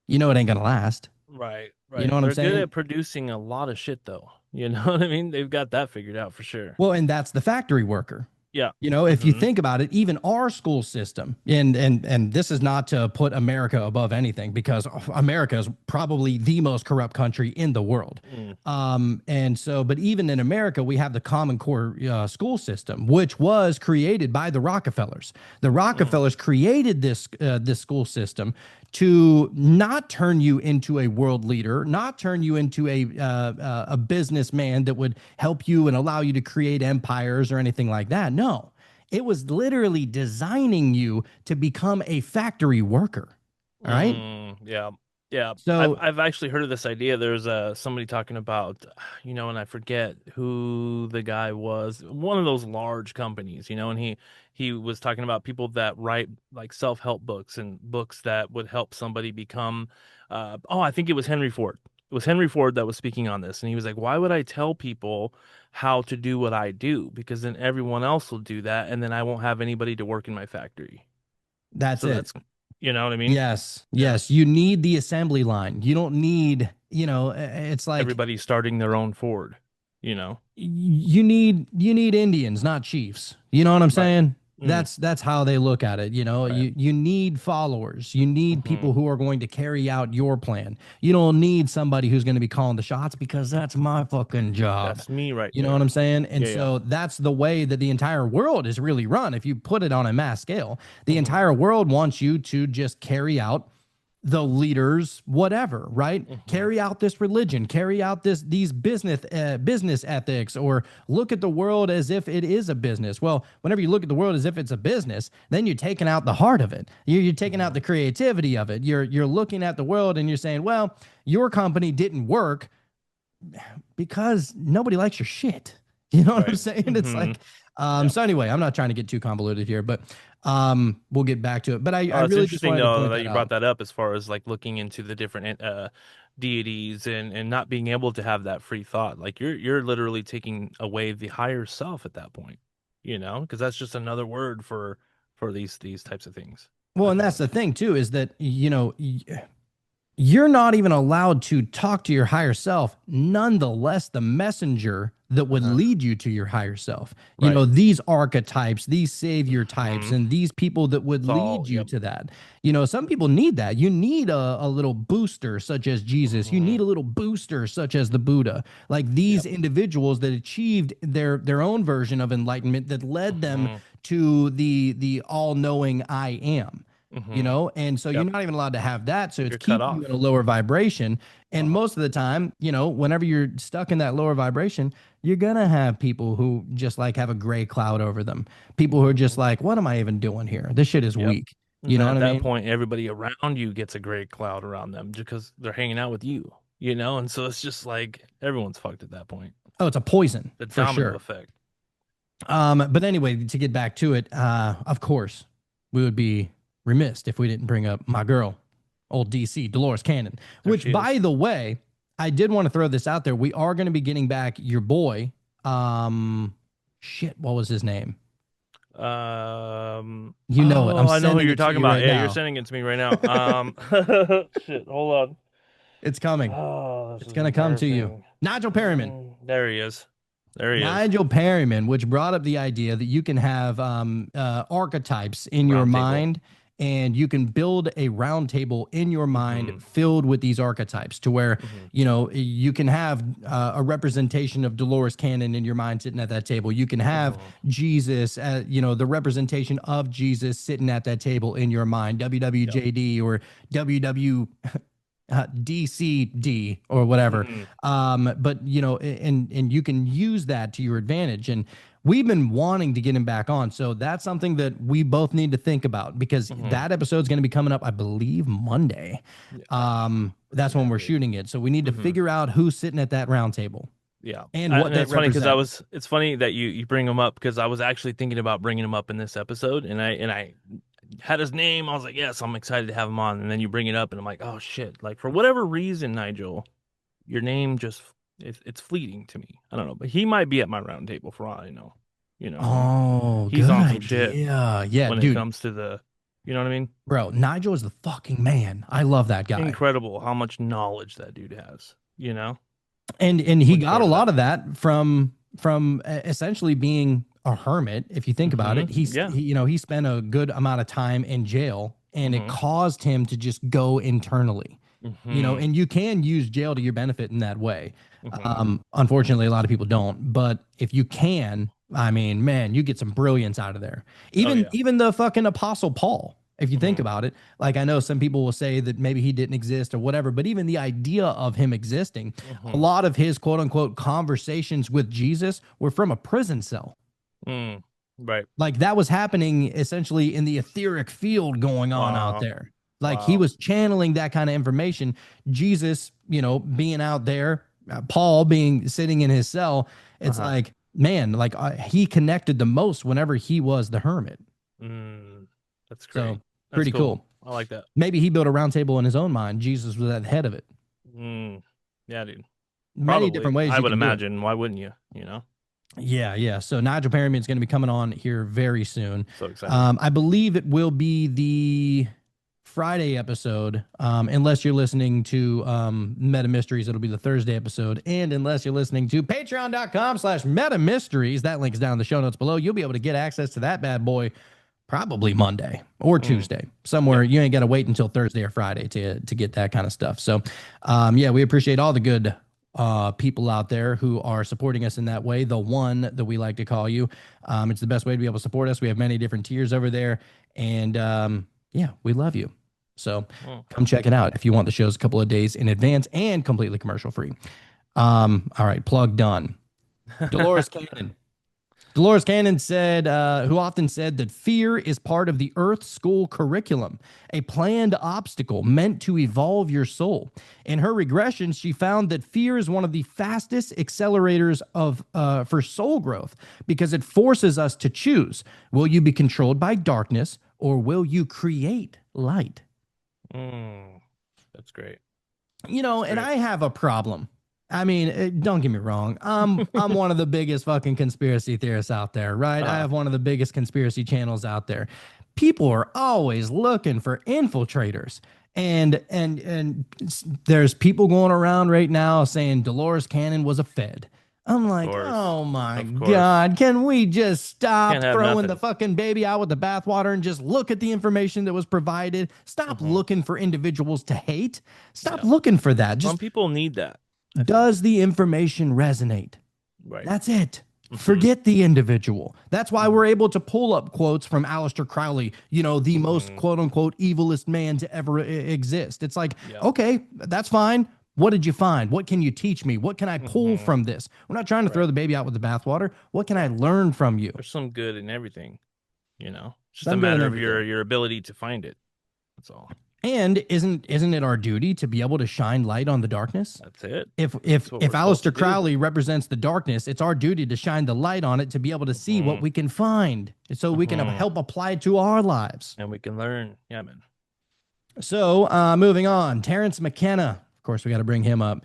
Speaker 2: it ain't going to last.
Speaker 3: Right.
Speaker 2: You know what I'm saying?
Speaker 3: They're good at producing a lot of shit, though. You know what I mean? They've got that figured out for sure.
Speaker 2: Well, and that's the factory worker.
Speaker 3: Yeah.
Speaker 2: If you think about it, even our school system, and this is not to put America above anything, because America is probably the most corrupt country in the world. And so, but even in America, we have the Common Core school system, which was created by the Rockefellers. The Rockefellers created this school system to not turn you into a world leader, not turn you into a businessman that would help you and allow you to create empires or anything like that. No, it was literally designing you to become a factory worker. All right.
Speaker 3: Yeah. Yeah.
Speaker 2: So
Speaker 3: I've actually heard of this idea. There's somebody talking about, and I forget who the guy was, one of those large companies, and he was talking about people that write like self-help books and books that would help somebody become, I think it was Henry Ford. It was Henry Ford that was speaking on this. And he was like, why would I tell people how to do what I do? Because then everyone else will do that. And then I won't have anybody to work in my factory.
Speaker 2: That's it.
Speaker 3: You know what I mean?
Speaker 2: Yes. You need the assembly line. You don't need, it's like
Speaker 3: everybody starting their own Ford,
Speaker 2: You need Indians, not chiefs. You know what I'm saying? That's how they look at it. You need followers. You need people who are going to carry out your plan. You don't need somebody who's going to be calling the shots, because that's my fucking job.
Speaker 3: That's me, right?
Speaker 2: You know what I'm saying? And so that's the way that the entire world is really run. If you put it on a mass scale, the entire world wants you to just carry out the leaders, whatever, right? Carry out this religion, carry out these business ethics, or look at the world as if it is a business. Well, whenever you look at the world as if it's a business, then you're taking out the heart of it. You're taking out the creativity of it. You're looking at the world and you're saying, well, your company didn't work because nobody likes your shit. You know what I'm saying? It's like, so anyway, I'm not trying to get too convoluted here, but we'll get back to it. But I really just wanted to point
Speaker 3: that you brought that up, as far as like looking into the different deities and not being able to have that free thought. Like you're literally taking away the higher self at that point, because that's just another word for these types of things.
Speaker 2: Well, and that's the thing too, is that, you're not even allowed to talk to your higher self. Nonetheless, the messenger that would lead you to your higher self, these archetypes, these savior types, and these people that would lead you to that. Some people need that. You need a little booster such as Jesus. You need a little booster such as the Buddha. Like these individuals that achieved their own version of enlightenment that led them to the all-knowing I am. You
Speaker 3: Mhm.
Speaker 2: know, and so you're
Speaker 3: Yep.
Speaker 2: not even allowed to have that. So it's
Speaker 3: You're cut
Speaker 2: keeping you
Speaker 3: off.
Speaker 2: in a lower vibration. And
Speaker 3: Uh-huh.
Speaker 2: most of the time, you know, whenever you're stuck in that lower vibration, you're gonna have people who just like have a gray cloud over them. People who are just
Speaker 3: Mhm.
Speaker 2: like, what am I even doing here? This shit is
Speaker 3: Yep.
Speaker 2: weak. You
Speaker 3: And
Speaker 2: know
Speaker 3: then
Speaker 2: what
Speaker 3: at
Speaker 2: I
Speaker 3: that
Speaker 2: mean?
Speaker 3: point, everybody around you gets a gray cloud around them because they're hanging out with you, you know? And so it's just like everyone's fucked at that point.
Speaker 2: Oh, it's a poison
Speaker 3: The
Speaker 2: for
Speaker 3: domino
Speaker 2: sure.
Speaker 3: effect.
Speaker 2: But anyway, to get back to it, of course, we would be remiss if we didn't bring up my girl, old DC, Dolores Cannon,
Speaker 3: There
Speaker 2: which,
Speaker 3: she
Speaker 2: by
Speaker 3: is.
Speaker 2: the way, I did want to throw this out there. We are going to be getting back your boy. Shit, what was his name? You know it. I'm
Speaker 3: I know who
Speaker 2: sending
Speaker 3: you're
Speaker 2: it to
Speaker 3: talking
Speaker 2: you
Speaker 3: about.
Speaker 2: right
Speaker 3: Yeah, you're
Speaker 2: now.
Speaker 3: sending it to me right now. Shit, hold on.
Speaker 2: It's coming.
Speaker 3: Oh, this
Speaker 2: It's
Speaker 3: is
Speaker 2: going to come to you.
Speaker 3: embarrassing.
Speaker 2: Nigel Perryman.
Speaker 3: There he is. There he is.
Speaker 2: Nigel Perryman, which brought up the idea that you can have archetypes in your
Speaker 3: Round table.
Speaker 2: mind, and you can build a round table in your mind
Speaker 3: Mhm.
Speaker 2: filled with these archetypes to where,
Speaker 3: Mhm.
Speaker 2: you know, you can have a representation of Dolores Cannon in your mind sitting at that table. You can have
Speaker 3: Mhm.
Speaker 2: Jesus, you know, the representation of Jesus sitting at that table in your mind, WWJD or WW. DCD or whatever.
Speaker 3: Mhm.
Speaker 2: But you know, and you can use that to your advantage. And we've been wanting to get him back on, so that's something that we both need to think about because
Speaker 3: Mhm.
Speaker 2: that episode's going to be coming up, I believe, Monday. That's when we're
Speaker 3: Exactly.
Speaker 2: shooting it, so we need to
Speaker 3: Mhm.
Speaker 2: figure out who's sitting at that round table
Speaker 3: Yeah.
Speaker 2: and what
Speaker 3: And
Speaker 2: that
Speaker 3: it's funny because
Speaker 2: represents.
Speaker 3: it's funny that you bring him up because I was actually thinking about bringing him up in this episode, and I had his name. I was like, yes, I'm excited to have him on. And then you bring it up, and I'm like, oh shit! Like for whatever reason, Nigel, your name just it's fleeting to me. I don't know, but he might be at my round table for all I know. You know,
Speaker 2: Oh,
Speaker 3: he's
Speaker 2: good
Speaker 3: on some shit
Speaker 2: idea. Yeah,
Speaker 3: when it
Speaker 2: dude,
Speaker 3: comes to the, you know what I mean?
Speaker 2: bro, Nigel is the fucking man. I love that guy.
Speaker 3: Incredible how much knowledge that dude has. You know,
Speaker 2: And he
Speaker 3: looking
Speaker 2: got
Speaker 3: forward
Speaker 2: a
Speaker 3: to
Speaker 2: lot
Speaker 3: that.
Speaker 2: of that from essentially being a hermit. If you think about it,
Speaker 3: Yeah.
Speaker 2: he, you know, he spent a good amount of time in jail, and it
Speaker 3: Mhm.
Speaker 2: caused him to just go internally. You know,
Speaker 3: Mhm.
Speaker 2: and you can use jail to your benefit in that way.
Speaker 3: Mhm.
Speaker 2: Unfortunately, a lot of people don't. But if you can, I mean, man, you get some brilliance out of there.
Speaker 3: Oh yeah.
Speaker 2: Even the fucking Apostle Paul, if you think
Speaker 3: Mhm.
Speaker 2: about it, like I know some people will say that maybe he didn't exist or whatever, but even the idea of him existing, a
Speaker 3: Mhm.
Speaker 2: lot of his quote unquote conversations with Jesus were from a prison cell.
Speaker 3: Mm. Right.
Speaker 2: Like that was happening essentially in the etheric field going on out
Speaker 3: Wow.
Speaker 2: there. Like he
Speaker 3: Wow.
Speaker 2: was channeling that kind of information. Jesus, you know, being out there, Paul being sitting in his cell. It's
Speaker 3: Uh-huh.
Speaker 2: like, man, like he connected the most whenever he was the hermit.
Speaker 3: Mm. That's
Speaker 2: So
Speaker 3: great. That's
Speaker 2: pretty cool.
Speaker 3: I like that.
Speaker 2: Maybe he built a round table in his own mind. Jesus was at the head of it.
Speaker 3: Mm. Yeah, dude.
Speaker 2: Many
Speaker 3: Probably.
Speaker 2: different ways
Speaker 3: I
Speaker 2: you
Speaker 3: would
Speaker 2: can do it.
Speaker 3: imagine. Why wouldn't you? You know?
Speaker 2: Yeah. So Nigel Perryman is going to be coming on here very soon.
Speaker 3: So excited.
Speaker 2: I believe it will be the Friday episode, unless you're listening to Meta Mysteries, it'll be the Thursday episode. And unless you're listening to patreon.com/Meta Mysteries, that link's down in the show notes below. You'll be able to get access to that bad boy probably Monday or Tuesday, somewhere. You ain't got to wait until Thursday or Friday to get that kind of stuff. So, yeah, we appreciate all the good people out there who are supporting us in that way. The one that we like to call you. It's the best way to be able to support us. We have many different tiers over there. And yeah, we love you. So come check it out if you want the shows a couple of days in advance and completely commercial free. All right, plug done. Dolores Cannon. Dolores Cannon said, who often said that fear is part of the Earth School curriculum, a planned obstacle meant to evolve your soul. In her regressions, she found that fear is one of the fastest accelerators of for soul growth because it forces us to choose: will you be controlled by darkness or will you create light?
Speaker 3: That's great.
Speaker 2: You know, and I have a problem. I mean, don't get me wrong. I'm one of the biggest fucking conspiracy theorists out there, right? I have one of the biggest conspiracy channels out there. People are always looking for infiltrators. And there's people going around right now saying Dolores Cannon was a Fed. I'm like,
Speaker 3: course.
Speaker 2: oh my
Speaker 3: Of course.
Speaker 2: God, can we just stop
Speaker 3: Can't have
Speaker 2: throwing
Speaker 3: nothing.
Speaker 2: the fucking baby out with the bathwater and just look at the information that was provided? Stop looking for individuals to hate. Stop looking for that.
Speaker 3: Some
Speaker 2: Just
Speaker 3: people need that.
Speaker 2: does the information resonate?
Speaker 3: Right.
Speaker 2: That's it. Forget the individual. That's why we're able to pull up quotes from Aleister Crowley, the most quote unquote evilest man to ever exist. It's like,
Speaker 3: Yeah.
Speaker 2: okay, that's fine. What did you find? What can you teach me? What can I pull from this? We're not trying to throw the baby out with the bathwater. What can I learn from you?
Speaker 3: There's some good in everything, It's just a
Speaker 2: Some good in
Speaker 3: matter of
Speaker 2: everything.
Speaker 3: your ability to find it. That's all.
Speaker 2: And isn't it our duty to be able to shine light on the darkness?
Speaker 3: That's it.
Speaker 2: If
Speaker 3: That's what we're supposed to
Speaker 2: Aleister
Speaker 3: do.
Speaker 2: Crowley represents the darkness, it's our duty to shine the light on it to be able to see what we can find, so we can help apply it to our lives.
Speaker 3: And we can learn. Yeah, man.
Speaker 2: So moving on, Terrence McKenna. Of course, we got to bring him up.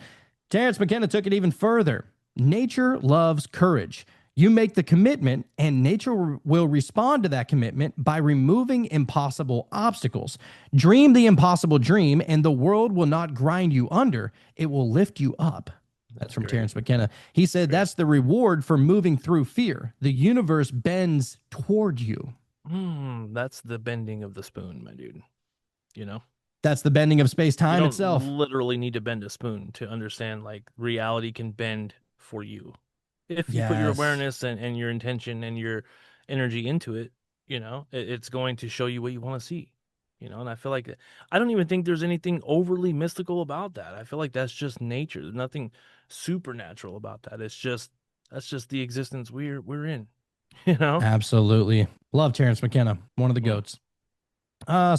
Speaker 2: Terrence McKenna took it even further. Nature loves courage. You make the commitment, and nature will respond to that commitment by removing impossible obstacles. Dream the impossible dream, and the world will not grind you under. It will lift you up. That's from
Speaker 3: great.
Speaker 2: Terrence McKenna. He said that's the reward for moving through fear. The universe bends toward you.
Speaker 3: That's the bending of the spoon, my dude.
Speaker 2: That's the bending of space-time
Speaker 3: You don't
Speaker 2: itself.
Speaker 3: literally need to bend a spoon to understand like reality can bend for you. If you put your
Speaker 2: Yes.
Speaker 3: awareness and your intention and your energy into it, it's going to show you what you want to see. And I feel like I don't even think there's anything overly mystical about that. I feel like that's just nature. There's nothing supernatural about that. That's just the existence we're in.
Speaker 2: Absolutely. Love Terrence McKenna, one of the
Speaker 3: Yeah.
Speaker 2: goats.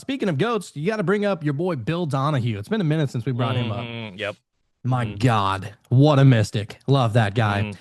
Speaker 2: Speaking of goats, you got to bring up your boy Bill Donahue. It's been a minute since we brought him up.
Speaker 3: Yep.
Speaker 2: My God, what a mystic. Love that guy.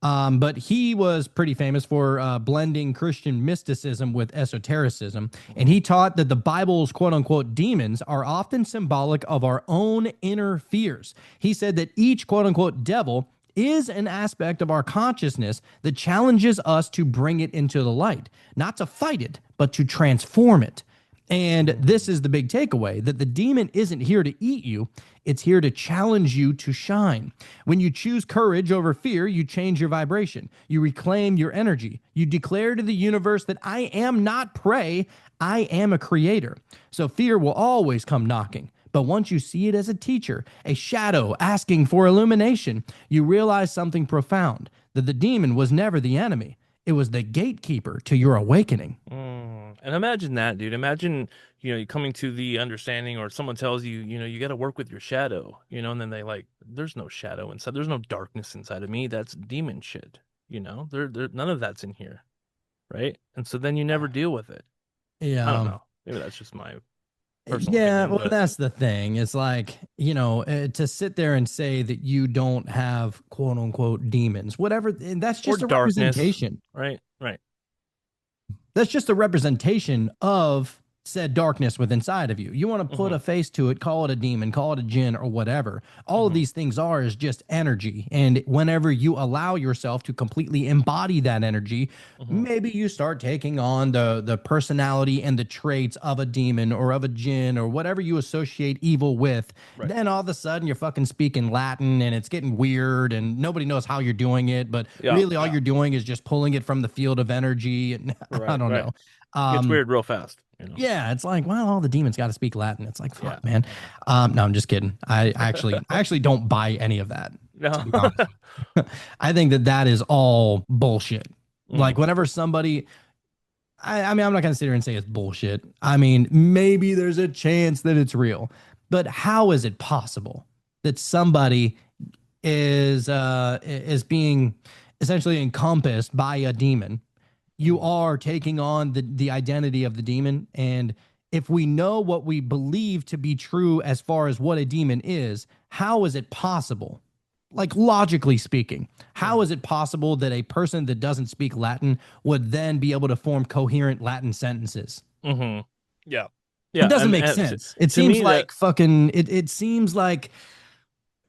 Speaker 3: Mhm.
Speaker 2: But he was pretty famous for blending Christian mysticism with esotericism. And he taught that the Bible's quote unquote demons are often symbolic of our own inner fears. He said that each quote unquote devil is an aspect of our consciousness that challenges us to bring it into the light, not to fight it, but to transform it. And this is the big takeaway, that the demon isn't here to eat you. It's here to challenge you to shine. When you choose courage over fear, you change your vibration. You reclaim your energy. You declare to the universe that I am not prey, I am a creator. So fear will always come knocking. But once you see it as a teacher, a shadow asking for illumination, you realize something profound, that the demon was never the enemy. It was the gatekeeper to your awakening.
Speaker 3: And imagine that, dude. Imagine, you coming to the understanding, or someone tells you, you got to work with your shadow, and then they there's no shadow inside. There's no darkness inside of me. That's demon shit. There none of that's in here. Right. And so then you never deal with it.
Speaker 2: Yeah.
Speaker 3: I don't know. Maybe that's just my personal
Speaker 2: Yeah,
Speaker 3: opinion,
Speaker 2: well,
Speaker 3: but
Speaker 2: that's the thing. It's like, to sit there and say that you don't have quote unquote demons, whatever, and that's just
Speaker 3: or
Speaker 2: a
Speaker 3: darkness.
Speaker 2: representation.
Speaker 3: Right.
Speaker 2: That's just a representation of said darkness within inside of you. You want to put a face to it, call it a demon, call it a jinn, or whatever. All of these things is just energy. And whenever you allow yourself to completely embody that energy, maybe you start taking on the personality and the traits of a demon or of a jinn or whatever you associate evil with.
Speaker 3: Right.
Speaker 2: Then all of a sudden you're fucking speaking Latin and it's getting weird and nobody knows how you're doing it. But really all you're doing is just pulling it from the field of energy. And I don't know.
Speaker 3: It's weird real fast.
Speaker 2: Yeah, it's like, well, all the demons got to speak Latin. It's like, fuck, man. No, I'm just kidding. I actually don't buy any of that.
Speaker 3: No.
Speaker 2: I think that is all bullshit. Like whenever somebody, I mean, I'm not going to sit here and say it's bullshit. I mean, maybe there's a chance that it's real, but how is it possible that somebody is being essentially encompassed by a demon? You are taking on the identity of the demon. And if we know what we believe to be true as far as what a demon is, how is it possible? Like logically speaking, how is it possible that a person that doesn't speak Latin would then be able to form coherent Latin sentences?
Speaker 3: Yeah. Yeah.
Speaker 2: It doesn't make sense. It seems like fucking, it seems like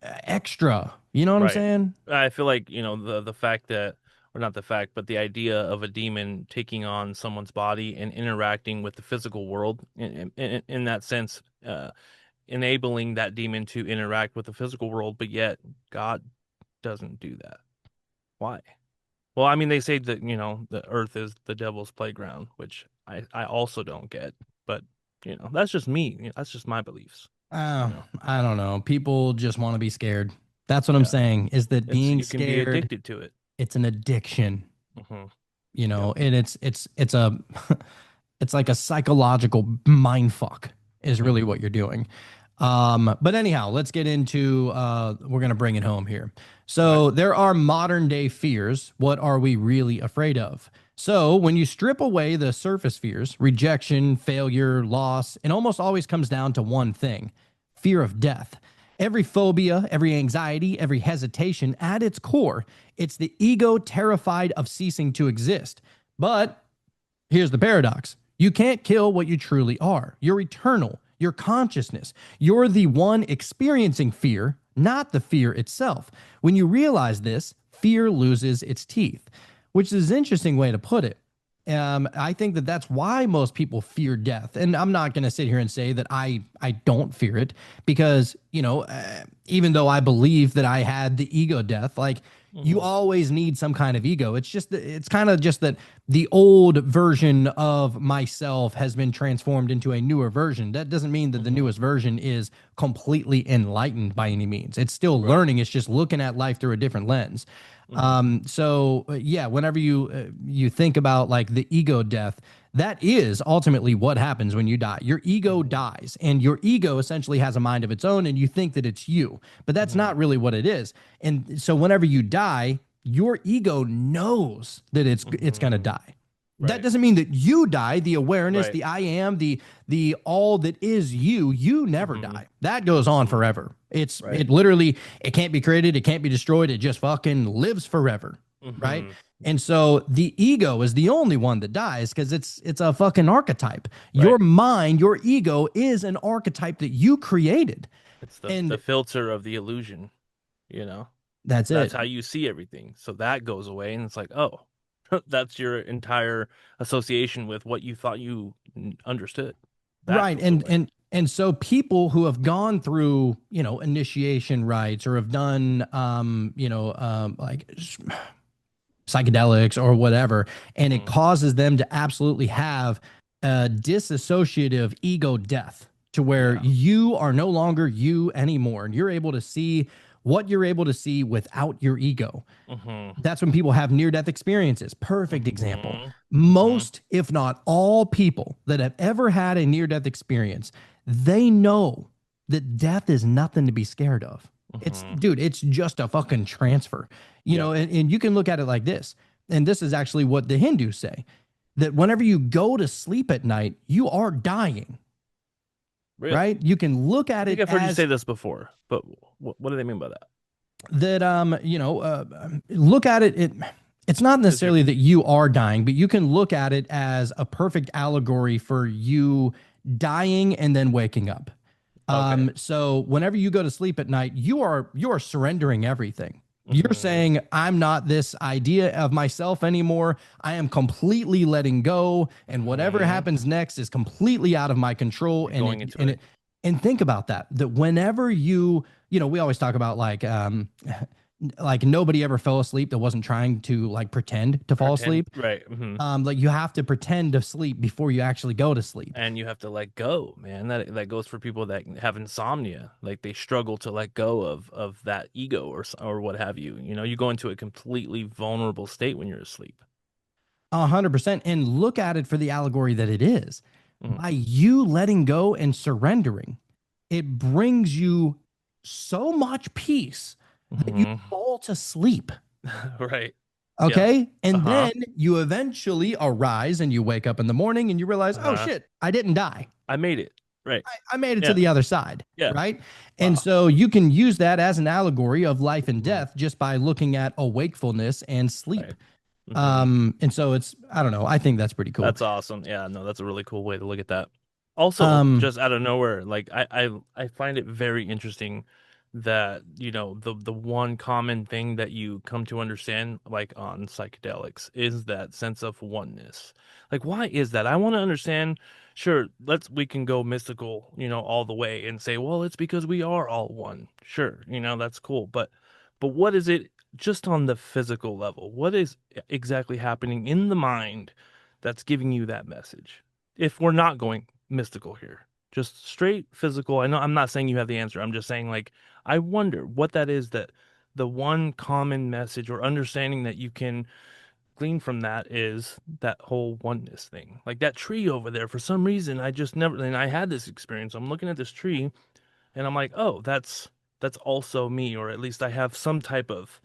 Speaker 2: extra. You know what I'm saying?
Speaker 3: I feel like, the fact that, or not the fact, but the idea of a demon taking on someone's body and interacting with the physical world in that sense, enabling that demon to interact with the physical world, but yet God doesn't do that. Why? Well, I mean, they say that, the earth is the devil's playground, which I also don't get, but, that's just me. That's just my beliefs.
Speaker 2: I don't know. People just want to be scared. That's what I'm saying, is that being
Speaker 3: you
Speaker 2: scared.
Speaker 3: can be addicted to it.
Speaker 2: It's an addiction,
Speaker 3: Hmm.
Speaker 2: you
Speaker 3: Yep.
Speaker 2: know, and it's a it's like a psychological mind fuck is
Speaker 3: Hmm.
Speaker 2: really what you're doing. But anyhow, let's get into we're gonna bring it home here.
Speaker 3: All right.
Speaker 2: So there are modern day fears. What are we really afraid of? So when you strip away the surface fears, rejection, failure, loss, it almost always comes down to one thing: fear of death. Every phobia, every anxiety, every hesitation, at its core, it's the ego terrified of ceasing to exist. But here's the paradox: you can't kill what you truly are. You're eternal, your consciousness. You're the one experiencing fear, not the fear itself. When you realize this, fear loses its teeth, which is an interesting way to put it. I think that that's why most people fear death, and I'm not going to sit here and say that I don't fear it because even though I believe that I had the ego death, like you
Speaker 3: Hmm.
Speaker 2: always need some kind of ego. It's kind of just that the old version of myself has been transformed into a newer version. That doesn't mean that the
Speaker 3: Hmm.
Speaker 2: newest version is completely enlightened by any means. It's still
Speaker 3: Right.
Speaker 2: learning. It's just looking at life through a different lens.
Speaker 3: Hmm.
Speaker 2: Yeah, whenever you think about like the ego death, that is ultimately what happens when you die. Your ego
Speaker 3: Hmm.
Speaker 2: dies, and your ego essentially has a mind of its own, and you think that it's you, but that's
Speaker 3: Hmm.
Speaker 2: not really what it is. And so, whenever you die, your ego knows that it's gonna
Speaker 3: Hmm.
Speaker 2: die. That
Speaker 3: Right.
Speaker 2: doesn't mean that you die. The awareness,
Speaker 3: Right.
Speaker 2: the I am, the all that is you, you never
Speaker 3: Hmm.
Speaker 2: die. That goes on
Speaker 3: Hmm.
Speaker 2: forever.
Speaker 3: Right.
Speaker 2: It literally, it can't be created, it can't be destroyed, it just fucking lives forever. Right.
Speaker 3: Hmm.
Speaker 2: And so the ego is the only one that dies because it's a fucking archetype. Your
Speaker 3: Right.
Speaker 2: mind, your ego is an archetype that you created.
Speaker 3: It's the
Speaker 2: And
Speaker 3: filter of the illusion, you know.
Speaker 2: that's
Speaker 3: That's
Speaker 2: it.
Speaker 3: how you see everything. So that goes away, and it's like, oh, that's your entire association with what you thought you understood. That
Speaker 2: Right.
Speaker 3: goes away.
Speaker 2: And so people who have gone through, initiation rites or have done like psychedelics or whatever, and it
Speaker 3: Hmm.
Speaker 2: causes them to absolutely have a disassociative ego death to where
Speaker 3: Yeah.
Speaker 2: you are no longer you anymore and you're able to see what you're able to see without your ego.
Speaker 3: Hmm.
Speaker 2: That's when people have near death experiences. Perfect example.
Speaker 3: Hmm. Hmm.
Speaker 2: Most, if not all, people that have ever had a near death experience, they know that death is nothing to be scared of. It's,
Speaker 3: Hmm.
Speaker 2: dude, it's just a fucking transfer,
Speaker 3: Yep.
Speaker 2: and you can look at it like this. And this is actually what the Hindus say, that whenever you go to sleep at night, you are dying,
Speaker 3: Really.
Speaker 2: right? You can look
Speaker 3: I
Speaker 2: at
Speaker 3: think
Speaker 2: it
Speaker 3: I've heard you say
Speaker 2: as
Speaker 3: this before, but what do they mean by that?
Speaker 2: that look at it's not
Speaker 3: Because you're
Speaker 2: necessarily that you are dying, but you can look at it as a perfect allegory for you dying and then waking up.
Speaker 3: okay.
Speaker 2: So whenever you go to sleep at night, you are surrendering everything. You're
Speaker 3: Hmm.
Speaker 2: saying, I'm not this idea of myself anymore. I am completely letting go, and whatever
Speaker 3: Hmm.
Speaker 2: happens next is completely out of my control.
Speaker 3: You're going into it.
Speaker 2: And think about that. That whenever we always talk about like nobody ever fell asleep that wasn't trying to like pretend to fall
Speaker 3: Pretend,
Speaker 2: asleep.
Speaker 3: right? Hmm.
Speaker 2: Like you have to pretend to sleep before you actually go to sleep.
Speaker 3: And you have to let go, man. That goes for people that have insomnia. Like they struggle to let go of that ego or what have you. You know, you go into a completely vulnerable state when you're asleep.
Speaker 2: 100%. And look at it for the allegory that it is.
Speaker 3: Hmm.
Speaker 2: By you letting go and surrendering, it brings you so much peace that you
Speaker 3: Hmm.
Speaker 2: fall to sleep.
Speaker 3: Right. Yep.
Speaker 2: Okay. And
Speaker 3: Uh-huh.
Speaker 2: then you eventually arise and you wake up in the morning and you realize, oh
Speaker 3: Uh-huh.
Speaker 2: shit, I didn't die.
Speaker 3: I made it. Right.
Speaker 2: I made it to
Speaker 3: Yeah.
Speaker 2: the other side.
Speaker 3: Yeah.
Speaker 2: Right. And
Speaker 3: Wow.
Speaker 2: so you can use that as an allegory of life and
Speaker 3: Hmm.
Speaker 2: death just by looking at awakefulness and sleep.
Speaker 3: Right. Hmm.
Speaker 2: And so I don't know. I think that's pretty cool.
Speaker 3: That's awesome. Yeah, no, that's a really cool way to look at that. Also,
Speaker 2: Um,
Speaker 3: just out of nowhere, like I find it very interesting that, you know, the one common thing that you come to understand like on psychedelics is that sense of oneness. Like why is that? I want to understand. Sure, we can go mystical, you know, all the way and say, well, it's because we are all one. Sure, you know, that's cool. But what is it just on the physical level? What is exactly happening in the mind that's giving you that message? If we're not going mystical here, just straight physical. I know I'm not saying you have the answer. I'm just saying like I wonder what that is the one common message or understanding that you can glean from that is that whole oneness thing. Like that tree over there, for some reason, I just never, and I had this experience. I'm looking at this tree and I'm like, oh, that's also me, or at least I have some type of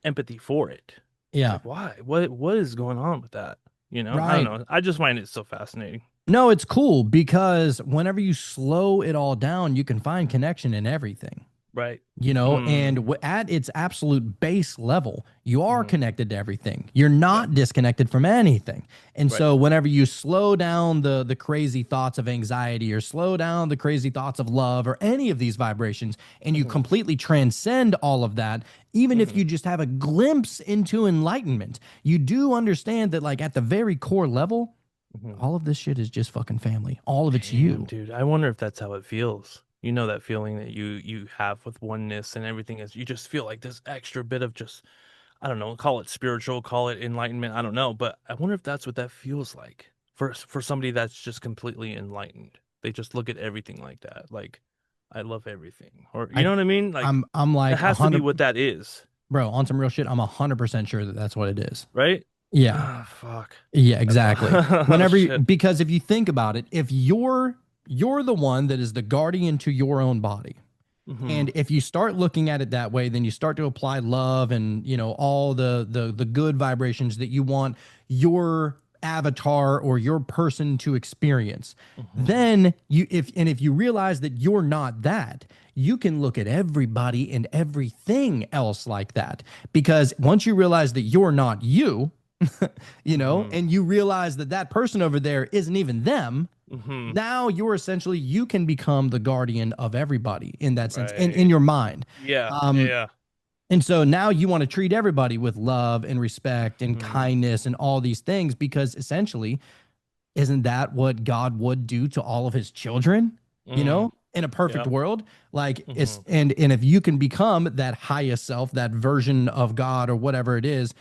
Speaker 3: empathy for it. It's
Speaker 2: Yeah.
Speaker 3: like, why? What is going on with that? I don't
Speaker 2: Right.
Speaker 3: know. I just find it so fascinating.
Speaker 2: No, it's cool because whenever you slow it all down, you can find connection in everything.
Speaker 3: Right.
Speaker 2: And
Speaker 3: Mm,
Speaker 2: at its absolute base level, you are
Speaker 3: hmm.
Speaker 2: connected to everything. You're
Speaker 3: Yeah.
Speaker 2: not disconnected from anything. And
Speaker 3: Right.
Speaker 2: so whenever you slow down the crazy thoughts of anxiety or slow down the crazy thoughts of love or any of these vibrations and you
Speaker 3: Hmm.
Speaker 2: completely transcend all of that, even if
Speaker 3: Hmm.
Speaker 2: you just have a glimpse into enlightenment, you do understand that like at the very core level,
Speaker 3: Hmm.
Speaker 2: all of this shit is just fucking family. All of it's
Speaker 3: Damn,
Speaker 2: you.
Speaker 3: dude. I wonder if that's how it feels. You know that feeling that you have with oneness and everything is you just feel like this extra bit of just I don't know, call it spiritual, call it enlightenment, I don't know, but I wonder if that's what that feels like for somebody that's just completely enlightened. They just look at everything like that. Like I love everything. Or you
Speaker 2: I
Speaker 3: know what I mean? Like
Speaker 2: I'm
Speaker 3: that
Speaker 2: like a
Speaker 3: has to be
Speaker 2: hundred
Speaker 3: what that is,
Speaker 2: bro, on some real shit, I'm 100% sure that that's what it is.
Speaker 3: right?
Speaker 2: Yeah.
Speaker 3: Ah, fuck.
Speaker 2: Yeah,
Speaker 3: That's
Speaker 2: exactly.
Speaker 3: oh
Speaker 2: Whenever
Speaker 3: shit.
Speaker 2: because if you think about it, if you're the one that is the guardian to your own body.
Speaker 3: Hmm.
Speaker 2: And if you start looking at it that way, then you start to apply love and, all the good vibrations that you want your avatar or your person to experience.
Speaker 3: Hmm.
Speaker 2: Then if you realize that you're not that, you can look at everybody and everything else like that. Because once you realize that you're not you,
Speaker 3: Hmm.
Speaker 2: and you realize that that person over there isn't even them,
Speaker 3: Hmm.
Speaker 2: now you can become the guardian of everybody in that sense in
Speaker 3: Right.
Speaker 2: your mind.
Speaker 3: Yeah.
Speaker 2: um
Speaker 3: Yeah.
Speaker 2: and so now you want to treat everybody with love and respect and
Speaker 3: Hmm.
Speaker 2: kindness and all these things because essentially isn't that what God would do to all of his children,
Speaker 3: Mm.
Speaker 2: in a perfect
Speaker 3: Yep.
Speaker 2: world? Like
Speaker 3: Hmm.
Speaker 2: it's and if you can become that highest self, that version of God or whatever it is,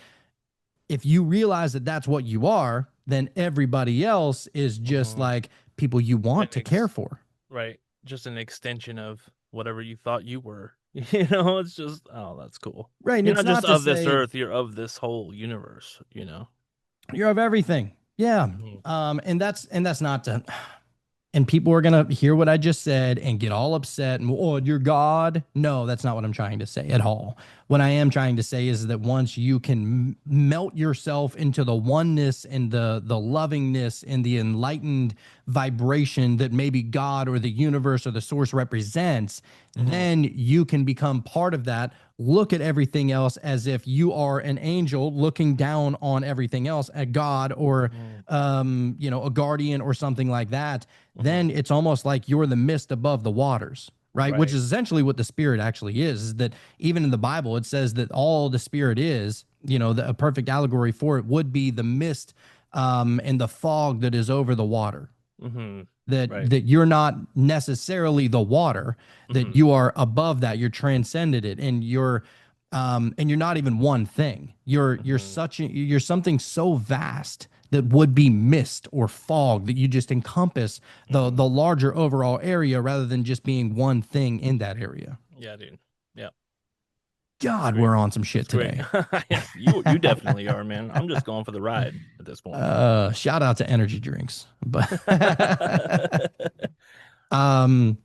Speaker 2: if you realize that that's what you are, then everybody else is just
Speaker 3: Hmm.
Speaker 2: like people you
Speaker 3: An
Speaker 2: want to care
Speaker 3: ex
Speaker 2: for.
Speaker 3: Right. Just an extension of whatever you thought you were. It's just, oh, that's cool.
Speaker 2: Right. And
Speaker 3: You're
Speaker 2: it's
Speaker 3: not just
Speaker 2: not to
Speaker 3: of this
Speaker 2: say
Speaker 3: earth, you're of this whole universe.
Speaker 2: you're of everything. Yeah.
Speaker 3: Hmm.
Speaker 2: And that's not to and people are gonna hear what I just said and get all upset and oh, you're God. No, that's not what I'm trying to say at all. What I am trying to say is that once you can melt yourself into the oneness and the lovingness and the enlightened vibration that maybe God or the universe or the source represents,
Speaker 3: Hmm.
Speaker 2: then you can become part of that. Look at everything else as if you are an angel looking down on everything else at God or
Speaker 3: Hmm.
Speaker 2: a guardian or something like that.
Speaker 3: Hmm.
Speaker 2: Then it's almost like you're the mist above the waters, right? Which
Speaker 3: Right.
Speaker 2: is essentially what the spirit actually is that even in the Bible, it says that all the spirit is, a perfect allegory for it would be the mist and the fog that is over the water.
Speaker 3: Hmm.
Speaker 2: That
Speaker 3: Right.
Speaker 2: that you're not necessarily the water, that
Speaker 3: Hmm.
Speaker 2: you are above that, you're transcended it, and you're not even one thing.
Speaker 3: Hmm.
Speaker 2: You're something so vast that would be mist or fog that you just encompass the
Speaker 3: Hmm.
Speaker 2: larger overall area rather than just being one thing in that area.
Speaker 3: Yeah, dude. Yeah. That's
Speaker 2: God,
Speaker 3: great.
Speaker 2: we're on some
Speaker 3: That's
Speaker 2: shit
Speaker 3: great.
Speaker 2: today.
Speaker 3: Yeah, you definitely are, man. I'm just going for the ride at this point.
Speaker 2: Shout out to energy drinks. But um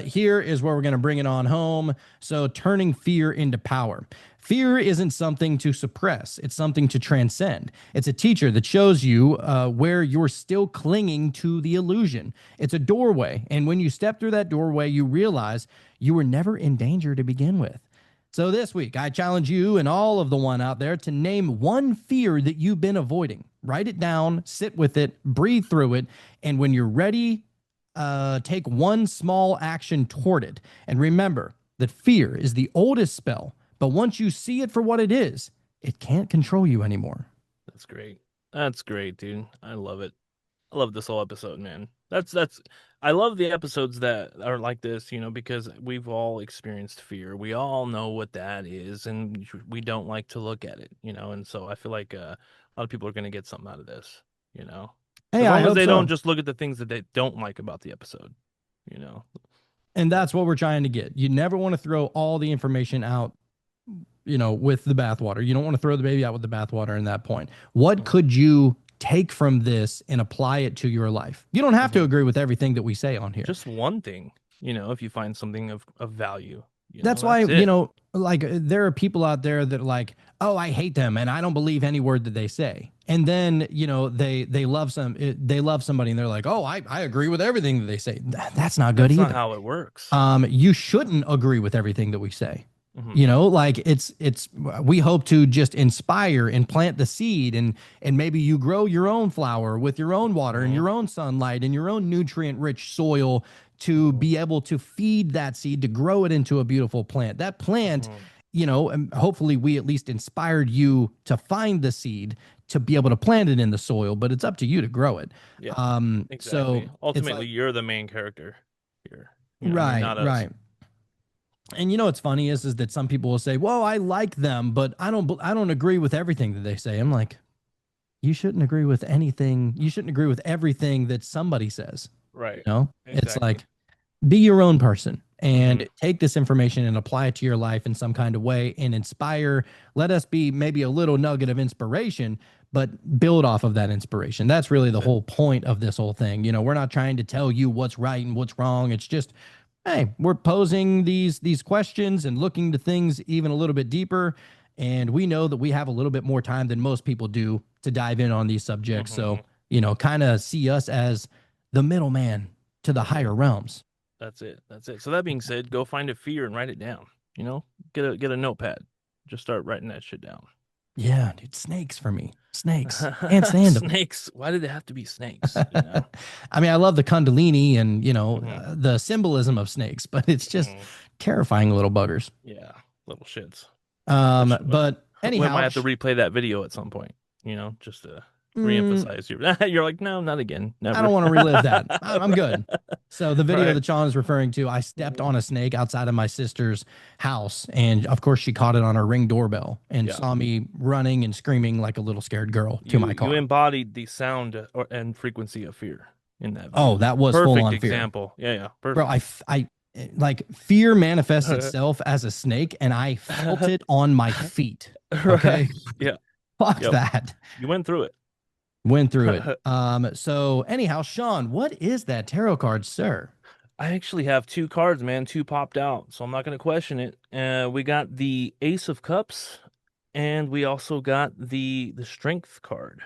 Speaker 2: here is where we're going to bring it on home. So, turning fear into power. Fear isn't something to suppress, it's something to transcend. It's a teacher that shows you where you're still clinging to the illusion. It's a doorway. And when you step through that doorway, you realize you were never in danger to begin with. So, this week, I challenge you and all of the one out there to name one fear that you've been avoiding. Write it down, sit with it, breathe through it. And when you're ready, take one small action toward it. And remember that fear is the oldest spell, but once you see it for what it is, it can't control you anymore.
Speaker 3: That's great. That's great, dude. I love it. I love this whole episode, man. That's I love the episodes that are like this, because we've all experienced fear. We all know what that is, and we don't like to look at it. And so I feel like a lot of people are going to get something out of this, you know.
Speaker 2: Hey,
Speaker 3: As
Speaker 2: I
Speaker 3: long as
Speaker 2: hope
Speaker 3: they don't
Speaker 2: so.
Speaker 3: just look at the things that they don't like about the episode, you know.
Speaker 2: And that's what we're trying to get. You never want to throw all the information out, with the bathwater. You don't want to throw the baby out with the bathwater in that point. What could you take from this and apply it to your life? You don't have to agree with everything that we say on here.
Speaker 3: Just one thing, if you find something of value.
Speaker 2: That's why,
Speaker 3: it.
Speaker 2: like there are people out there that are like, oh, I hate them and I don't believe any word that they say. And then, they love somebody and they're like, oh, I agree with everything that they say. That's not good
Speaker 3: That's
Speaker 2: either.
Speaker 3: not how it works.
Speaker 2: You shouldn't agree with everything that we say.
Speaker 3: Mhm.
Speaker 2: Like we hope to just inspire and plant the seed, and maybe you grow your own flower with your own water and your own sunlight and your own nutrient rich soil to be able to feed that seed to grow it into a beautiful plant. That plant, and hopefully we at least inspired you to find the seed to be able to plant it in the soil, but it's up to you to grow it.
Speaker 3: Yeah,
Speaker 2: So
Speaker 3: exactly.
Speaker 2: it's
Speaker 3: Ultimately,
Speaker 2: like,
Speaker 3: you're the main character here.
Speaker 2: right,
Speaker 3: not us.
Speaker 2: right. And what's funny is that some people will say, "Well, I like them, but I don't agree with everything that they say." I'm like, you shouldn't agree with anything. You shouldn't agree with everything that somebody says.
Speaker 3: Right.
Speaker 2: It's
Speaker 3: Exactly.
Speaker 2: like, be your own person and take this information and apply it to your life in some kind of way and inspire. Let us be maybe a little nugget of inspiration, but build off of that inspiration. That's really the whole point of this whole thing. We're not trying to tell you what's right and what's wrong. It's just, hey, we're posing these questions and looking to things even a little bit deeper. And we know that we have a little bit more time than most people do to dive in on these subjects. So, kind of see us as the middleman to the higher realms.
Speaker 3: That's it. So that being said, go find a fear and write it down. Get a notepad. Just start writing that shit down.
Speaker 2: Yeah, dude, snakes for me. Snakes. Can't stand them.
Speaker 3: Snakes. Why did they have to be snakes?
Speaker 2: I mean, I love the Kundalini and, the symbolism of snakes, but it's just terrifying little buggers.
Speaker 3: Yeah, little shits.
Speaker 2: But anyhow,
Speaker 3: we might have to replay that video at some point, just to reemphasize you're like, no, not again. Never.
Speaker 2: I don't want to relive that. I'm good. So the video that Sean is referring to, I stepped on a snake outside of my sister's house, and of course she caught it on her Ring doorbell and saw me running and screaming like a little scared girl to my car.
Speaker 3: You embodied the sound and frequency of fear in that video.
Speaker 2: Oh, that was
Speaker 3: perfect
Speaker 2: full on
Speaker 3: example. Fear. Yeah, perfect.
Speaker 2: Bro, I like fear manifests itself as a snake, and I felt it on my feet. Okay.
Speaker 3: Yeah.
Speaker 2: Fuck that.
Speaker 3: You went through it.
Speaker 2: Went through it. So anyhow, Sean, what is that tarot card, sir?
Speaker 3: I actually have two cards, man. Two popped out, so I'm not going to question it. We got the Ace of Cups, and we also got the Strength card.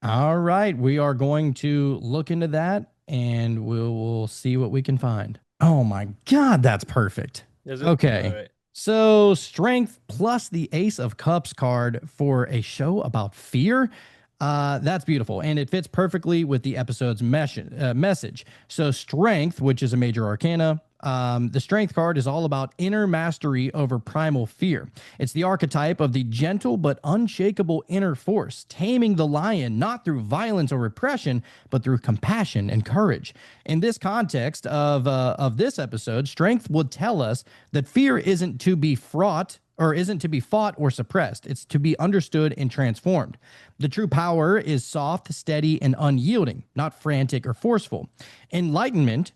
Speaker 2: All right, we are going to look into that, and we'll see what we can find. Oh my God, that's perfect.
Speaker 3: Is it?
Speaker 2: Okay.
Speaker 3: All right.
Speaker 2: So Strength plus the Ace of Cups card for a show about fear. That's beautiful, and it fits perfectly with the episode's message. So Strength, which is a major arcana, the Strength card is all about inner mastery over primal fear. It's the archetype of the gentle but unshakable inner force, taming the lion not through violence or repression, but through compassion and courage. In this context of this episode, Strength would tell us that fear isn't to be fought or suppressed. It's to be understood and transformed. The true power is soft, steady, and unyielding, not frantic or forceful. Enlightenment,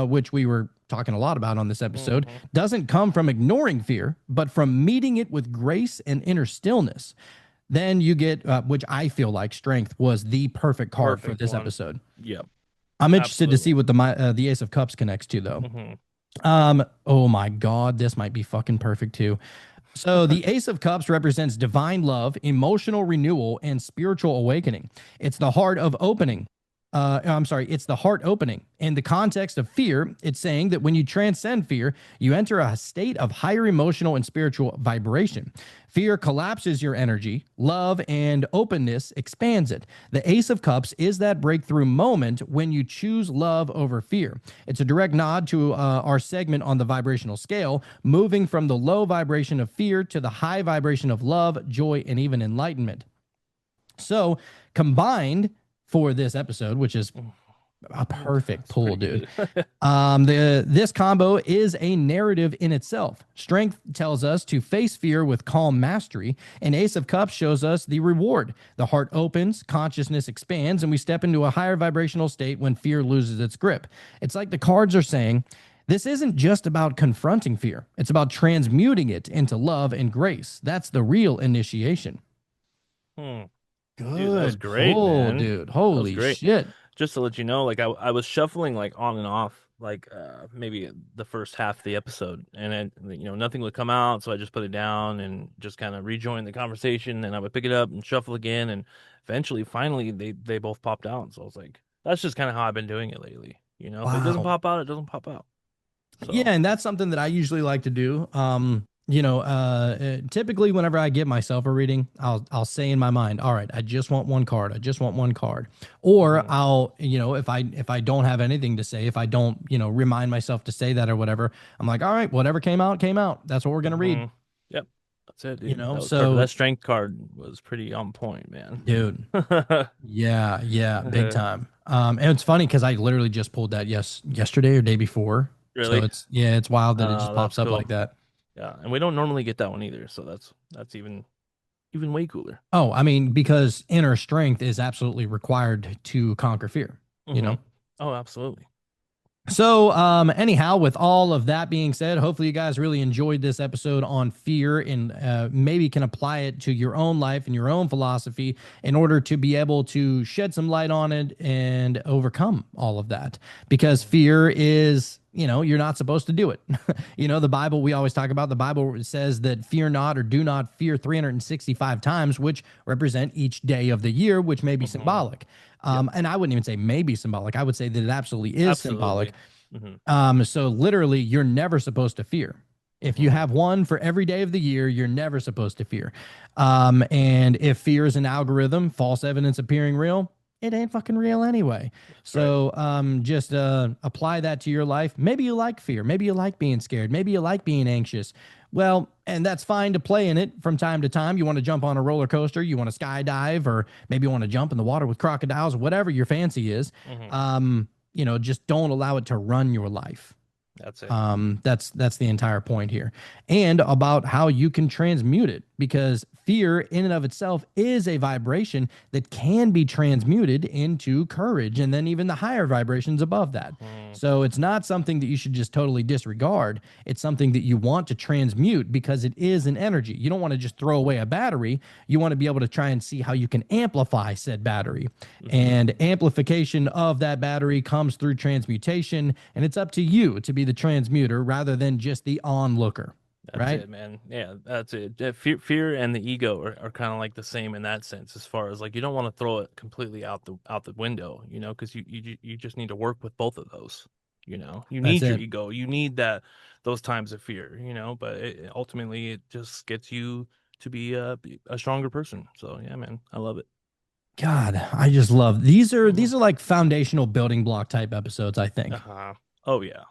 Speaker 2: which we were talking a lot about on this episode, doesn't come from ignoring fear, but from meeting it with grace and inner stillness. Then you get, which I feel like Strength was the perfect card for this episode.
Speaker 3: Yep.
Speaker 2: I'm interested to see what the Ace of Cups connects to, though. Oh my God, this might be fucking perfect too. So the Ace of Cups represents divine love, emotional renewal, and spiritual awakening. It's the heart of opening. It's the heart opening. In the context of fear, it's saying that when you transcend fear, you enter a state of higher emotional and spiritual vibration. Fear collapses your energy, love and openness expands it. The Ace of Cups is that breakthrough moment when you choose love over fear. It's a direct nod to our segment on the vibrational scale, moving from the low vibration of fear to the high vibration of love, joy, and even enlightenment. So combined for this episode, which is a perfect pull, dude. This combo is a narrative in itself. Strength tells us to face fear with calm mastery, and Ace of Cups shows us the reward. The heart opens, consciousness expands, and we step into a higher vibrational state when fear loses its grip. It's like the cards are saying, This isn't just about confronting fear. It's about transmuting it into love and grace. That's the real initiation.
Speaker 3: Hmm. Dude, that was
Speaker 2: Good
Speaker 3: great,
Speaker 2: pull,
Speaker 3: man.
Speaker 2: dude.
Speaker 3: That was
Speaker 2: Holy
Speaker 3: great.
Speaker 2: shit.
Speaker 3: Just to let you know, like I was shuffling like on and off, like maybe the first half of the episode, and then nothing would come out, so I just put it down and just kind of rejoin the conversation, and I would pick it up and shuffle again, and eventually, finally, they both popped out. So I was like, that's just kind of how I've been doing it lately. If it doesn't
Speaker 2: Wow.
Speaker 3: pop out, it doesn't pop out.
Speaker 2: Yeah,
Speaker 3: So,
Speaker 2: and that's something that I usually like to do. Typically whenever I give myself a reading, I'll say in my mind, all right, I just want one card. I just want one card. Or
Speaker 3: mhm.
Speaker 2: I'll, if I don't have anything to say, if I don't, remind myself to say that or whatever, I'm like, all right, whatever came out, came out. That's what we're gonna read.
Speaker 3: Yep, that's it,
Speaker 2: You
Speaker 3: dude.
Speaker 2: know,
Speaker 3: That
Speaker 2: so
Speaker 3: strength card was pretty on point, man.
Speaker 2: dude, yeah, yeah, big time. And it's funny because I literally just pulled that yesterday or day before. So
Speaker 3: Really?
Speaker 2: it's wild that it just
Speaker 3: That's
Speaker 2: pops up
Speaker 3: cool.
Speaker 2: like that.
Speaker 3: Yeah, and we don't normally get that one either, so that's even way cooler.
Speaker 2: Oh, I mean, because inner strength is absolutely required to conquer fear, you
Speaker 3: Hmm.
Speaker 2: know?
Speaker 3: Oh, absolutely.
Speaker 2: So, anyhow, with all of that being said, hopefully you guys really enjoyed this episode on fear and maybe can apply it to your own life and your own philosophy in order to be able to shed some light on it and overcome all of that. Because fear is, you're not supposed to do it. The Bible, we always talk about the Bible says that fear not or do not fear 365 times, which represent each day of the year, which may be
Speaker 3: Hmm.
Speaker 2: symbolic.
Speaker 3: Yep.
Speaker 2: And I wouldn't even say maybe symbolic. I would say that it absolutely is symbolic.
Speaker 3: Absolutely. Hmm.
Speaker 2: So literally, you're never supposed to fear. If you
Speaker 3: Hmm.
Speaker 2: have one for every day of the year, you're never supposed to fear. And if fear is an algorithm, false evidence appearing real, it ain't fucking real anyway.
Speaker 3: That's right.
Speaker 2: So just apply that to your life. Maybe you like fear. Maybe you like being scared. Maybe you like being anxious. Well, and that's fine to play in it from time to time. You want to jump on a roller coaster, you want to skydive, or maybe you want to jump in the water with crocodiles, whatever your fancy is.
Speaker 3: Hmm.
Speaker 2: Just don't allow it to run your life.
Speaker 3: That's it.
Speaker 2: That's the entire point here, and about how you can transmute it, because fear in and of itself is a vibration that can be transmuted into courage and then even the higher vibrations above that.
Speaker 3: Hmm.
Speaker 2: So it's not something that you should just totally disregard. It's something that you want to transmute because it is an energy. You don't want to just throw away a battery. You want to be able to try and see how you can amplify said battery.
Speaker 3: Hmm.
Speaker 2: And amplification of that battery comes through transmutation, and it's up to you to be the transmuter rather than just the onlooker,
Speaker 3: That's
Speaker 2: right?
Speaker 3: it, man. Yeah, that's it. Fear and the ego are kind of like the same in that sense, as far as like you don't want to throw it completely out the window, because you just need to work with both of those. You
Speaker 2: That's
Speaker 3: need your
Speaker 2: it.
Speaker 3: ego, you need those times of fear, but ultimately it just gets you to be a stronger person. So yeah, man, I love it.
Speaker 2: God, I just love these are
Speaker 3: Hmm.
Speaker 2: these are like foundational building block type episodes, I think.
Speaker 3: Uh-huh. Oh yeah,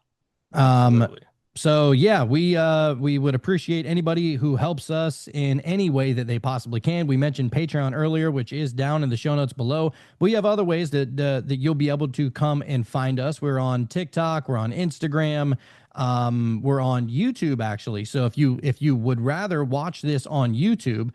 Speaker 2: Um,
Speaker 3: absolutely.
Speaker 2: so yeah, we would appreciate anybody who helps us in any way that they possibly can. We mentioned Patreon earlier, which is down in the show notes below. We have other ways that you'll be able to come and find us. We're on TikTok, we're on Instagram, we're on YouTube actually. So if you would rather watch this on YouTube,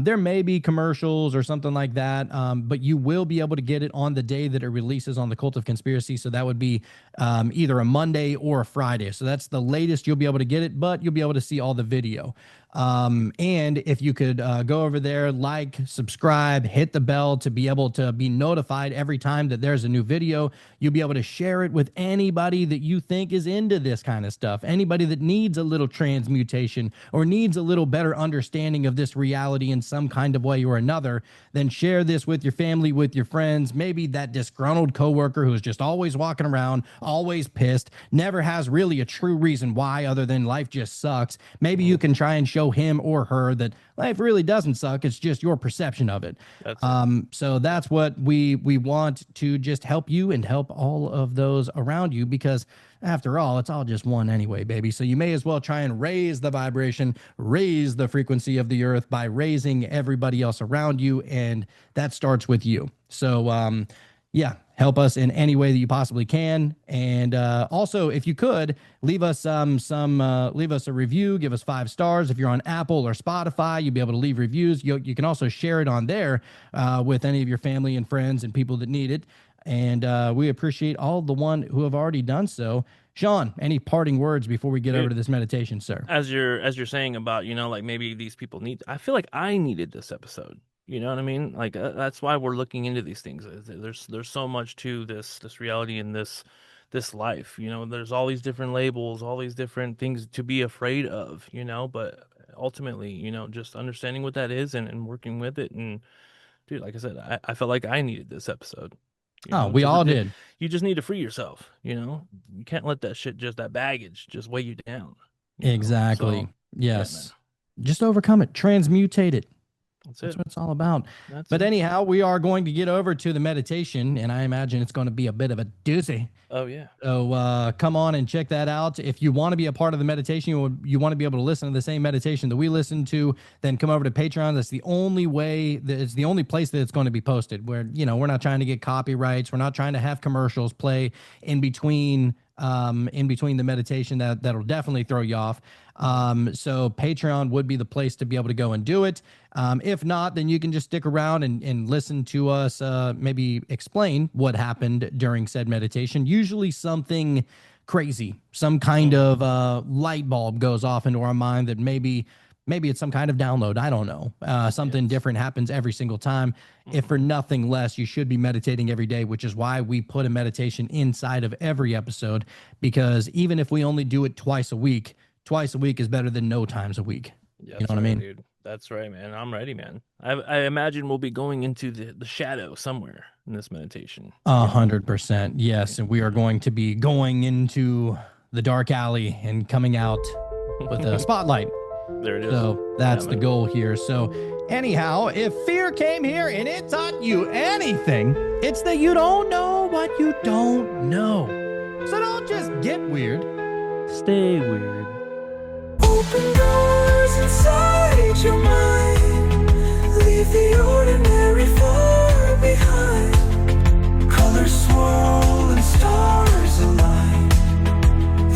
Speaker 2: there may be commercials or something like that, but you will be able to get it on the day that it releases on the Cult of Conspiracy. So that would be either a Monday or a Friday. So that's the latest you'll be able to get it, but you'll be able to see all the video. And if you could go over there, like, subscribe, hit the bell to be able to be notified every time that there's a new video, you'll be able to share it with anybody that you think is into this kind of stuff, anybody that needs a little transmutation or needs a little better understanding of this reality in some kind of way or another. Then share this with your family, with your friends, maybe that disgruntled coworker who's just always walking around, always pissed, never has really a true reason why other than life just sucks. Maybe you
Speaker 3: Mhm.
Speaker 2: can try and show him or her that life really doesn't suck. It's just your perception of it.
Speaker 3: That's it.
Speaker 2: So that's what we want to just help you and help all of those around you, because after all, it's all just one anyway, baby. So you may as well try and raise the vibration, raise the frequency of the earth by raising everybody else around you. And that starts with you. So, yeah, help us in any way that you possibly can. And also, if you could leave us leave us a review, give us 5 stars. If you're on Apple or Spotify, you'll be able to leave reviews. You can also share it on there with any of your family and friends and people that need it. And we appreciate all the one who have already done so. Sean, any parting words before we get over
Speaker 3: Dude,
Speaker 2: to this meditation, sir?
Speaker 3: as you're saying about, like maybe these people need, I feel like I needed this episode. You know what I mean? Like that's why we're looking into these things. There's so much to this reality and this life. There's all these different labels, all these different things to be afraid of, but ultimately, just understanding what that is and working with it. And dude, like I said, I felt like I needed this episode,
Speaker 2: Oh, we
Speaker 3: because
Speaker 2: all did.
Speaker 3: you just need to free yourself. You can't let that shit, just that baggage, just weigh you down.
Speaker 2: Exactly.
Speaker 3: So yeah, man,
Speaker 2: Yes. Just overcome it, transmutate it.
Speaker 3: that's
Speaker 2: That's
Speaker 3: it.
Speaker 2: what it's all about.
Speaker 3: That's
Speaker 2: But
Speaker 3: it.
Speaker 2: anyhow, we are going to get over to the meditation, and I imagine it's going to be a bit of a doozy.
Speaker 3: Oh yeah.
Speaker 2: So come on and check that out. If you want to be a part of the meditation, you want to be able to listen to the same meditation that we listen to, then come over to Patreon. That's the only way, it's the only place that it's going to be posted, where, we're not trying to get copyrights. We're not trying to have commercials play in between the meditation. That'll definitely throw you off. So Patreon would be the place to be able to go and do it. If not, then you can just stick around and listen to us maybe explain what happened during said meditation. Usually something crazy, some kind of light bulb goes off into our mind that maybe it's some kind of download. I don't know. Something different happens every single time. If for nothing less, you should be meditating every day, which is why we put a meditation inside of every episode, because even if we only do it twice a week is better than no times a week.
Speaker 3: Yeah,
Speaker 2: You know what I mean?
Speaker 3: dude. That's right, man. I'm ready, man. I imagine we'll be going into the shadow somewhere in this meditation.
Speaker 2: 100%. Yes. And we are going to be going into the dark alley and coming out with a spotlight.
Speaker 3: There it is.
Speaker 2: So that's
Speaker 3: Yeah,
Speaker 2: the
Speaker 3: man.
Speaker 2: goal here. So anyhow, if fear came here and it taught you anything, it's that you don't know what you don't know. So don't just get weird.
Speaker 3: Stay weird.
Speaker 1: Open doors inside your mind. Leave the ordinary far behind. Colors swirl and stars align.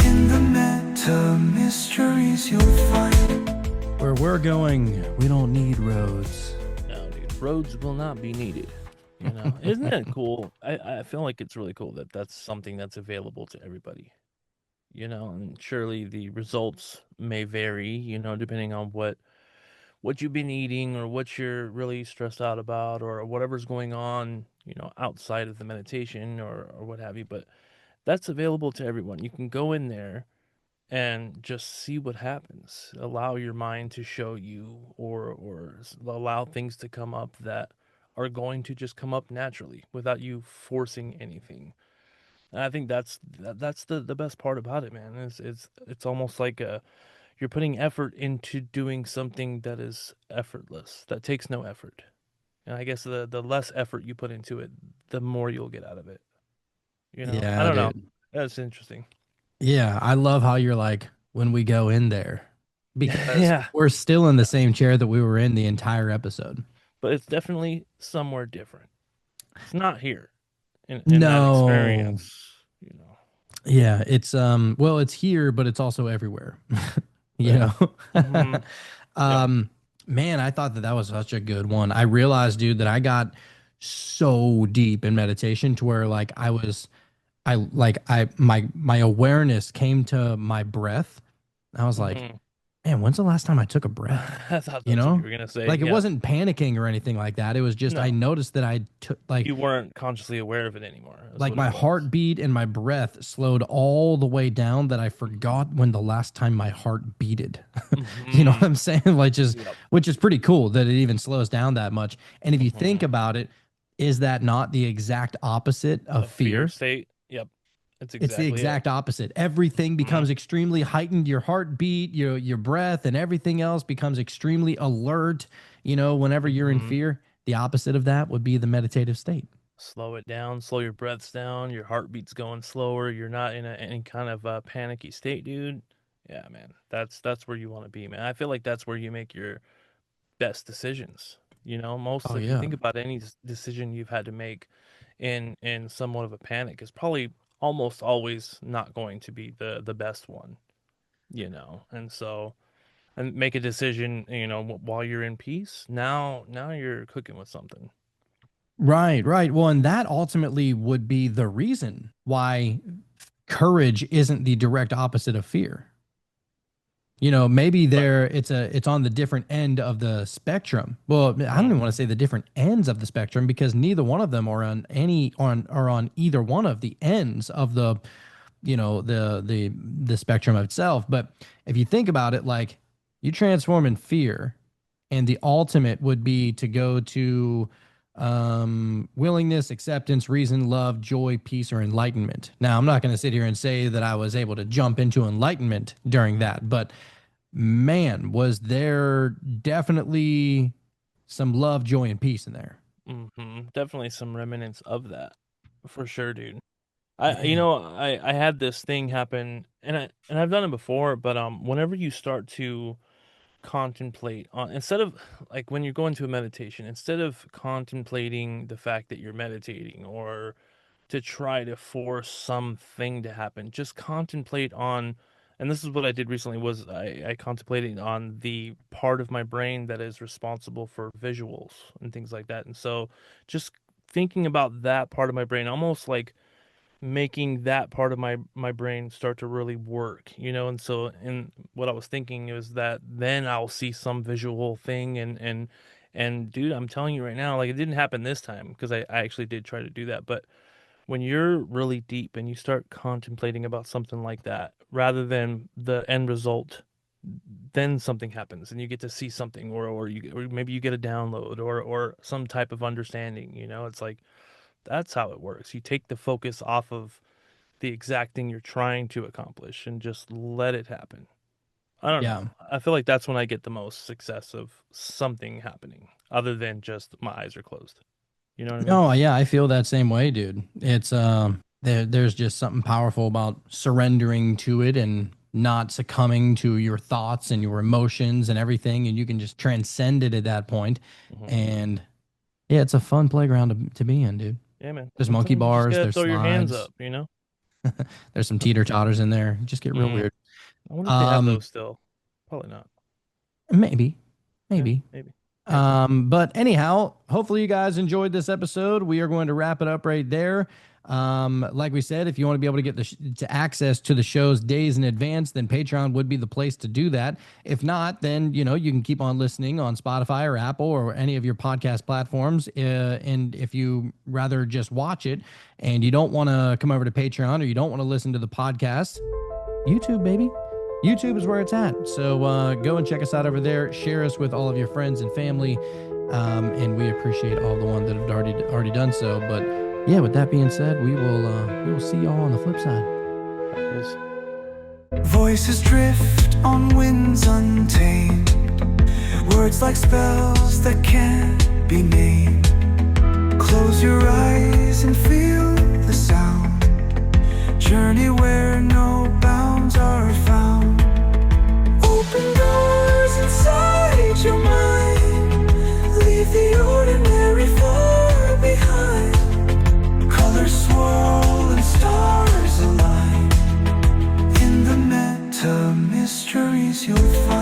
Speaker 1: In the meta mysteries you'll find.
Speaker 2: Where we're going, we don't need roads.
Speaker 3: No, dude. Roads will not be needed. Isn't that cool? I feel like it's really cool that that's something that's available to everybody. And surely the results may vary, depending on what you've been eating or what you're really stressed out about or whatever's going on, outside of the meditation or what have you. But that's available to everyone. You can go in there and just see what happens. Allow your mind to show you, or allow things to come up that are going to just come up naturally without you forcing anything. And I think that's the best part about it, man. It's almost like you're putting effort into doing something that is effortless, that takes no effort. And I guess the less effort you put into it, the more you'll get out of it.
Speaker 2: Yeah,
Speaker 3: I don't know.
Speaker 2: dude.
Speaker 3: That's interesting.
Speaker 2: Yeah, I love how you're like, when we go in there, because
Speaker 3: Yeah.
Speaker 2: we're still in the same chair that we were in the entire episode.
Speaker 3: But it's definitely somewhere different. It's not here in that
Speaker 2: No.
Speaker 3: experience.
Speaker 2: Yeah, it's well, it's here, but it's also everywhere. you
Speaker 3: Yeah.
Speaker 2: know.
Speaker 3: Mhm.
Speaker 2: Man, I thought that was such a good one. I realized, dude, that I got so deep in meditation to where like my awareness came to my breath. I was like,
Speaker 3: Mhm.
Speaker 2: man, when's the last time I took a breath?
Speaker 3: I thought that's
Speaker 2: You know?
Speaker 3: what you were gonna say.
Speaker 2: Like it
Speaker 3: Yeah.
Speaker 2: wasn't panicking or anything like that. It was just I
Speaker 3: No.
Speaker 2: noticed that I took like
Speaker 3: You weren't consciously aware of it anymore. That's
Speaker 2: like
Speaker 3: what
Speaker 2: my
Speaker 3: it was.
Speaker 2: heartbeat and my breath slowed all the way down that I forgot when the last time my heart beated. You know what
Speaker 3: Mhm.
Speaker 2: I'm saying? Like just
Speaker 3: Yep.
Speaker 2: which is pretty cool that it even slows down that much. And if you think
Speaker 3: Mhm.
Speaker 2: about it, is that not the exact opposite of
Speaker 3: A fear
Speaker 2: fear?
Speaker 3: state. Yep. It's
Speaker 2: It's the
Speaker 3: exactly it.
Speaker 2: exact opposite. Everything becomes extremely heightened. Your heartbeat, your breath, and everything else becomes extremely alert. Whenever you're in
Speaker 3: Mhm.
Speaker 2: fear, the opposite of that would be the meditative state.
Speaker 3: Slow it down, slow your breaths down, your heartbeat's going slower, you're not in any kind of panicky state, dude. Yeah, man. That's where you want to be, man. I feel like that's where you make your best decisions. Most,
Speaker 2: Oh
Speaker 3: if you
Speaker 2: yeah.
Speaker 3: think about any decision you've had to make in somewhat of a panic, is probably almost always not going to be the best one, And so, and make a decision, while you're in peace. Now you're cooking with something.
Speaker 2: Right, right. Well, and that ultimately would be the reason why courage isn't the direct opposite of fear. You know, maybe it's on the different end of the spectrum. Well, I don't even want to say the different ends of the spectrum, because neither one of them are on either one of the ends of the, you know, the spectrum itself. But if you think about it, like, you transform in fear, and the ultimate would be to go to willingness, acceptance, reason, love, joy, peace, or enlightenment. Now, I'm not going to sit here and say that I was able to jump into enlightenment during that, but man, was there definitely some love, joy, and peace in there.
Speaker 3: Definitely some remnants of that, for sure, dude. I had this thing happen, and I've done it before, but whenever you start to contemplate on, instead of, like, when you go into a meditation, instead of contemplating the fact that you're meditating, or to try to force something to happen, just contemplate on, and this is what I did recently, was I contemplated on the part of my brain that is responsible for visuals and things like that. And so just thinking about that part of my brain, almost like making that part of my brain start to really work, you know. And so, in what I was thinking is that then I'll see some visual thing, and dude, I'm telling you right now, like, it didn't happen this time, because I actually did try to do that. But when you're really deep and you start contemplating about something like that, rather than the end result, then something happens and you get to see something, or maybe you get a download, or some type of understanding, you know. It's like, that's how it works. You take the focus off of the exact thing you're trying to accomplish and just let it happen. I don't
Speaker 2: Yeah.
Speaker 3: know. I feel like that's when I get the most success of something happening, other than just my eyes are closed. You know what I mean?
Speaker 2: No, yeah, I feel that same way, dude. It's there's just something powerful about surrendering to it and not succumbing to your thoughts and your emotions and everything, and you can just transcend it at that point.
Speaker 3: Mhm.
Speaker 2: And yeah, it's a fun playground to be in, dude.
Speaker 3: Yeah, man.
Speaker 2: There's
Speaker 3: Sometimes
Speaker 2: monkey
Speaker 3: you just
Speaker 2: bars,
Speaker 3: gotta
Speaker 2: there's
Speaker 3: throw your hands
Speaker 2: slides.
Speaker 3: up, you know?
Speaker 2: There's some teeter totters in there. You just get real
Speaker 3: Mm.
Speaker 2: weird.
Speaker 3: I wonder if they have
Speaker 2: Um,
Speaker 3: those still. Probably not.
Speaker 2: maybe,
Speaker 3: Yeah,
Speaker 2: maybe.
Speaker 3: maybe.
Speaker 2: But anyhow, hopefully you guys enjoyed this episode. We are going to wrap it up right there. Like we said, if you want to be able to get to access to the shows days in advance, then Patreon would be the place to do that. If not, then, you know, you can keep on listening on Spotify or Apple or any of your podcast platforms. And if you rather just watch it and you don't want to come over to Patreon, or you don't want to listen to the podcast, YouTube, baby. YouTube is where it's at. So go and check us out over there. Share us with all of your friends and family. And we appreciate all the ones that have already done so. But yeah, with that being said, we will see y'all on the flip side.
Speaker 3: Yes.
Speaker 1: Voices drift on winds untamed, words like spells that can't be named. Close your eyes and feel the sound. Journey where no bounds are found. Open doors inside your mind. Leave the ordinary far behind. Colors swirl and stars align. In the meta mysteries you'll find.